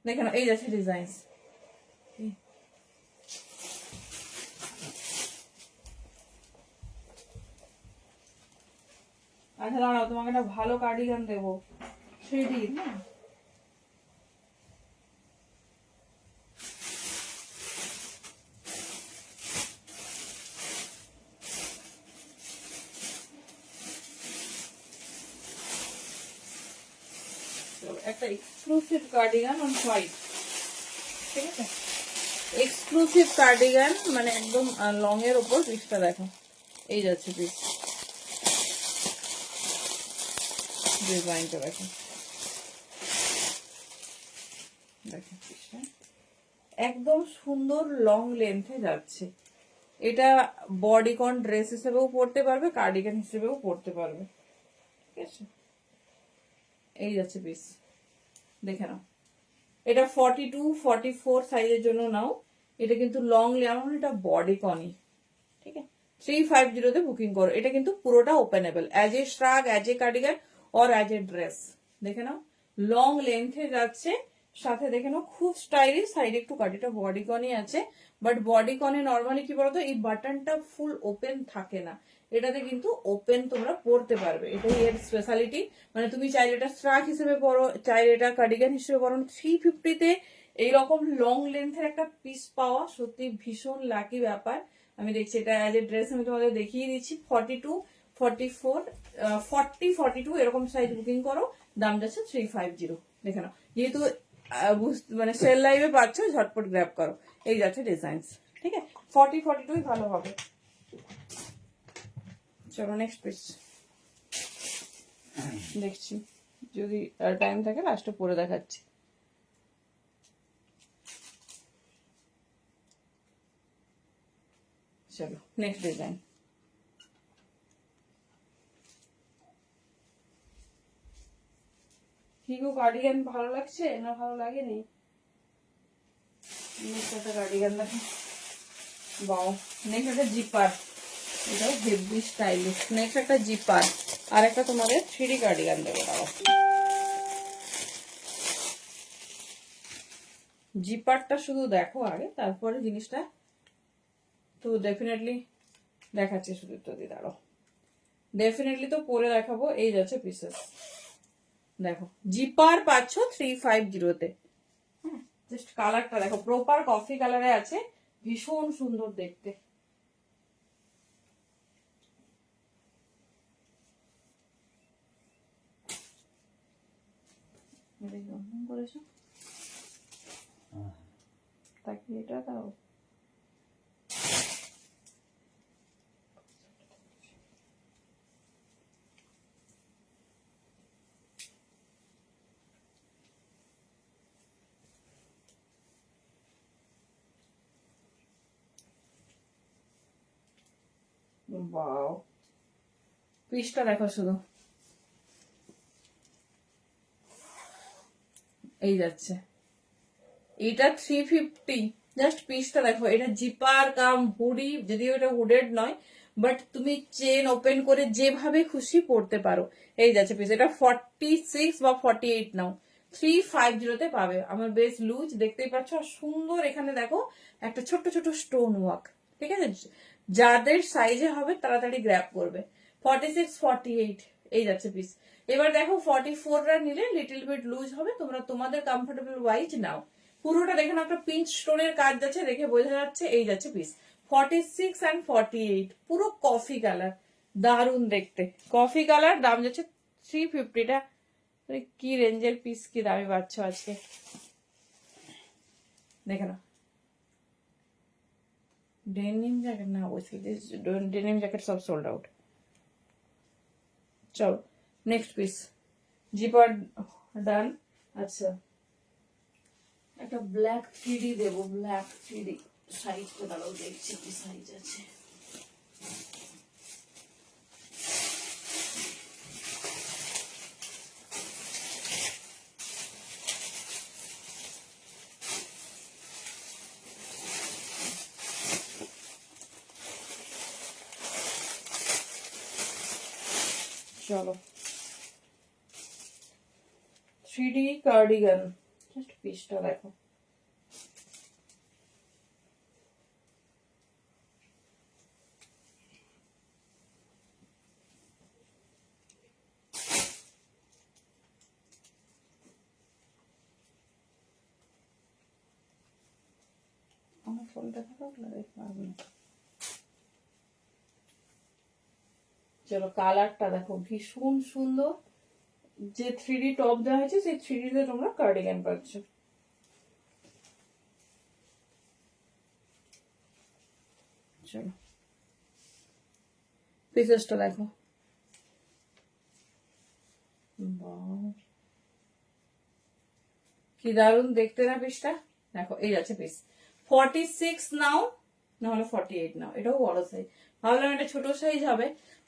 দেখে নাও। এই যাচ্ছে ডিজাইনস। আচ্ছা দাঁড়াও, তোমাকে একটা ভালো কার্ডিগান দেবো, থ্রিডি না। একটা এক্সক্লুসিভ কার্ডিগান অন হোয়াইট, ঠিক আছে। এক্সক্লুসিভ কার্ডিগান, মানে একদম লং এর ওপর পিসটা দেখো। এই যাচ্ছে পিস, ডিজাইনটা দেখো, দেখো পিসটা একদম সুন্দর লং লেন্থে যাচ্ছে। এটা বডিকন ড্রেস হিসেবেও পরতে পারবে, কার্ডিগান হিসেবেও পরতে পারবে, ঠিক আছে। এই যাচ্ছে পিস, দেখে নাও। এটা 42 44 সাইজের জন্য নাও, এটা কিন্তু লং লেমন, এটা বডিকনই, ঠিক আছে। 350 বুকিং করো। এটা কিন্তু পুরোটা openable, as a শ্রাগ, as a cardigan or as a dress. দেখে নাও, লং লেন্থে যাচ্ছে, সাথে দেখে নাও খুব স্টাইলিশ। সাইডে একটু কাটিটা বডিকনই আছে, বাট বডিকনে নর্মালি কি বলতো, এই বাটনটা ফুল ওপেন থাকে না, এটাতে কিন্তু ওপেন তোমরা পরতে পারবে, এটাই এর স্পেশালিটি। মানে তুমি চাইলে এটা স্ট্রাক হিসেবে পরো, চাইলে এটা কার্ডিগান হিসেবে পরো। 350-তে এইরকম লং লেন্থের একটা পিস পাওয়া সত্যি ভীষণ লাকি ব্যাপার। আমি দেখছি এটা অ্যাজ এ ড্রেস, আমি তোমাদের দেখিয়ে দিচ্ছি। 42 44 40 42 এরকম সাইজ বুকিং করো, দাম যাচ্ছে 350। দেখে নাও, যেহেতু মানে সেল লাইভে পাচ্ছ, ঝটপট গ্র্যাব করো। এই যাচ্ছে ডিজাইন, ঠিক আছে। 40 42 ভালো হবে। চলো নেক্সট পিস দেখছি, যদি টাইম থাকে লাস্টে পরে দেখাচ্ছি। চলো নেক্সট ডিজাইন। কি গো, কার্ডিগান ভালো লাগছে না ভালো লাগেনি? নেক্সট একটা কার্ডিগান দেখো, বাও। নেক্সট একটা জিপার, এটাও হেভি স্টাইলিশ। নেক্সট একটা জিপার, আর একটা তোমাদের 3D কার্ডিগান দেবো। জিপারটা শুধু দেখো আগে, তারপরে জিনিসটা তো ডেফিনেটলি দেখাচ্ছি। শুধু তো দাঁড়াও, ডেফিনেটলি তো পরে দেখাবো। এই যাচ্ছে পিসেস, দেখো জিপার পাচ্ছ 350-তে। হ্যাঁ, জাস্ট কালারটা দেখো, প্রপার কফি কালারে আছে, ভীষণ সুন্দর দেখতে। করেছো তাকে এটা দাও। বাও, পিসটা দেখো শুধু, এই যাচ্ছে। এটা 350, জাস্ট পিসটা দেখো। এটা জিপার কাম হুডি, যদিও এটা হুডেড নয়, বাট তুমি চেন ওপেন করে যেভাবে খুশি পড়তে পারো। এই যাচ্ছে পিস, এটা 46 বা 48 নাও, 350-তে পাবে। আমার বেশ লুজ, দেখতেই পাচ্ছ। আর সুন্দর এখানে দেখো একটা ছোট্ট ছোট স্টোন ওয়ার্ক, ঠিক আছে। যাদের সাইজে হবে তাড়াতাড়ি গ্র্যাব করবে। 46 48 এই যাচ্ছে পিস। এবার দেখো 44টা নিলে লিটল বিট লুজ হবে, তোমরা তোমাদের কমফোর্টেবল ওয়াইজ নাও। পুরোটা দেখে না, একটা পিঞ্চ স্টোনের কাজ যাচ্ছে, দেখে বোঝা যাচ্ছে। এই যাচ্ছে পিস 46 and 48, পুরো কফি কালার, দারুন দেখতে কফি কালার। দাম যাচ্ছে 350। টা কি রেঞ্জের পিস, কি দামি পাচ্ছ আজকে, দেখে না। ডেনিম জ্যাকেট না, বলছি ডেনিম জ্যাকেট সব সোল্ড আউট। চলো নেক্সট পিস, জিপার ডান। আচ্ছা একটা ব্ল্যাক থ্রিডি দেবো, ব্ল্যাক থ্রিডি সাইজটা দাঁড়াও দেখছি কি সাইজ আছে। চলো 3D কার্ডিগান, জাস্ট পিসটা দেখো। আমার ফোনটা থাকলে দেখতে পারবো না। চলো কালারটা দেখো, ভীষণ সুন্দর। যে 3D টপ দেওয়া হয়েছে সেই 3D তে তোমরা কার্ডিগান পাচ্ছ। চলো পিসেসটা দেখো, কি দারুন দেখতে না পিসটা। দেখো এই আছে পিস, 46 নাও নাহলে 48 নাও, এটাও বড় সাইজ, ভাবলাম এটা ছোট সাইজ হবে।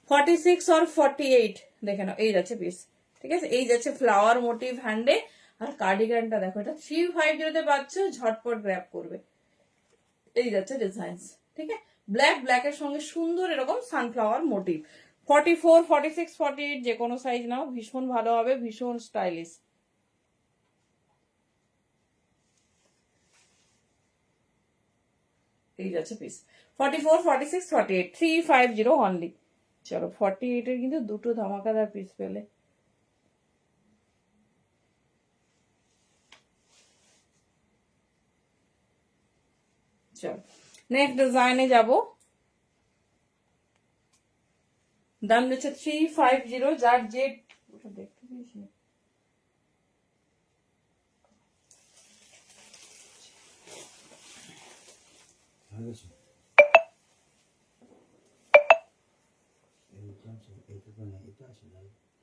46 আর 48 দেখে নাও, এই যাচ্ছে পিস। ঠিক আছে, এই যাচ্ছে ফ্লাওয়ার মোটিভ হ্যান্ডে। আর কার্ডিগানটা দেখো, এটা 350 তে পাচ্ছ, ঝটপট গ্র্যাব করবে। এই যাচ্ছে ডিজাইনস, ঠিক আছে, ব্ল্যাকের সঙ্গে সুন্দর এরকম সানফ্লাওয়ার মোটিভ। 44, 46, 48 যে কোনো সাইজ নাও, ভীষণ ভালো হবে, ভীষণ স্টাইলিশ। এই যাচ্ছে পিস 44, 46, 48, 350 অনলি। চলো 48 এর কিন্তু দুটো ধামাকাদার পিস পেলে। চলো নেক্সট ডিজাইনে যাব। দাম হচ্ছে 350, যার যে ওটা দেখতে পেয়েছি।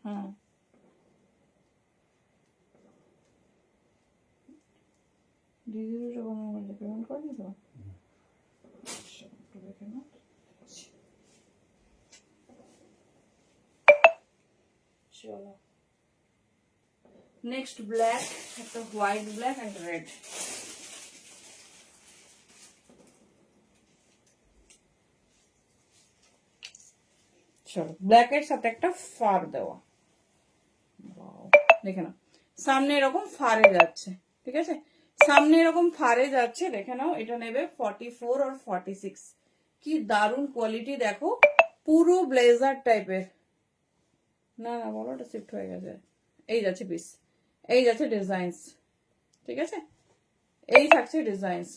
হ্যাঁ দিদিটা কোনো পেমেন্ট করেনি তো। চলো নেক্সট ব্ল্যাক, একটা হোয়াইট, ব্ল্যাক এন্ড রেড। চলো ব্ল্যাকের সাথে একটা ফার দেওয়া, দেখে নাও সামনে এরকম ফারে যাচ্ছে। ঠিক আছে, সামনে এরকম ফারে যাচ্ছে, দেখে নাও। এটা নেবে 44 আর 46। কি দারুন কোয়ালিটি দেখো, পুরো ব্লেজার টাইপের। না না বলো, ওটা শিফট হয়ে গেছে। এই যাচ্ছে পিস, এই যাচ্ছে ডিজাইনস। ঠিক আছে, এই থাকছে ডিজাইনস,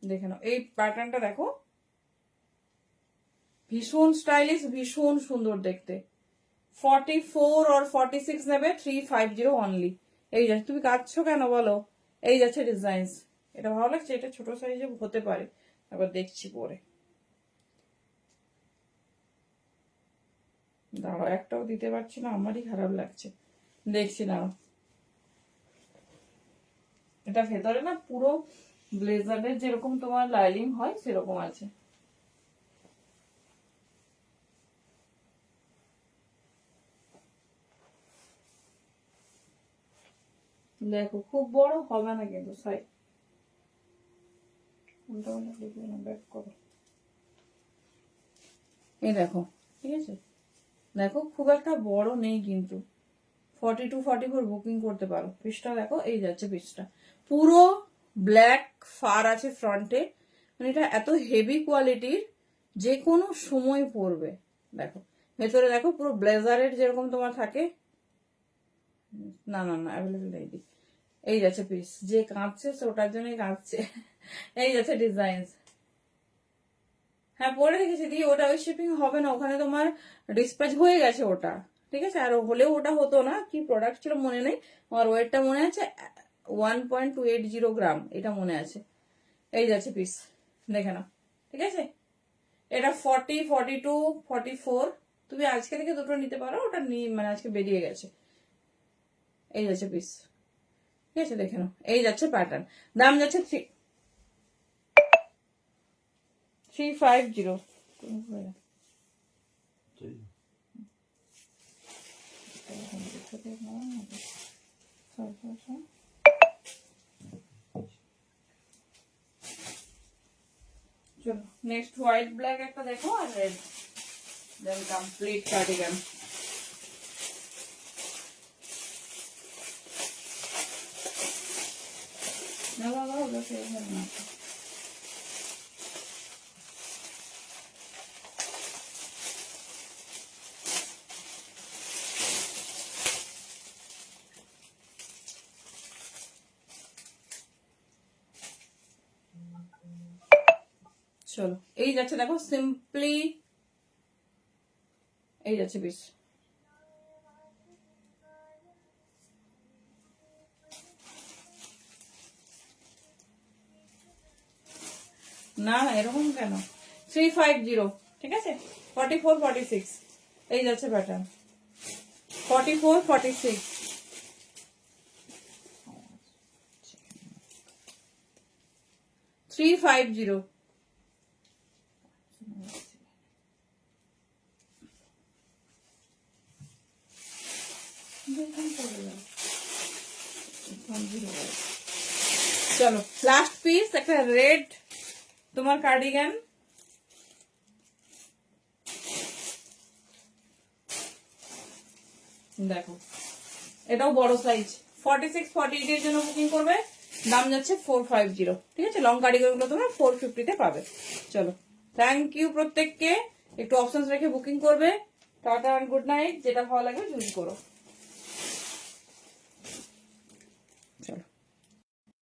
দেখে নাও। এই প্যাটার্নটা দেখো, ভীষণ স্টাইলিশ, ভীষণ সুন্দর দেখতে। 44 আর 46 নেবে 350 অনলি। এই যাচ্ছে, তুমি কাটছো কেন বলো। এই যাচ্ছে ডিজাইনস। এটা ভালো লাগছে, এটা ছোট সাইজে হতে পারে, আবার দেখছি পরে। দাঁড়াও, একটাও দিতে পারছি না, আমারই খারাপ লাগছে, দেখছি না। এটা ভেতরে না পুরো ব্লেজারের যেরকম তোমার লাইলিং হয় সেরকম আছে। দেখো খুব বড় হবে না কিন্তু সাইজ। ব্যাক করো, এই দেখো। ঠিক আছে, দেখো খুব একটা বড় নেই কিন্তু। 42, 44 বুকিং করতে পারো। পিসটা দেখো, এই যাচ্ছে পিসটা, পুরো ব্ল্যাক ফার আছে ফ্রন্টে। মানে এটা এত হেভি কোয়ালিটির, যে কোনো সময় পরবে। দেখো ভেতরে দেখো, পুরো ব্লেজারের যেরকম তোমার থাকে। না না না, অ্যাভেলেবেল নেই। এই যাচ্ছে পিস, যে কাঁদছে সে ওটার জন্যই কাঁদছে। এই যাচ্ছে ডিজাইন, হ্যাঁ পরে দেখেছি দিয়ে, ওটা ওই শিপিং হবে না, ওখানে তোমার ডিসপ্যাচ হয়ে গেছে ওটা, ঠিক আছে। আর হলেও ওটা হতো না, কি প্রোডাক্ট ছিল মনে নেই, আমার ওয়েটটা মনে আছে 1.280 গ্রাম, এটা মনে আছে। এই যাচ্ছে পিস, দেখে নাও, ঠিক আছে। এটা 40, 42, 44, তুমি আজকে থেকে দুটো নিতে পারো, ওটা মানে আজকে বেরিয়ে গেছে। এই যাচ্ছে পিস, ঠিক আছে, দেখে নাও। এই যাচ্ছে প্যাটার্ন, দাম যাচ্ছে 350। চলো নেক্সট হোয়াইট ব্ল্যাক একটা দেখো, আর রেড, দেন কমপ্লিট কার্ডিগান। না বাবা, ওটা ফেল হবে না। চলো এই যাচ্ছে দেখো সিম্পলি, এই যাচ্ছে পিস। না না এরকম কেন, 350, ঠিক আছে। 44, 46, এই যাচ্ছে প্যাটার্ন, 44, 46, 350। চলো লাস্ট পিস, একটা রেড তোমার কার্ডিগান, দেখো এটাও বড় সাইজ, 46, 48 এর জন্য বুকিং করবে, দাম যাচ্ছে 450, ঠিক আছে। লং কার্ডিগান গুলো তোমরা 450 পাবে। চলো থ্যাংক ইউ প্রত্যেককে, একটু অপশনস রেখে বুকিং করবে। টাটা, গুড নাইট, যেটা ভালো লাগে চুজ করো।